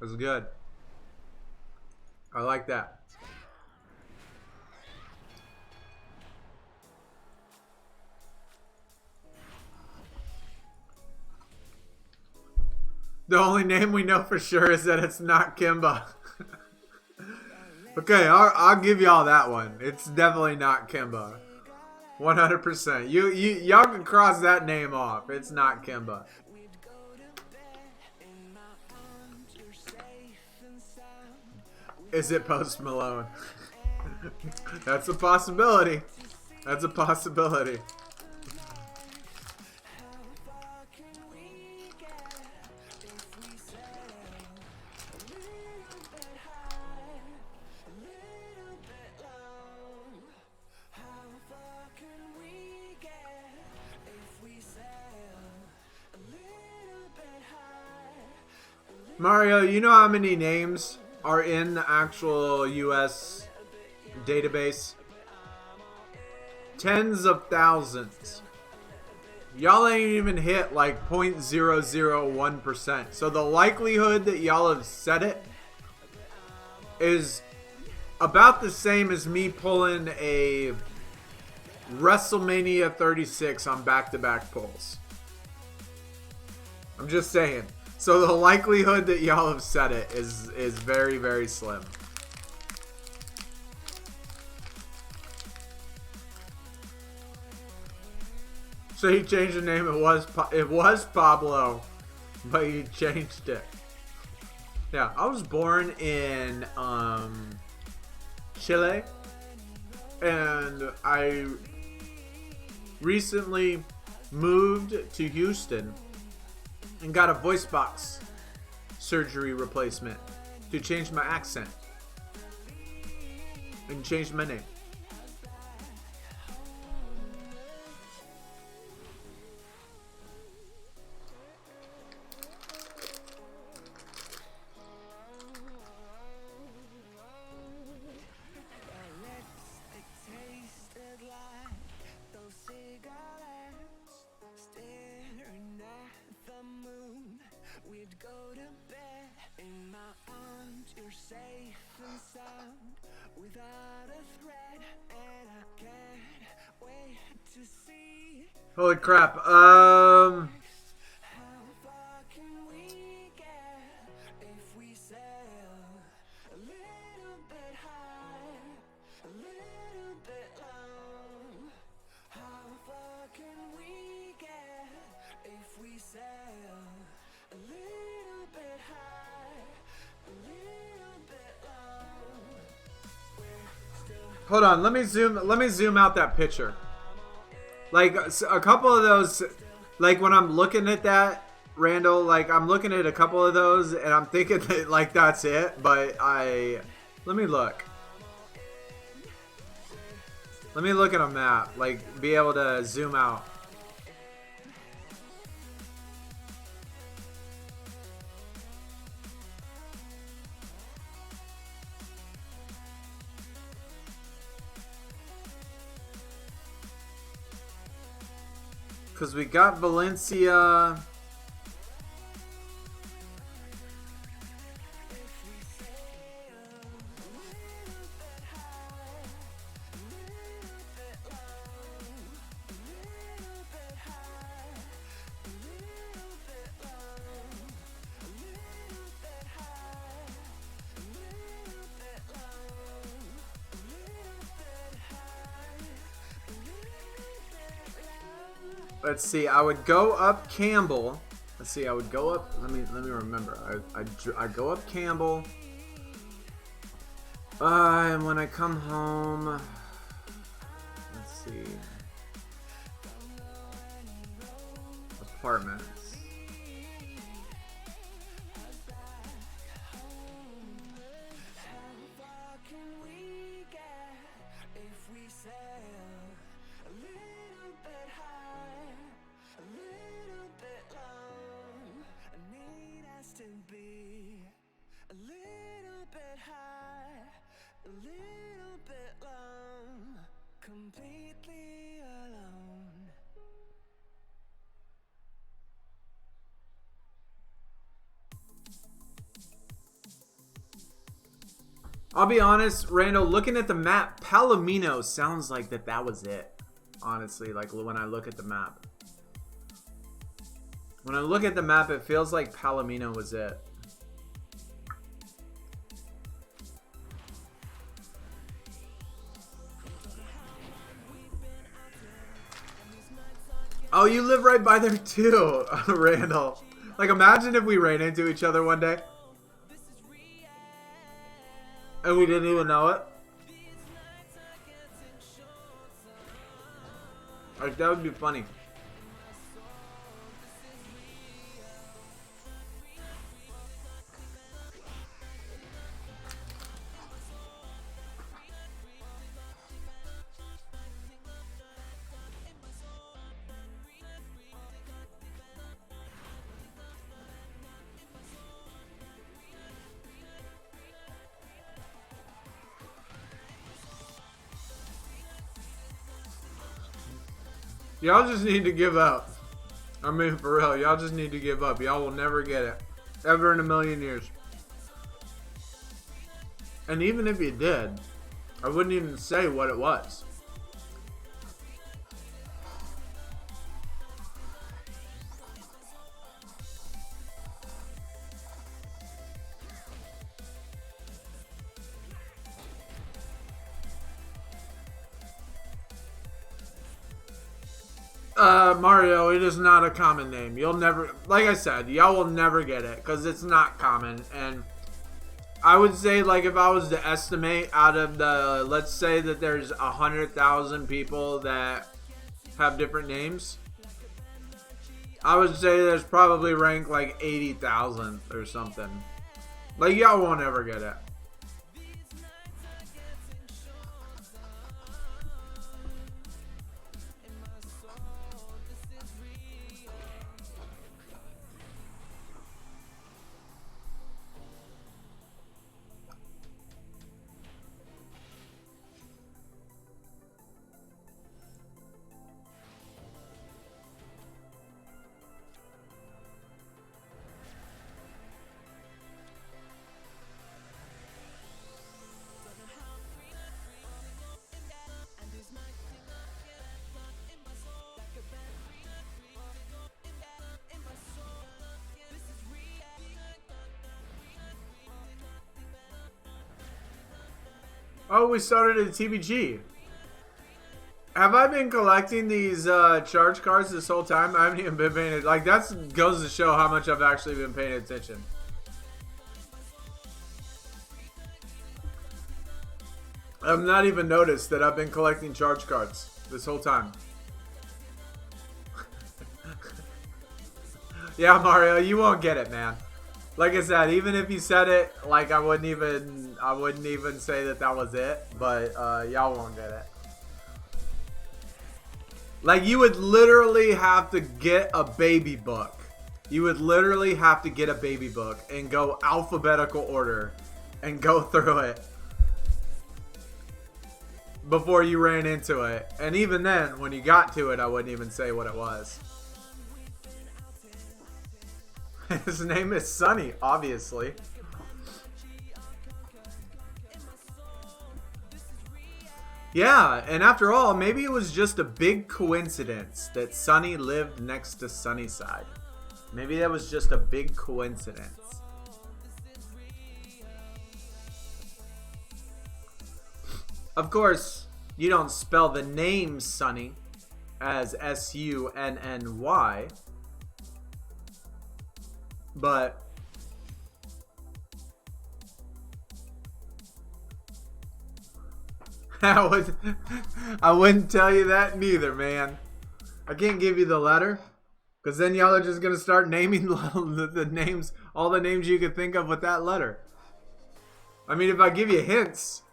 That's good. I like that. The only name we know for sure is that it's not Kimba. Okay, I'll give y'all that one. It's definitely not Kimba. 100%. Y'all can cross that name off. It's not Kimba. Is it Post Malone? That's a possibility. That's a possibility. Mario, you know how many names are in the actual US database? Tens of thousands. Y'all ain't even hit like 0.001%. So the likelihood that y'all have said it is about the same as me pulling a Wrestlemania 36 on back-to-back pulls. I'm just saying. So the likelihood that y'all have said it is very, very slim. So he changed the name. It was Pablo, but he changed it. Yeah, I was born in Chile, and I recently moved to Houston and got a voice box surgery replacement to change my accent and change my name. Staring at the moon. Holy crap. Hold on, let me zoom out that picture. Like a couple of those, like when I'm looking at that, Randall, like I'm looking at a couple of those and I'm thinking that like that's it, but let me look. Let me look at a map, like be able to zoom out. Because we got Valencia. Let's see. I would go up Campbell. Let's see. I would go up. Let me remember. I go up Campbell. And when I come home, let's see. Apartments. I'll be honest, Randall, looking at the map, Palomino sounds like that was it. Honestly, like when I look at the map. When I look at the map, it feels like Palomino was it. Oh, you live right by there too, Randall. Like, imagine if we ran into each other one day. And we didn't even know it. Like, that would be funny. Y'all just need to give up. I mean, for real, y'all just need to give up. Y'all will never get it. Ever in a million years. And even if you did, I wouldn't even say what it was. Mario, it is not a common name. You'll never, like I said, y'all will never get it because it's not common. And I would say, like, if I was to estimate out of the, let's say that there's 100,000 people that have different names, I would say there's probably ranked like 80,000 or something. Like, y'all won't ever get it. Oh, we started at TBG. Have I been collecting these charge cards this whole time? I haven't even been paying it. Like, that goes to show how much I've actually been paying attention. I've not even noticed that I've been collecting charge cards this whole time. Yeah, Mario, you won't get it, man. Like I said, even if you said it, like I wouldn't even say that was it. But y'all won't get it. Like, you would literally have to get a baby book. You would literally have to get a baby book and go alphabetical order and go through it before you ran into it. And even then, when you got to it, I wouldn't even say what it was. His name is Sunny, obviously. Yeah, and after all, maybe it was just a big coincidence that Sunny lived next to Sunnyside. Maybe that was just a big coincidence. Of course, you don't spell the name Sunny as S-U-N-N-Y. But I wouldn't tell you that neither, man. I can't give you the letter, because then y'all are just going to start naming the names, all the names you could think of with that letter. I mean, if I give you hints,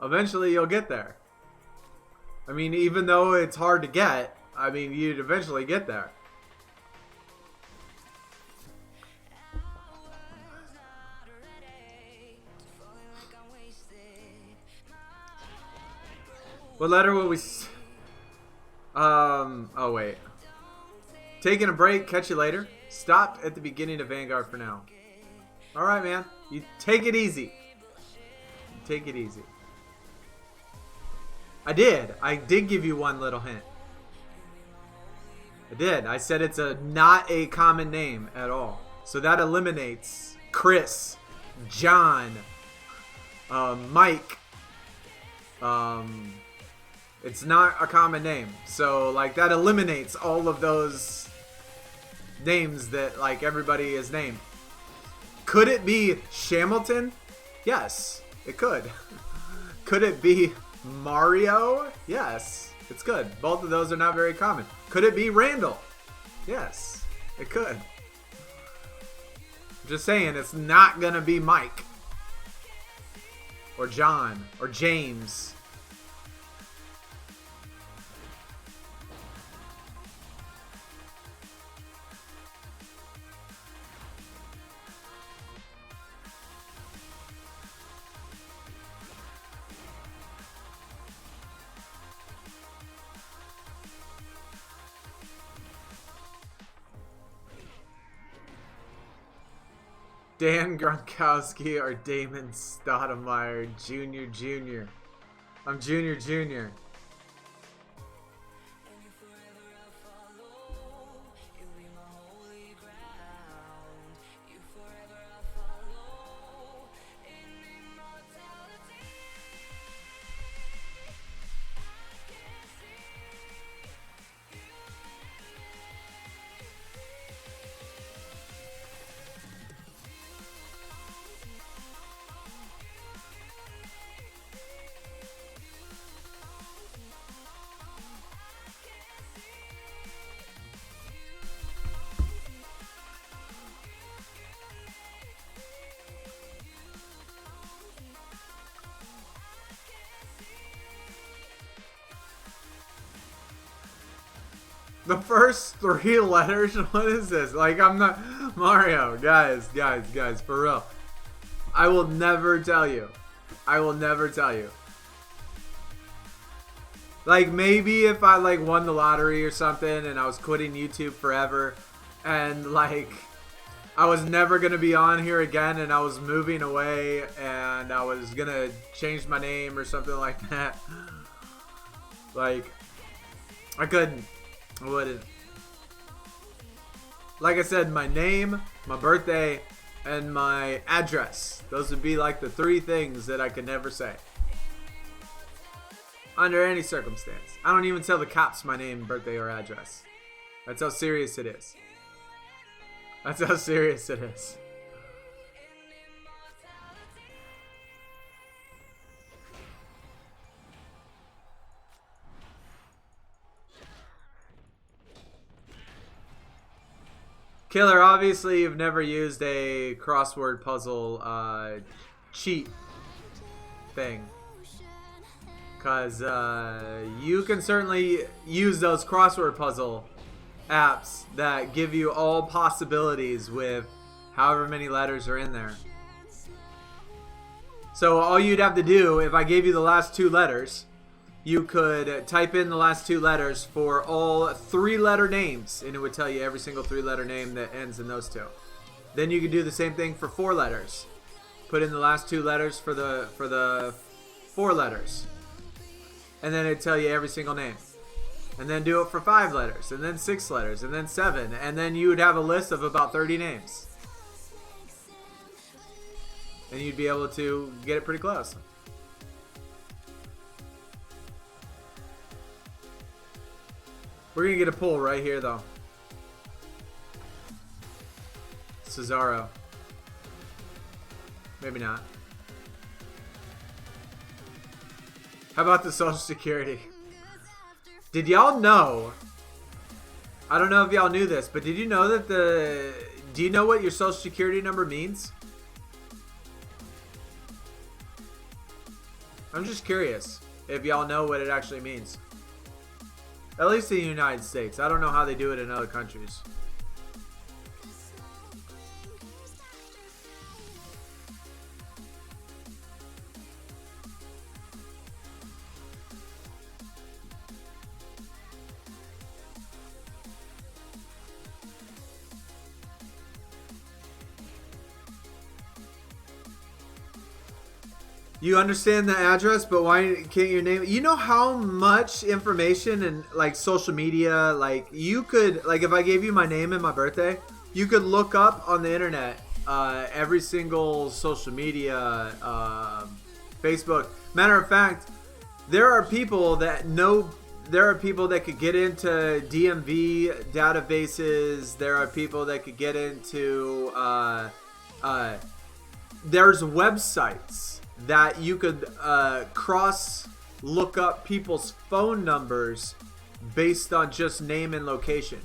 eventually you'll get there. I mean, even though it's hard to get, I mean, you'd eventually get there. What letter will we... Oh, wait. Taking a break. Catch you later. Stopped at the beginning of Vanguard for now. Alright, man. You take it easy. Take it easy. I did give you one little hint. I did. I said it's not a common name at all. So that eliminates Chris, John, Mike. It's not a common name. So, like, that eliminates all of those names that, like, everybody is named. Could it be Shamilton? Yes, it could. Could it be Mario? Yes, it's good. Both of those are not very common. Could it be Randall? Yes, it could. I'm just saying, it's not gonna be Mike. Or John. Or James. Dan Gronkowski or Damon Stoudemire Jr. I'm Jr. The first 3 letters? What is this? Like, I'm not... Mario, guys, for real. I will never tell you. I will never tell you. Like, maybe if I, like, won the lottery or something and I was quitting YouTube forever and, like, I was never going to be on here again and I was moving away and I was going to change my name or something like that. Like, I couldn't. I wouldn't. Like I said, my name, my birthday, and my address. Those would be like the 3 things that I could never say. Under any circumstance. I don't even tell the cops my name, birthday, or address. That's how serious it is. That's how serious it is. Killer, obviously you've never used a crossword puzzle cheat thing. Because you can certainly use those crossword puzzle apps that give you all possibilities with however many letters are in there. So all you'd have to do, if I gave you the last 2 letters, you could type in the last 2 letters for all 3-letter names, and it would tell you every single 3-letter name that ends in those 2. Then you could do the same thing for 4 letters. Put in the last 2 letters for the 4 letters. And then it'd tell you every single name. And then do it for 5 letters, and then 6 letters, and then 7. And then you would have a list of about 30 names. And you'd be able to get it pretty close. We're going to get a pull right here, though. Cesaro. Maybe not. How about the Social Security? Did y'all know? I don't know if y'all knew this, but did you know that do you know what your Social Security number means? I'm just curious if y'all know what it actually means. At least in the United States. I don't know how they do it in other countries. You understand the address, but why can't your name? You know how much information and like social media, like you could, like if I gave you my name and my birthday, you could look up on the internet every single social media, Facebook. Matter of fact, there are people that know. There are people that could get into DMV databases. There are people that could get into. There's websites that you could look up people's phone numbers based on just name and location.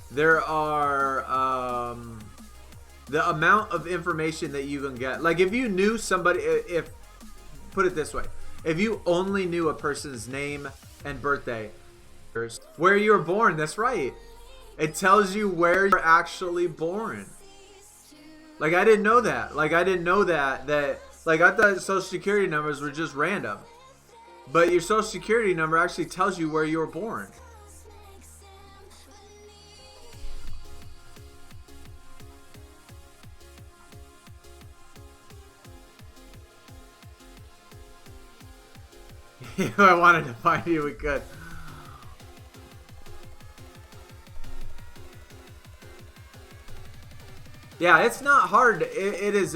There are the amount of information that you can get. Like if you knew somebody, put it this way, if you only knew a person's name and birthday, where you were born, that's right. It tells you where you're actually born. Like I didn't know that. Like I didn't know that like I thought Social Security numbers were just random. But your Social Security number actually tells you where you were born. If I wanted to find you, we could. Yeah, it's not hard. It is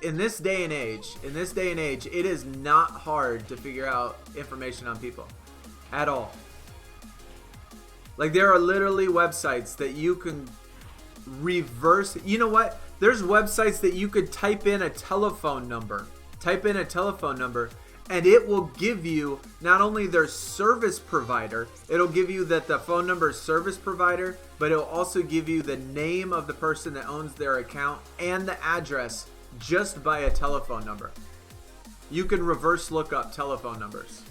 in this day and age. In this day and age, it is not hard to figure out information on people at all. Like there are literally websites that you can reverse. You know what? There's websites that you could type in a telephone number. And it will give you not only their service provider, it'll give you that the phone number is service provider, but it'll also give you the name of the person that owns their account and the address just by a telephone number. You can reverse look up telephone numbers.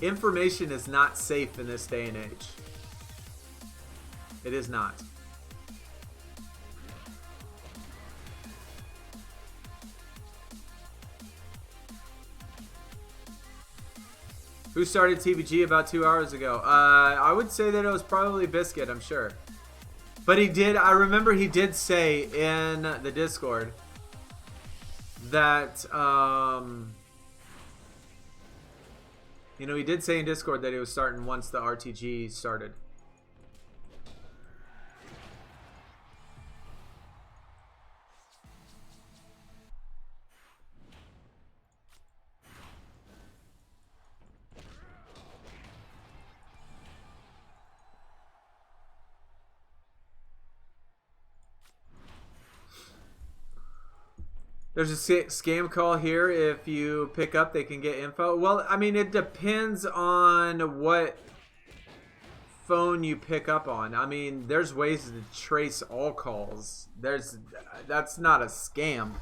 Information is not safe in this day and age. It is not. Who started TVG about 2 hours ago? I would say that it was probably Biscuit, I'm sure. But I remember he did say in the Discord that, he did say in Discord that he was starting once the RTG started. There's a scam call here. If you pick up, they can get info. Well, I mean, it depends on what phone you pick up on. I mean, there's ways to trace all calls. That's not a scam.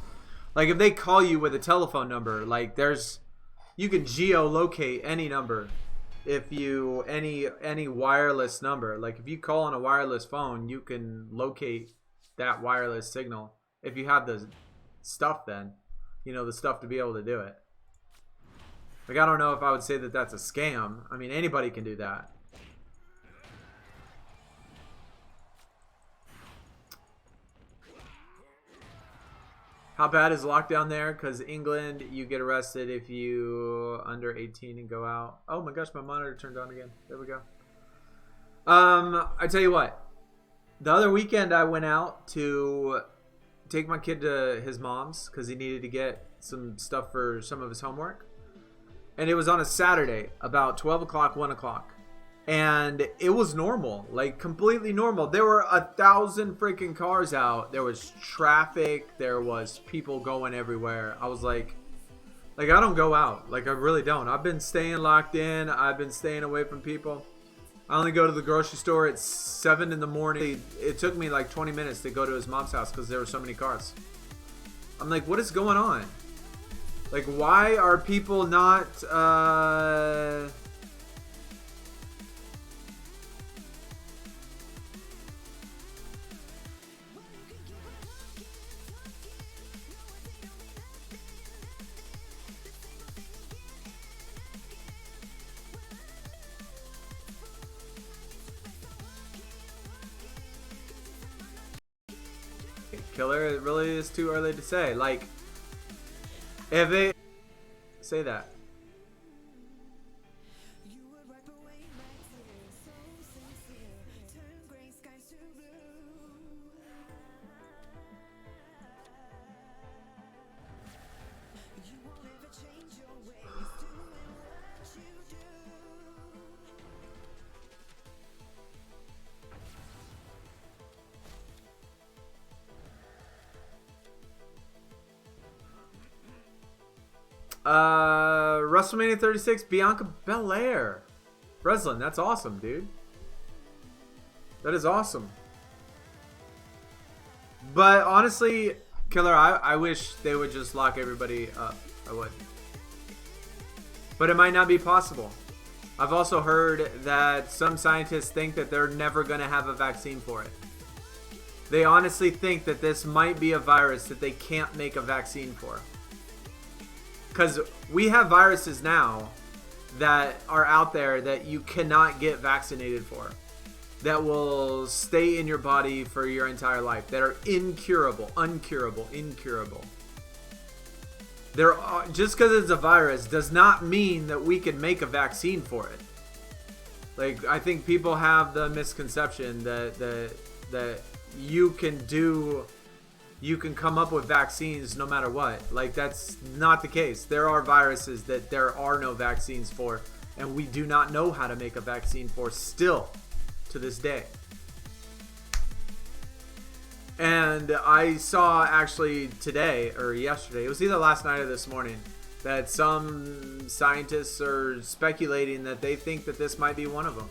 Like, if they call you with a telephone number, like, you can geolocate any number. If you any wireless number, like if you call on a wireless phone, you can locate that wireless signal if you have the stuff. Then the stuff to be able to do it. Like, I don't know if I would say that that's a scam. I mean, anybody can do that. How bad is lockdown there? Because England, you get arrested if you under 18 and go out. Oh my gosh, my monitor turned on again. There we go. I tell you what. The other weekend I went out to take my kid to his mom's because he needed to get some stuff for some of his homework. And it was on a Saturday, about 12 o'clock, 1 o'clock. And it was normal, like completely normal. There were 1,000 freaking cars out. There was traffic. There was people going everywhere. I was like I don't go out. Like, I really don't. I've been staying locked in. I've been staying away from people. I only go to the grocery store at 7 in the morning. It took me like 20 minutes to go to his mom's house because there were so many cars. I'm like, what is going on? Like, why are people not... Killer, it really is too early to say. Like, if they say that. Wrestlemania 36, Bianca Belair. Breslin, that's awesome, dude. That is awesome. But honestly, Killer, I wish they would just lock everybody up. I would. But it might not be possible. I've also heard that some scientists think that they're never going to have a vaccine for it. They honestly think that this might be a virus that they can't make a vaccine for. Because we have viruses now that are out there that you cannot get vaccinated for. That will stay in your body for your entire life. That are incurable. Just because it's a virus does not mean that we can make a vaccine for it. Like, I think people have the misconception that you can come up with vaccines no matter what. Like, that's not the case. There are viruses that there are no vaccines for, and we do not know how to make a vaccine for still to this day. And I saw actually today or yesterday, it was either last night or this morning, that some scientists are speculating that they think that this might be one of them.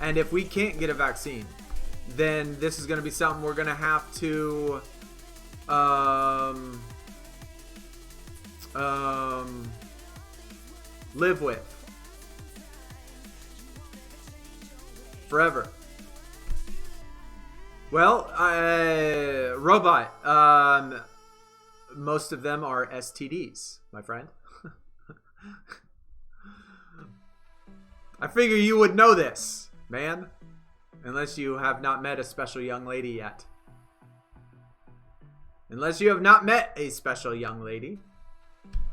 And if we can't get a vaccine, then this is going to be something we're going to have to live with forever. Well, robot. Most of them are STDs, my friend. I figure you would know this, man. Unless you have not met a special young lady yet. Unless you have not met a special young lady.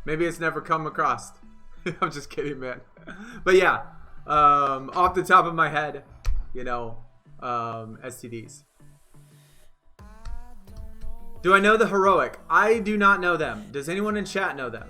Maybe it's never come across. I'm just kidding, man. But yeah, off the top of my head, STDs. Do I know the Heroic? I do not know them. Does anyone in chat know them?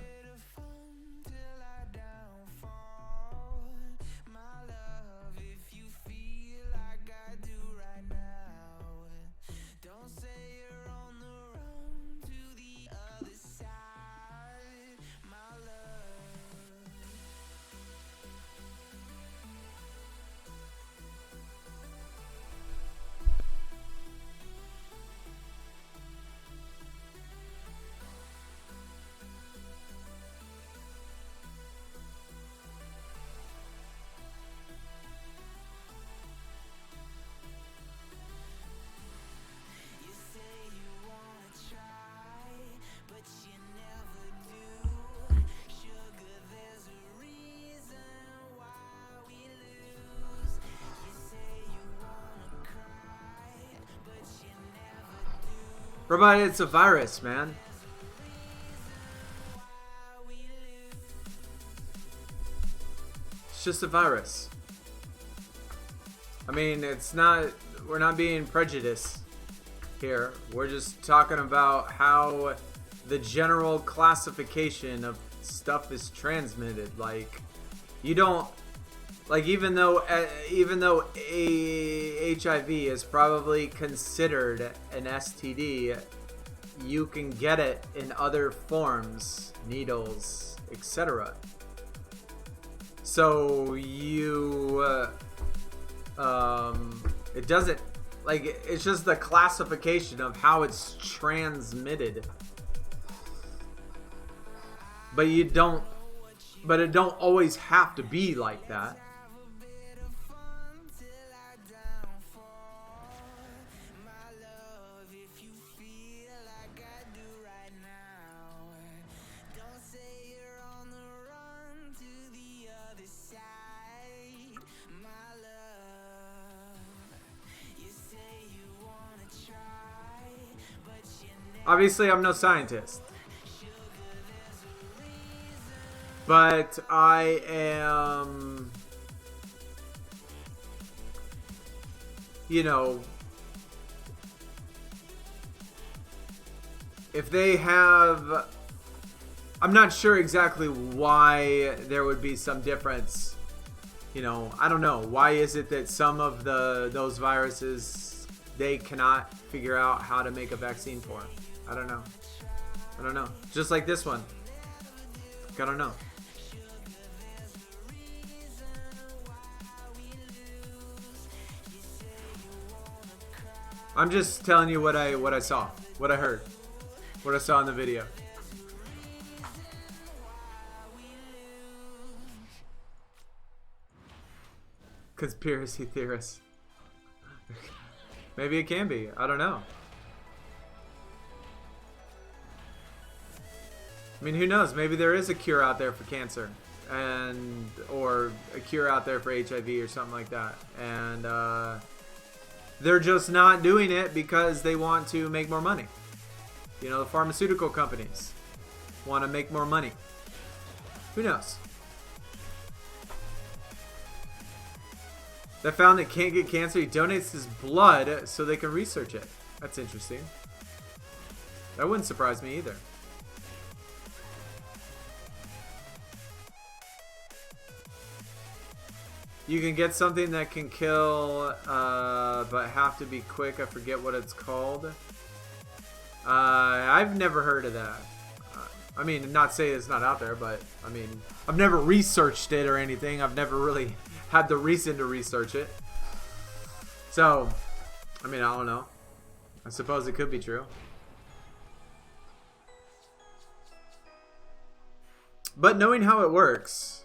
Provided it's a virus, man. It's just a virus. I mean, it's not, we're not being prejudiced here. We're just talking about how the general classification of stuff is transmitted. Like, you don't, like, even though HIV is probably considered an STD, you can get it in other forms, needles, etc. So you, it doesn't, like, it's just the classification of how it's transmitted. But it don't always have to be like that. Obviously, I'm no scientist. But I am, you know, if they have, I'm not sure exactly why there would be some difference. You know, I don't know. Why is it that some of those viruses they cannot figure out how to make a vaccine for? I don't know. I don't know. Just like this one. I don't know. I'm just telling you what I saw, what I heard, what I saw in the video. Conspiracy theorists. Maybe it can be. I don't know. I mean, who knows? Maybe there is a cure out there for cancer, or a cure out there for HIV or something like that, and they're just not doing it because they want to make more money. You know, the pharmaceutical companies want to make more money. Who knows? They found that can't get cancer. He donates his blood so they can research it. That's interesting. That wouldn't surprise me either. You can get something that can kill, but have to be quick. I forget what it's called. I've never heard of that. I mean, not say it's not out there, but I mean, I've never researched it or anything. I've never really had the reason to research it. So, I mean, I don't know. I suppose it could be true. But knowing how it works,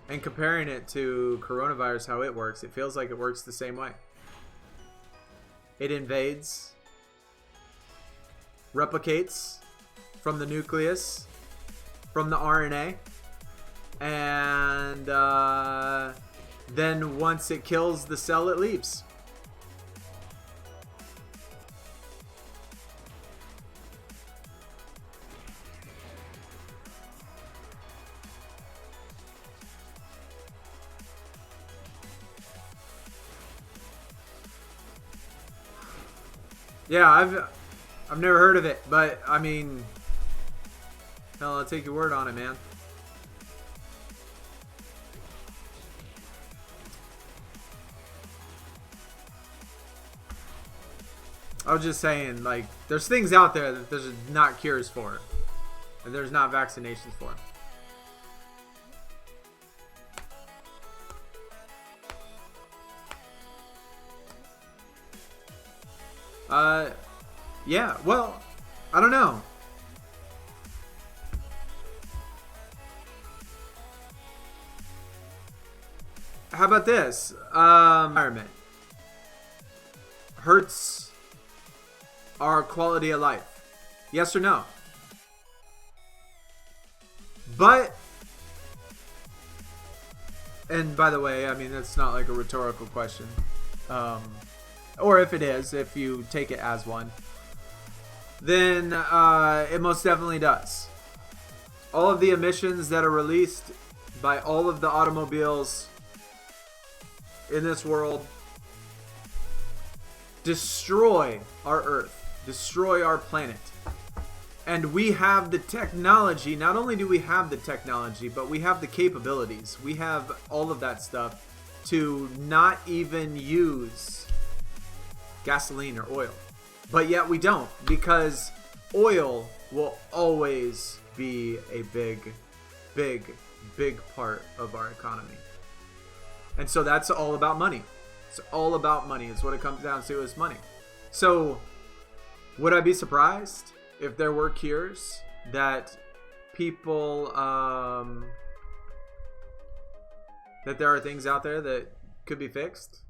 and comparing it to coronavirus, how it works, it feels like it works the same way. It invades, replicates from the nucleus, from the RNA, and then once it kills the cell, it leaves. Yeah, I've never heard of it, but I mean, hell, I'll take your word on it, man. I was just saying, like, there's things out there that there's not cures for, and there's not vaccinations for. Yeah, well, I don't know. How about this? Environment hurts our quality of life. Yes or no? But, and by the way, I mean, that's not like a rhetorical question. or if it is, if you take it as one, then it most definitely does. All of the emissions that are released by all of the automobiles in this world destroy our Earth, destroy our planet. And we have the technology. Not only do we have the technology, but we have the capabilities. We have all of that stuff to not even use gasoline or oil. But yet we don't, because oil will always be a big, big, big part of our economy. And so that's all about money. It's all about money. It's what it comes down to, is money. So would I be surprised if there were cures that people, that there are things out there that could be fixed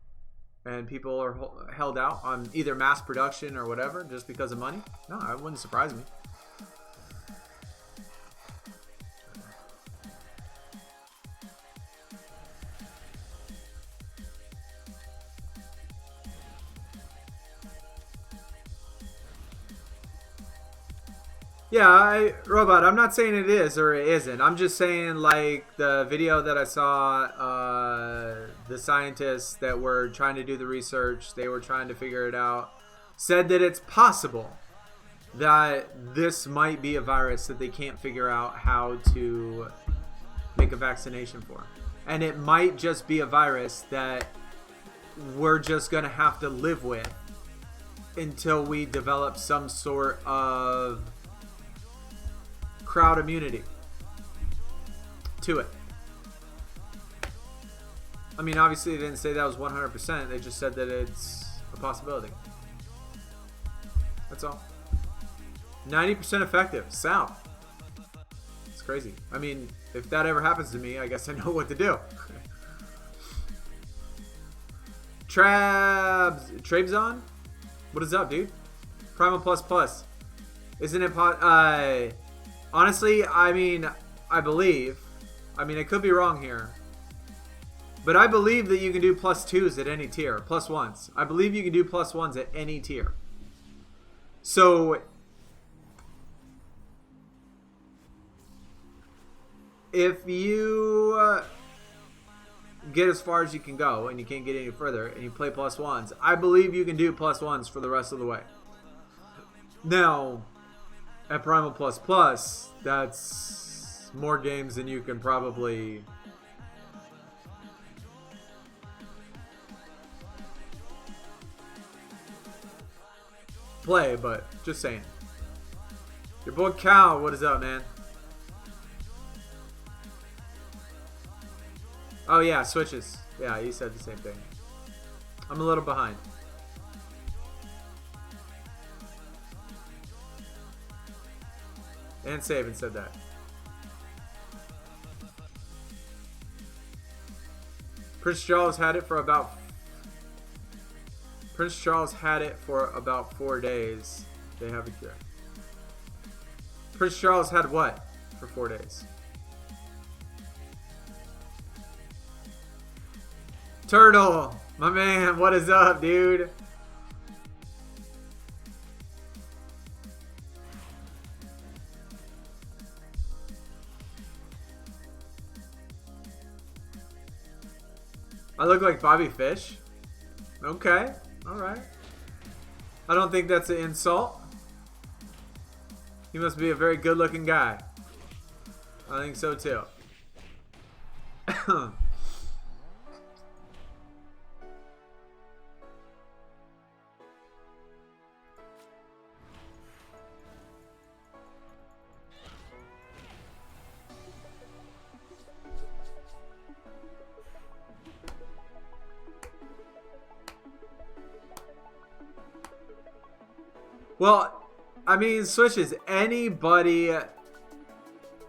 and people are held out on either mass production or whatever just because of money? No, it wouldn't surprise me. Yeah, Robot, I'm not saying it is or it isn't. I'm just saying, like, the video that I saw, the scientists that were trying to do the research, they were trying to figure it out, said that it's possible that this might be a virus that they can't figure out how to make a vaccination for. And it might just be a virus that we're just going to have to live with until we develop some sort of crowd immunity to it. I mean, obviously they didn't say that was 100%. They just said that it's a possibility. That's all. 90% effective. Sound. It's crazy. I mean, if that ever happens to me, I guess I know what to do. Trabzon? What is up, dude? Primal Plus Plus. Isn't it honestly, I mean, I believe. I mean, I could be wrong here. But I believe that you can do +2s at any tier. +1s. I believe you can do +1s at any tier. So if you get as far as you can go and you can't get any further and you play +1s, I believe you can do +1s for the rest of the way. Now, at Primal Plus Plus, that's more games than you can probably play, but just saying. Your boy Cal, what is up, man? Oh yeah, switches. Yeah, you said the same thing. I'm a little behind. And Saban said that. Prince Charles had it for about 4 days. They have a cure. Prince Charles had what for 4 days? Turtle, my man, what is up, dude? I look like Bobby Fish? Okay, alright. I don't think that's an insult. He must be a very good looking guy. I think so too. Well, I mean, switches. Anybody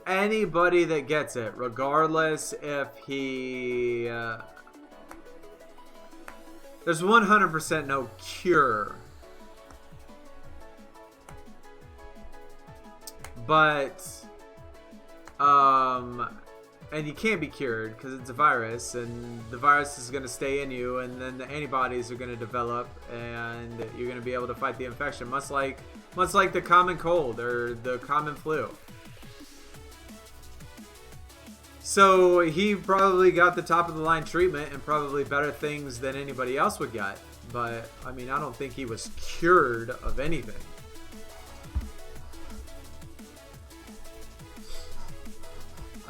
that gets it, regardless if he... there's 100% no cure. But, and you can't be cured because it's a virus, and the virus is going to stay in you, and then the antibodies are going to develop, and you're going to be able to fight the infection, much like the common cold or the common flu. So he probably got the top of the line treatment and probably better things than anybody else would get. But I mean, I don't think he was cured of anything.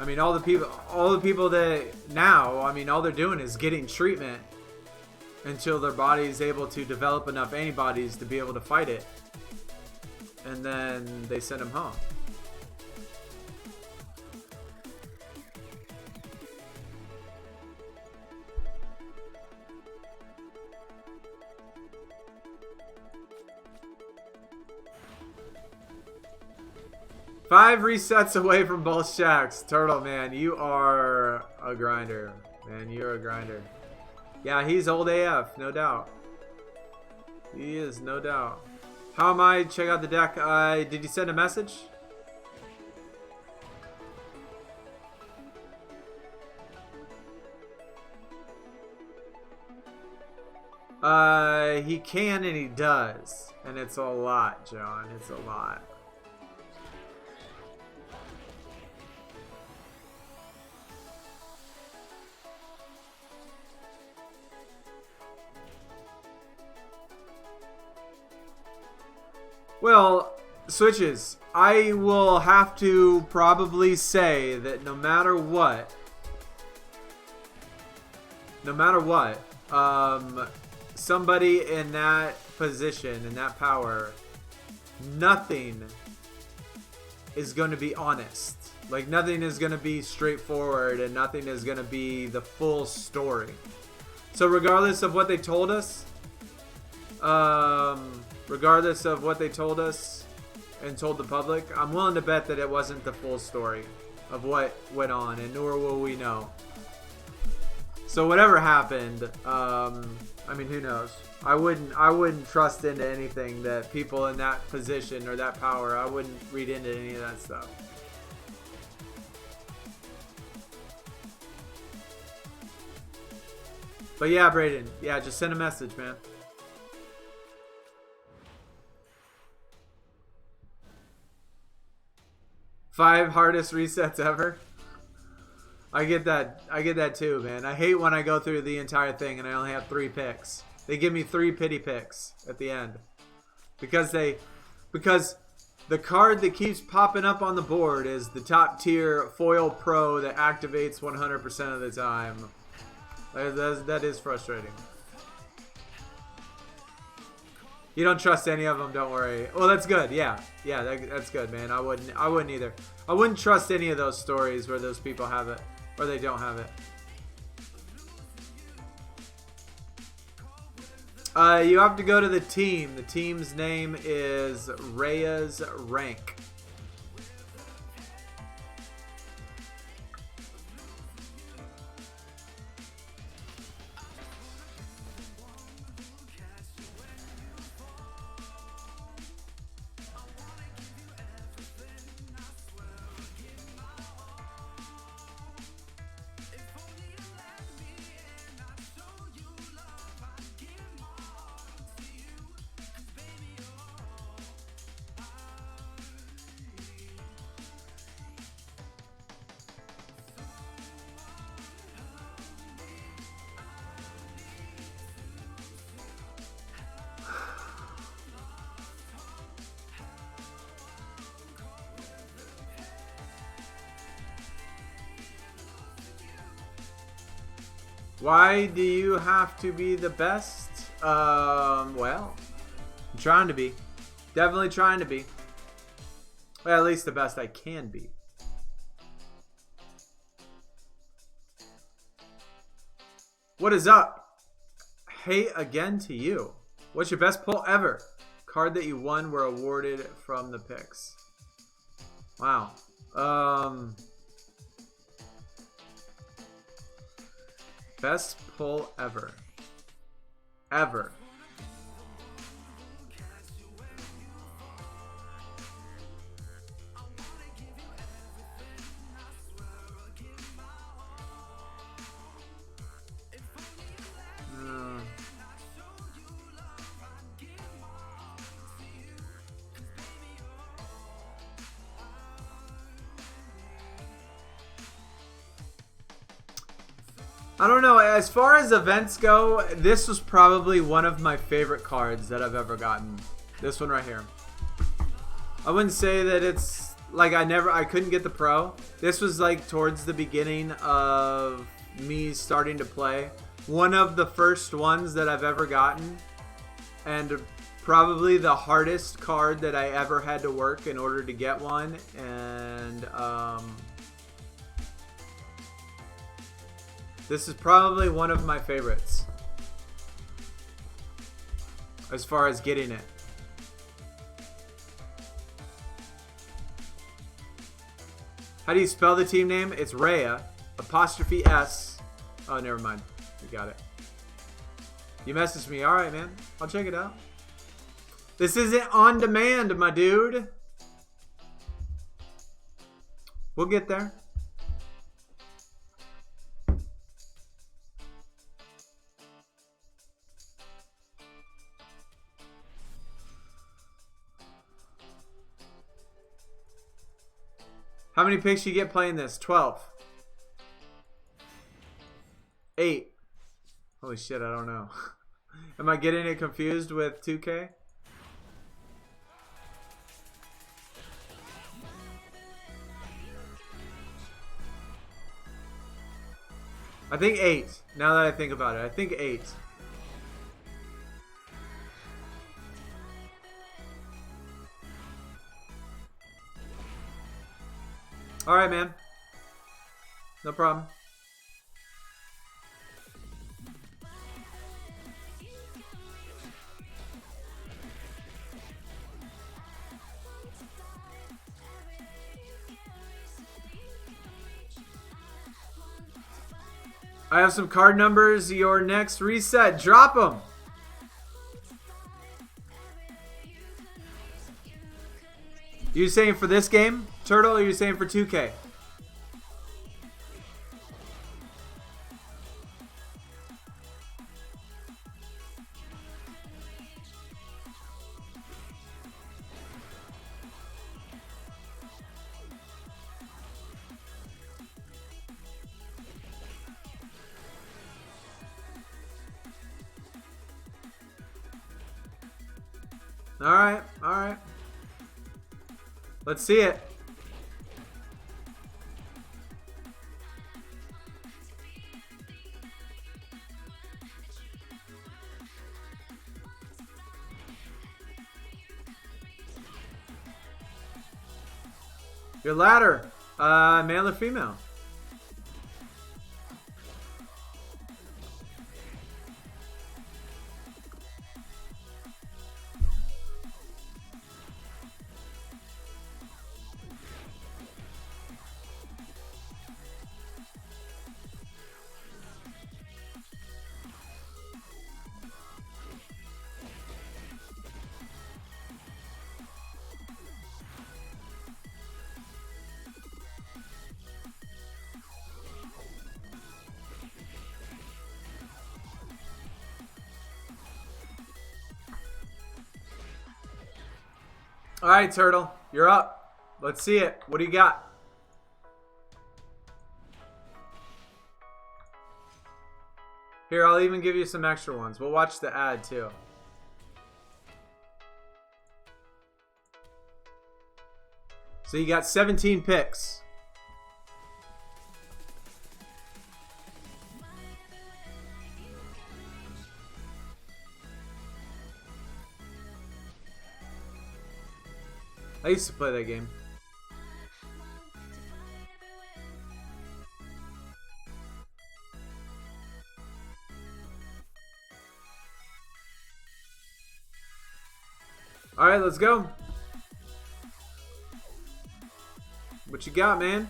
I mean, all the people that now, I mean, all they're doing is getting treatment until their body is able to develop enough antibodies to be able to fight it. And then they send them home. Five resets away from both Shacks. Turtle, man, you are a grinder. Man, you're a grinder. Yeah, he's old AF, no doubt. He is, no doubt. How am I? Check out the deck. Did you send a message? He can and he does. And it's a lot, John. It's a lot. Well, switches. I will have to probably say that no matter what, somebody in that position, in that power, nothing is going to be honest. Like, nothing is going to be straightforward, and nothing is going to be the full story. So regardless of what they told us, and told the public, I'm willing to bet that it wasn't the full story of what went on, and nor will we know. So whatever happened, I mean, who knows? I wouldn't trust into anything that people in that position or that power. I wouldn't read into any of that stuff. But yeah, Brayden, yeah, just send a message, man. Five hardest resets ever. I get that too, man. I hate when I go through the entire thing and I only have 3 picks. They give me 3 pity picks at the end. Because the card that keeps popping up on the board is the top tier foil pro that activates 100% of the time. That is frustrating. You don't trust any of them, don't worry. Well, that's good. Yeah, that's good, man. I wouldn't either. I wouldn't trust any of those stories where those people have it or they don't have it. You have to go to the team. The team's name is Rhea's Rank. Why do you have to be the best? Well, I'm trying to be. Definitely trying to be. Well, at least the best I can be. What is up? Hey again to you. What's your best pull ever? Card that you won were awarded from the picks. Wow. Best pull ever. Ever. I don't know. As far as events go, this was probably one of my favorite cards that I've ever gotten. This one right here. I wouldn't say that it's like I couldn't get the pro. This was like towards the beginning of me starting to play. One of the first ones that I've ever gotten. And probably the hardest card that I ever had to work in order to get one. And this is probably one of my favorites as far as getting it. How do you spell the team name? It's Rhea, apostrophe S. Oh, never mind. You got it. You messaged me. All right, man. I'll check it out. This isn't on demand, my dude. We'll get there. How many picks you get playing this? 12. 8. Holy shit, I don't know. Am I getting it confused with 2K? I think 8. Now that I think about it, I think 8. Alright, man. No problem. I have some card numbers. Your next reset. Drop them. You saying for this game, Turtle, or you saying for 2K? All right, all right. Let's see it. Your ladder, male or female? All right, Turtle, you're up. Let's see it. What do you got? Here, I'll even give you some extra ones. We'll watch the ad too. So you got 17 picks. I used to play that game. All right, let's go. What you got, man?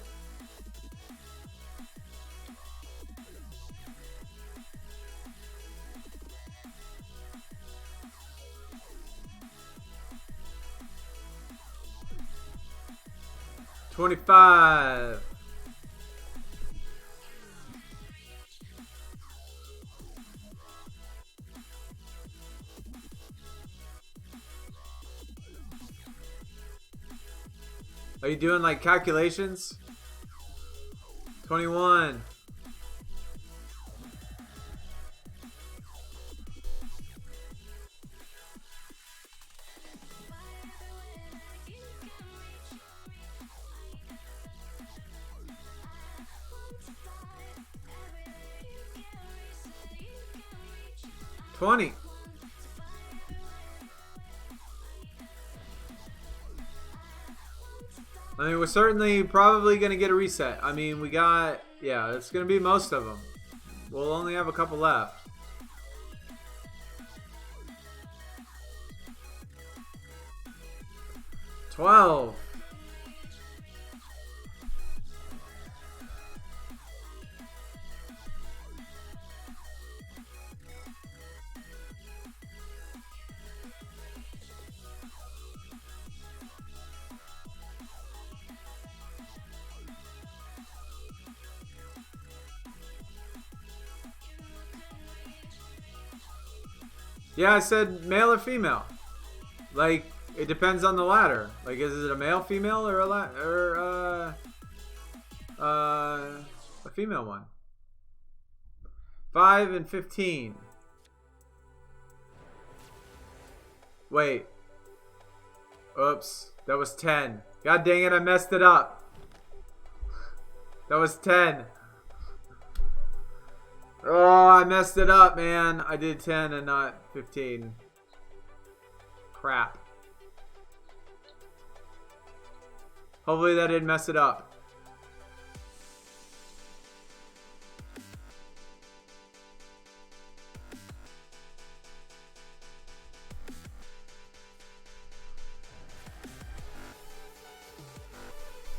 $25. Are you doing like calculations? 21. 20. I mean, we're certainly probably going to get a reset. I mean, we got... Yeah, it's going to be most of them. We'll only have a couple left. $12. Yeah, I said male or female. Like, it depends on the ladder. Like, is it a male, female, or a female one? 5 and 15. Wait. Oops. That was 10. God dang it, I messed it up. That was 10. Oh, I messed it up, man. I did 10 and not 15. Crap. Hopefully that didn't mess it up.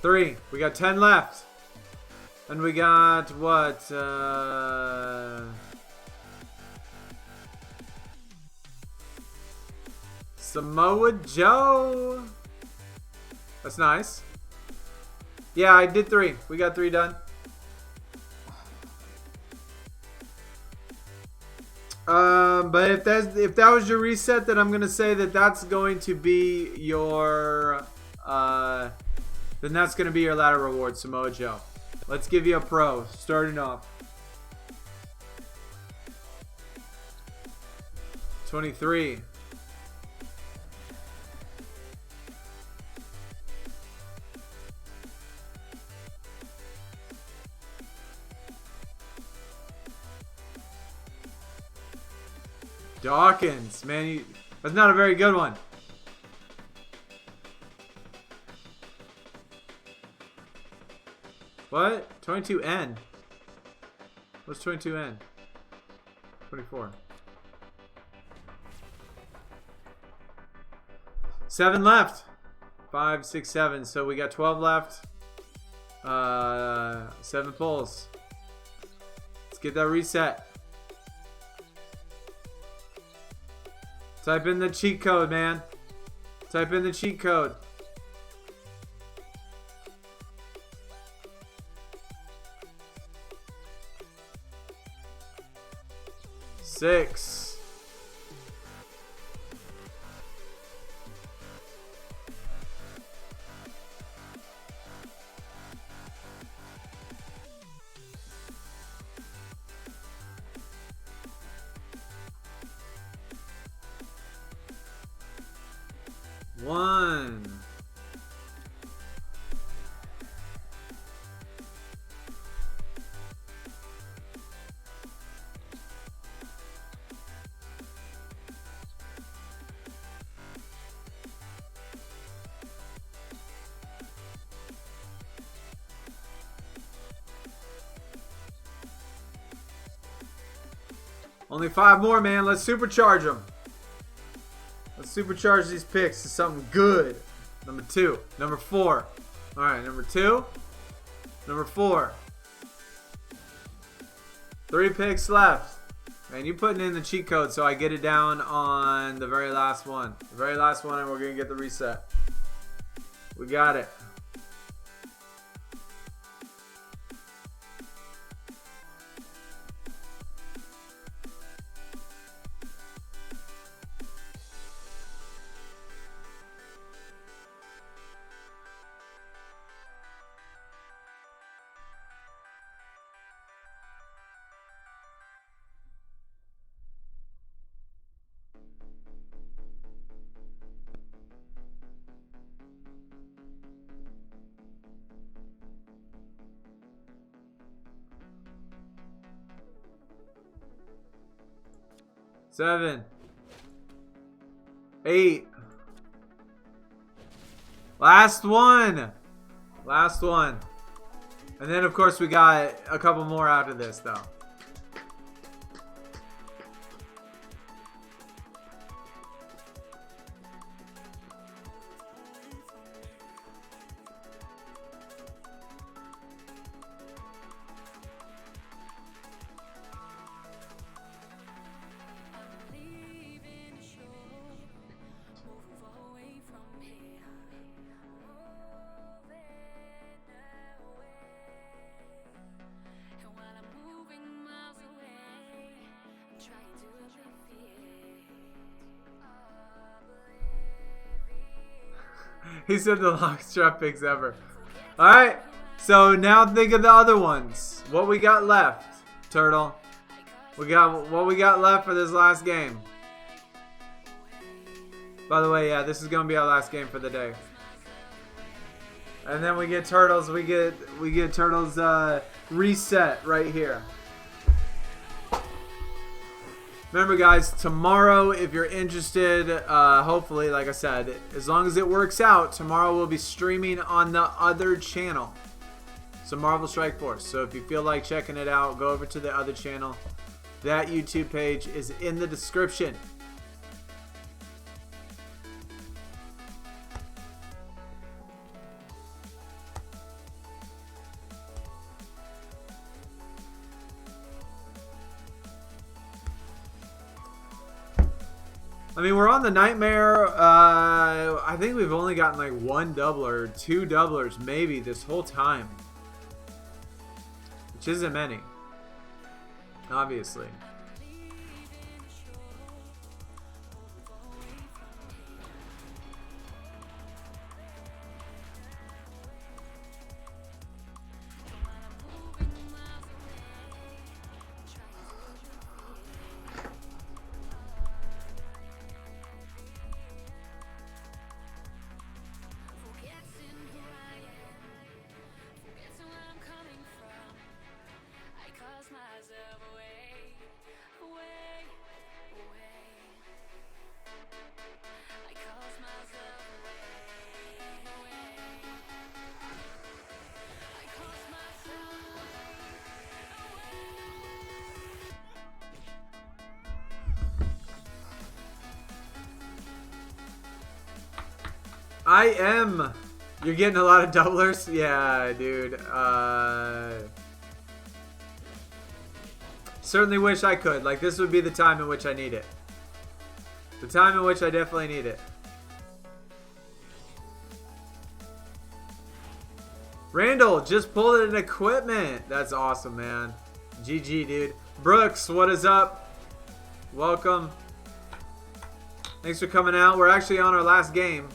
Three. We got 10 left. And we got what? Samoa Joe. That's nice. Yeah, I did 3. We got 3 done. But if that was your reset, then I'm gonna say that that's going to be your then that's gonna be your ladder reward, Samoa Joe. Let's give you a pro starting off. 23. Dawkins, man, that's not a very good one. What? 22N? What's 22N? 24. 7 left. 5, 6, 7. So we got 12 left. 7 pulls. Let's get that reset. Type in the cheat code, man. Type in the cheat code. Six. One. Only 5 more, man. Let's supercharge them. Let's supercharge these picks to something good. Number 2. Number 4. Alright, number 2. Number 4. 3 picks left. Man, you putting in the cheat code so I get it down on the very last one. The very last one, and we're going to get the reset. We got it. 7, 8. Last one. Last one. And then, of course, we got a couple more after this, though. He said the longest drop picks ever. Alright, so now think of the other ones. What we got left, Turtle? What we got left for this last game. By the way, yeah, this is gonna be our last game for the day. And then we get Turtles. We get Turtles reset right here. Remember, guys, tomorrow, if you're interested, hopefully, like I said, as long as it works out, tomorrow we'll be streaming on the other channel. So Marvel Strike Force. So if you feel like checking it out, go over to the other channel. That YouTube page is in the description. I mean, we're on the Nightmare. I think we've only gotten like one doubler, two doublers maybe this whole time. Which isn't many. Obviously. I am. You're getting a lot of doublers? Yeah, dude. Certainly wish I could. Like, this would be the time in which I need it. The time in which I definitely need it. Randall just pulled an equipment. That's awesome, man. GG, dude. Brooks, what is up? Welcome. Thanks for coming out. We're actually on our last game.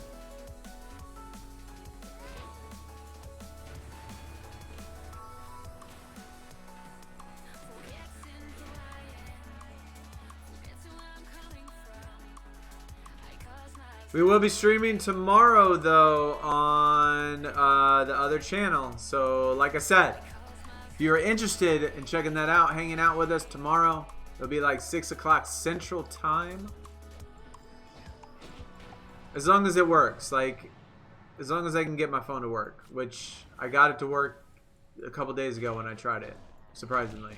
We will be streaming tomorrow, though, on the other channel. So, like I said, if you're interested in checking that out, hanging out with us tomorrow, it'll be like 6 o'clock Central Time. As long as it works. Like, as long as I can get my phone to work. Which, I got it to work a couple days ago when I tried it. Surprisingly.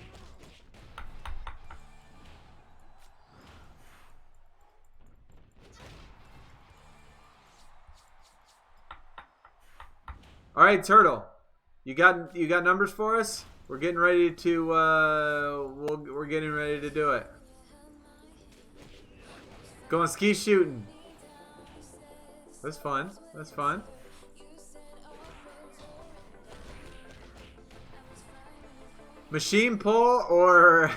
All right, Turtle, you got numbers for us? We're getting ready to we're getting ready to do it. Going ski shooting. That's fun. That's fun. Machine pull, or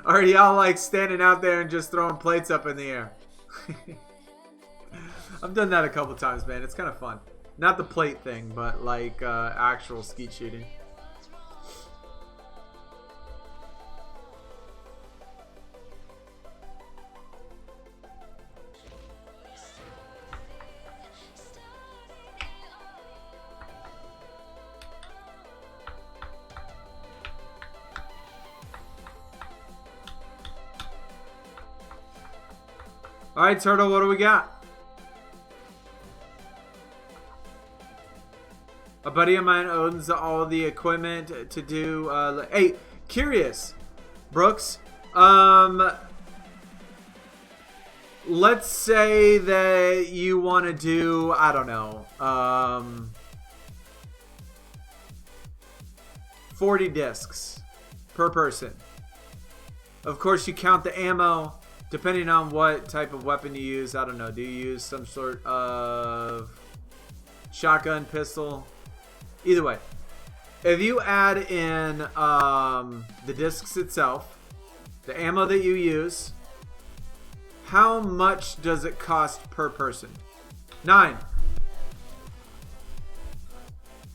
are y'all like standing out there and just throwing plates up in the air? I've done that a couple times, man. It's kind of fun. Not the plate thing, but like actual skeet shooting. All right, Turtle, what do we got? A buddy of mine owns all the equipment to do. Hey, curious, Brooks. Let's say that you want to do, I don't know, 40 discs per person. Of course, you count the ammo, depending on what type of weapon you use. I don't know. Do you use some sort of shotgun, pistol? Either way, if you add in the discs itself, the ammo that you use, how much does it cost per person? 9.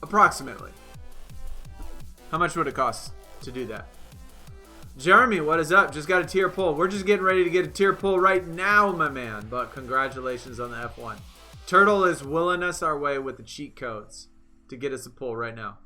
Approximately. How much would it cost to do that? Jeremy, what is up? Just got a tier pull. We're just getting ready to get a tier pull right now, my man. But congratulations on the F1. Turtle is willing us our way with the cheat codes to get us a pull right now.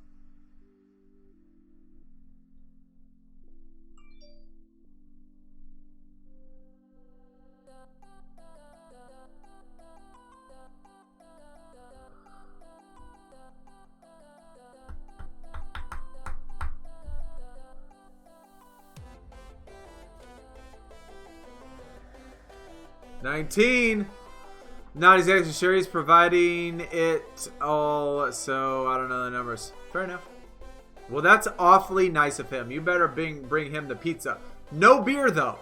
$19. Not exactly sure he's providing it all, so I don't know the numbers. Fair enough. Well, that's awfully nice of him. You better bring him the pizza. No beer, though.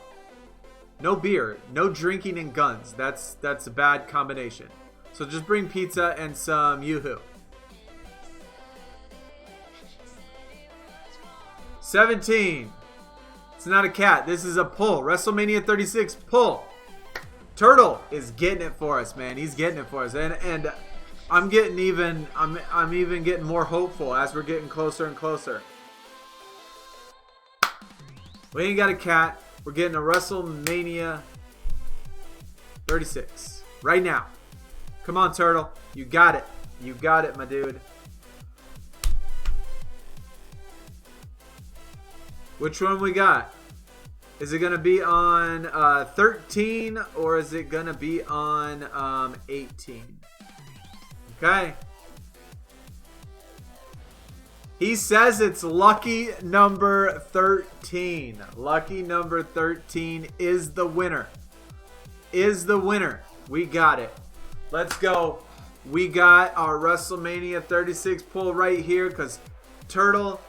No beer. No drinking and guns. That's a bad combination. So just bring pizza and some Yoo-hoo. 17. It's not a cat. This is a pull. Wrestlemania 36 pull. Turtle is getting it for us, man. He's getting it for us, and I'm even getting more hopeful as we're getting closer and closer. We ain't got a cat. We're getting a Wrestlemania 36 right now. Come on, Turtle. You got it. You got it, my dude. Which one we got? Is it going to be on 13 or is it going to be on 18? Okay. He says it's lucky number 13. Lucky number 13 is the winner. Is the winner. We got it. Let's go. We got our WrestleMania 36 pull right here because Turtle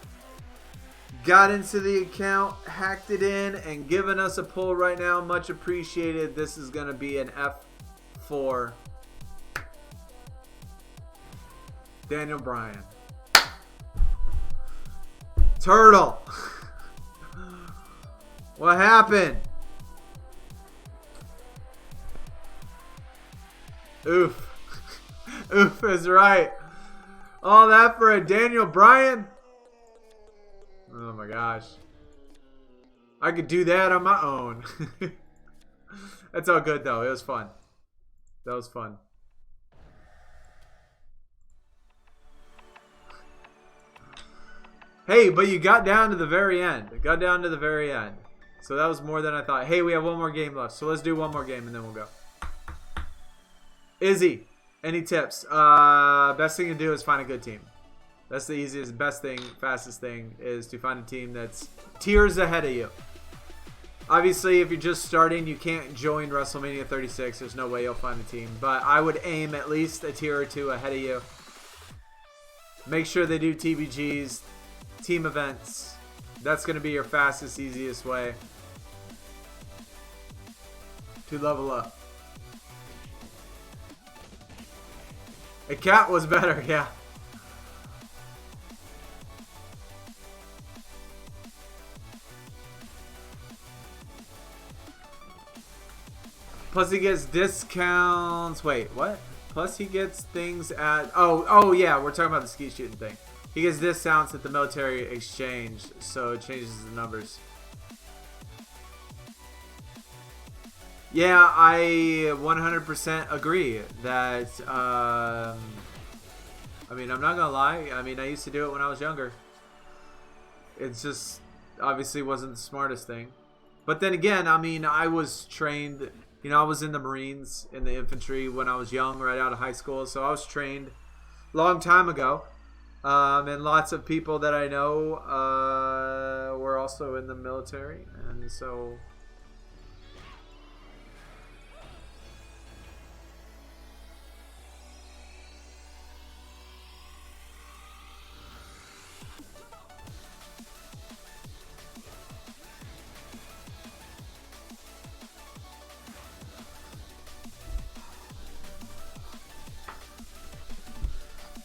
got into the account, hacked it in, and given us a pull right now. Much appreciated. This is going to be an F4. Daniel Bryan. Turtle. What happened? Oof. Oof is right. All that for a Daniel Bryan? Oh my gosh. I could do that on my own. That's all good though. It was fun. That was fun. Hey, but you got down to the very end. It got down to the very end. So that was more than I thought. Hey, we have one more game left. So let's do one more game and then we'll go. Izzy, any tips? Best thing to do is find a good team. That's the easiest, best thing, fastest thing is to find a team that's tiers ahead of you. Obviously, if you're just starting, you can't join WrestleMania 36. There's no way you'll find a team. But I would aim at least a tier or two ahead of you. Make sure they do TBGs, team events. That's going to be your fastest, easiest way to level up. A cat was better, yeah. Plus he gets discounts. Wait, what? Plus he gets things at... Oh yeah, we're talking about the ski shooting thing. He gets discounts at the military exchange, so it changes the numbers. Yeah, I 100% agree that... I mean, I'm not gonna lie. I mean, I used to do it when I was younger. It's just... obviously wasn't the smartest thing. But then again, I mean, I was trained You know, I was in the Marines, in the infantry when I was young, right out of high school. So I was trained a long time ago. And lots of people that I know were also in the military. And so...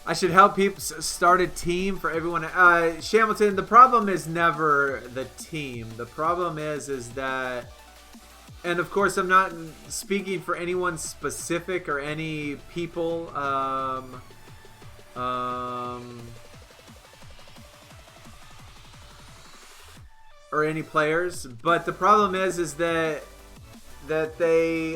I should help people start a team for everyone. Shamilton, the problem is never the team. The problem is that, and of course I'm not speaking for anyone specific or any people, or any players, but the problem is that they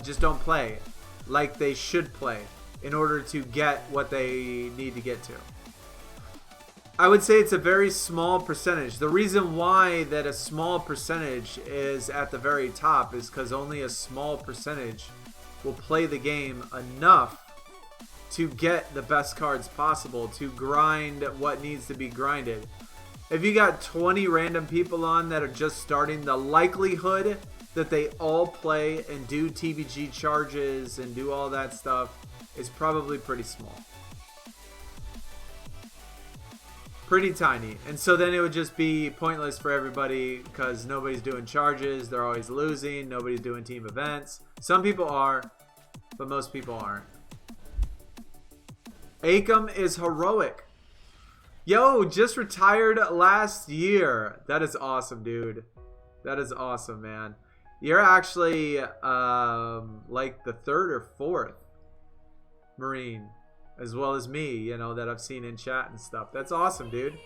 just don't play like they should play in order to get what they need to get to. I would say it's a very small percentage. The reason why that a small percentage is at the very top is because only a small percentage will play the game enough to get the best cards possible, to grind what needs to be grinded. If you got 20 random people on that are just starting, the likelihood that they all play and do TBG charges and do all that stuff is probably pretty small. Pretty tiny. And so then it would just be pointless for everybody because nobody's doing charges. They're always losing. Nobody's doing team events. Some people are, but most people aren't. Akam is heroic. Yo, just retired last year. That is awesome, dude. That is awesome, man. You're actually like the third or fourth Marine, as well as me, you know, that I've seen in chat and stuff. That's awesome, dude.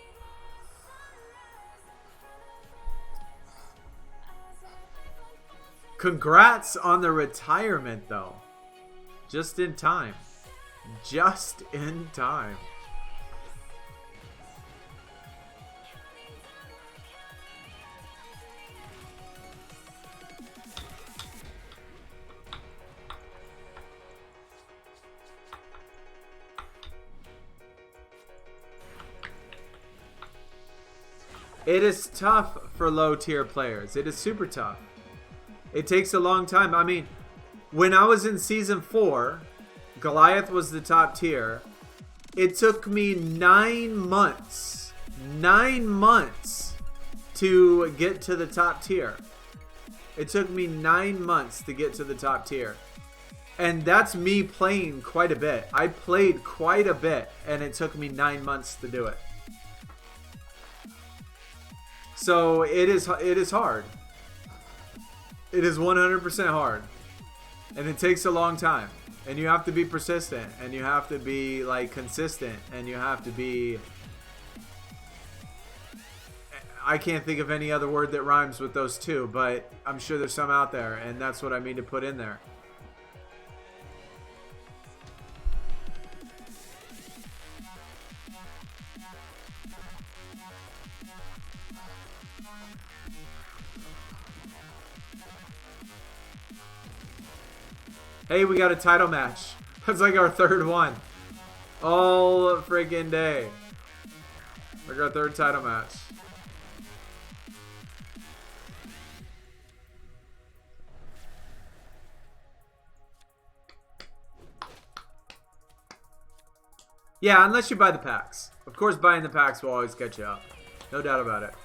Congrats on the retirement, though. Just in time. Just in time. It is tough for low tier players. It is super tough. It takes a long time. I mean, when I was in season 4, Goliath was the top tier. It took me 9 months. 9 months to get to the top tier. It took me 9 months to get to the top tier. And that's me playing quite a bit. I played quite a bit, and it took me 9 months to do it. So it is hard. It is 100% hard. And it takes a long time. And you have to be persistent. And you have to be like consistent. And you have to be... I can't think of any other word that rhymes with those two. But I'm sure there's some out there. And that's what I mean to put in there. Hey, we got a title match. That's like our third one. All freaking day. Like our third title match. Yeah, unless you buy the packs. Of course, buying the packs will always get you up. No doubt about it.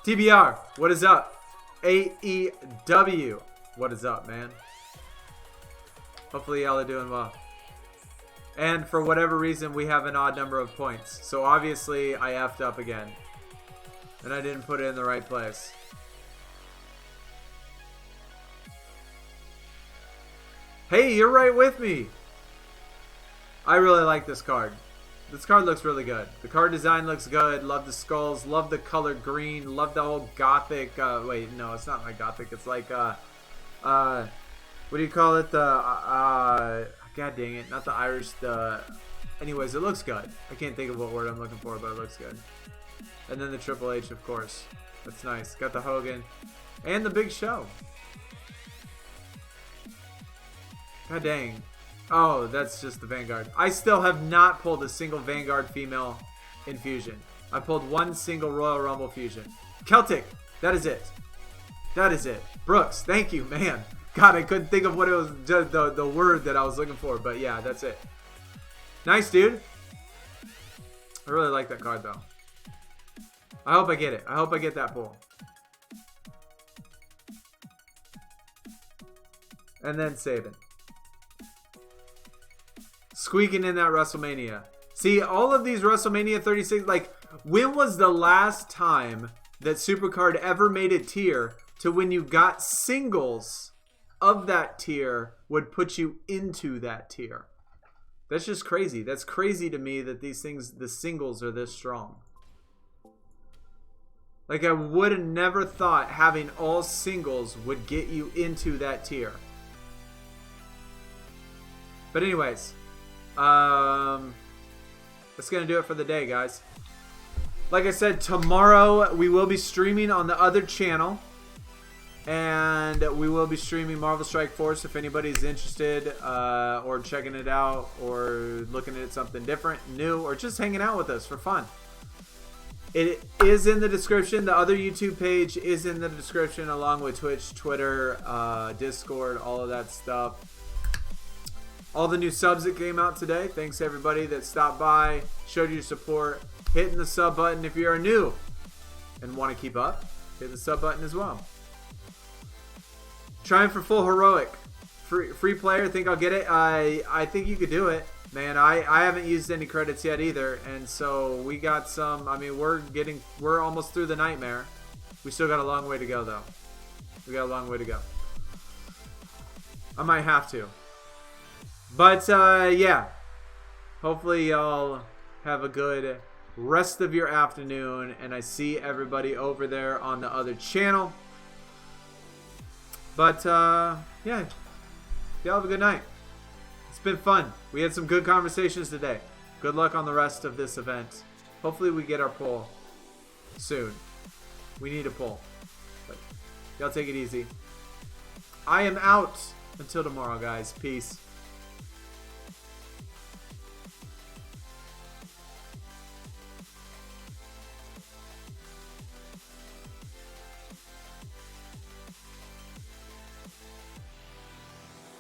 TBR, what is up? AEW, what is up, man? Hopefully y'all are doing well. And for whatever reason, we have an odd number of points. So obviously, I effed up again. And I didn't put it in the right place. Hey, you're right with me. I really like this card. This card looks really good. The card design looks good. Love the skulls. Love the color green. Love the whole gothic. Wait, no, it's not like gothic. It's like, what do you call it? God dang it. Not the Irish. Anyways, it looks good. I can't think of what word I'm looking for, but it looks good. And then the Triple H, of course. That's nice. Got the Hogan. And the Big Show. God dang. Oh, that's just the Vanguard. I still have not pulled a single Vanguard female infusion. I pulled one single Royal Rumble fusion. Celtic. That is it. That is it. Brooks. Thank you, man. God, I couldn't think of what it was, just the word that I was looking for. But yeah, that's it. Nice, dude. I really like that card, though. I hope I get it. I hope I get that pull. And then Saban. Squeaking in that WrestleMania. See, all of these WrestleMania 36, like, when was the last time that SuperCard ever made a tier to when you got singles of that tier would put you into that tier? That's just crazy. That's crazy to me that these things, the singles are this strong. Like, I would have never thought having all singles would get you into that tier. But anyways, that's going to do it for the day, guys. Like I said, tomorrow we will be streaming on the other channel. And we will be streaming Marvel Strike Force if anybody's interested, or checking it out, or looking at something different, new, or just hanging out with us for fun. It is in the description. The other YouTube page is in the description, along with Twitch, Twitter, Discord, all of that stuff. All the new subs that came out today. Thanks everybody that stopped by, showed your support, hitting the sub button. If you are new and want to keep up, hit the sub button as well. Trying for full heroic. Free player, think I'll get it? I think you could do it. Man, I haven't used any credits yet either. And so we got some, I mean, we're almost through the nightmare. We still got a long way to go though. We got a long way to go. I might have to. But yeah. Hopefully y'all have a good rest of your afternoon. And I see everybody over there on the other channel. But yeah. Y'all have a good night. It's been fun. We had some good conversations today. Good luck on the rest of this event. Hopefully we get our pull soon. We need a pull. But y'all take it easy. I am out until tomorrow, guys. Peace.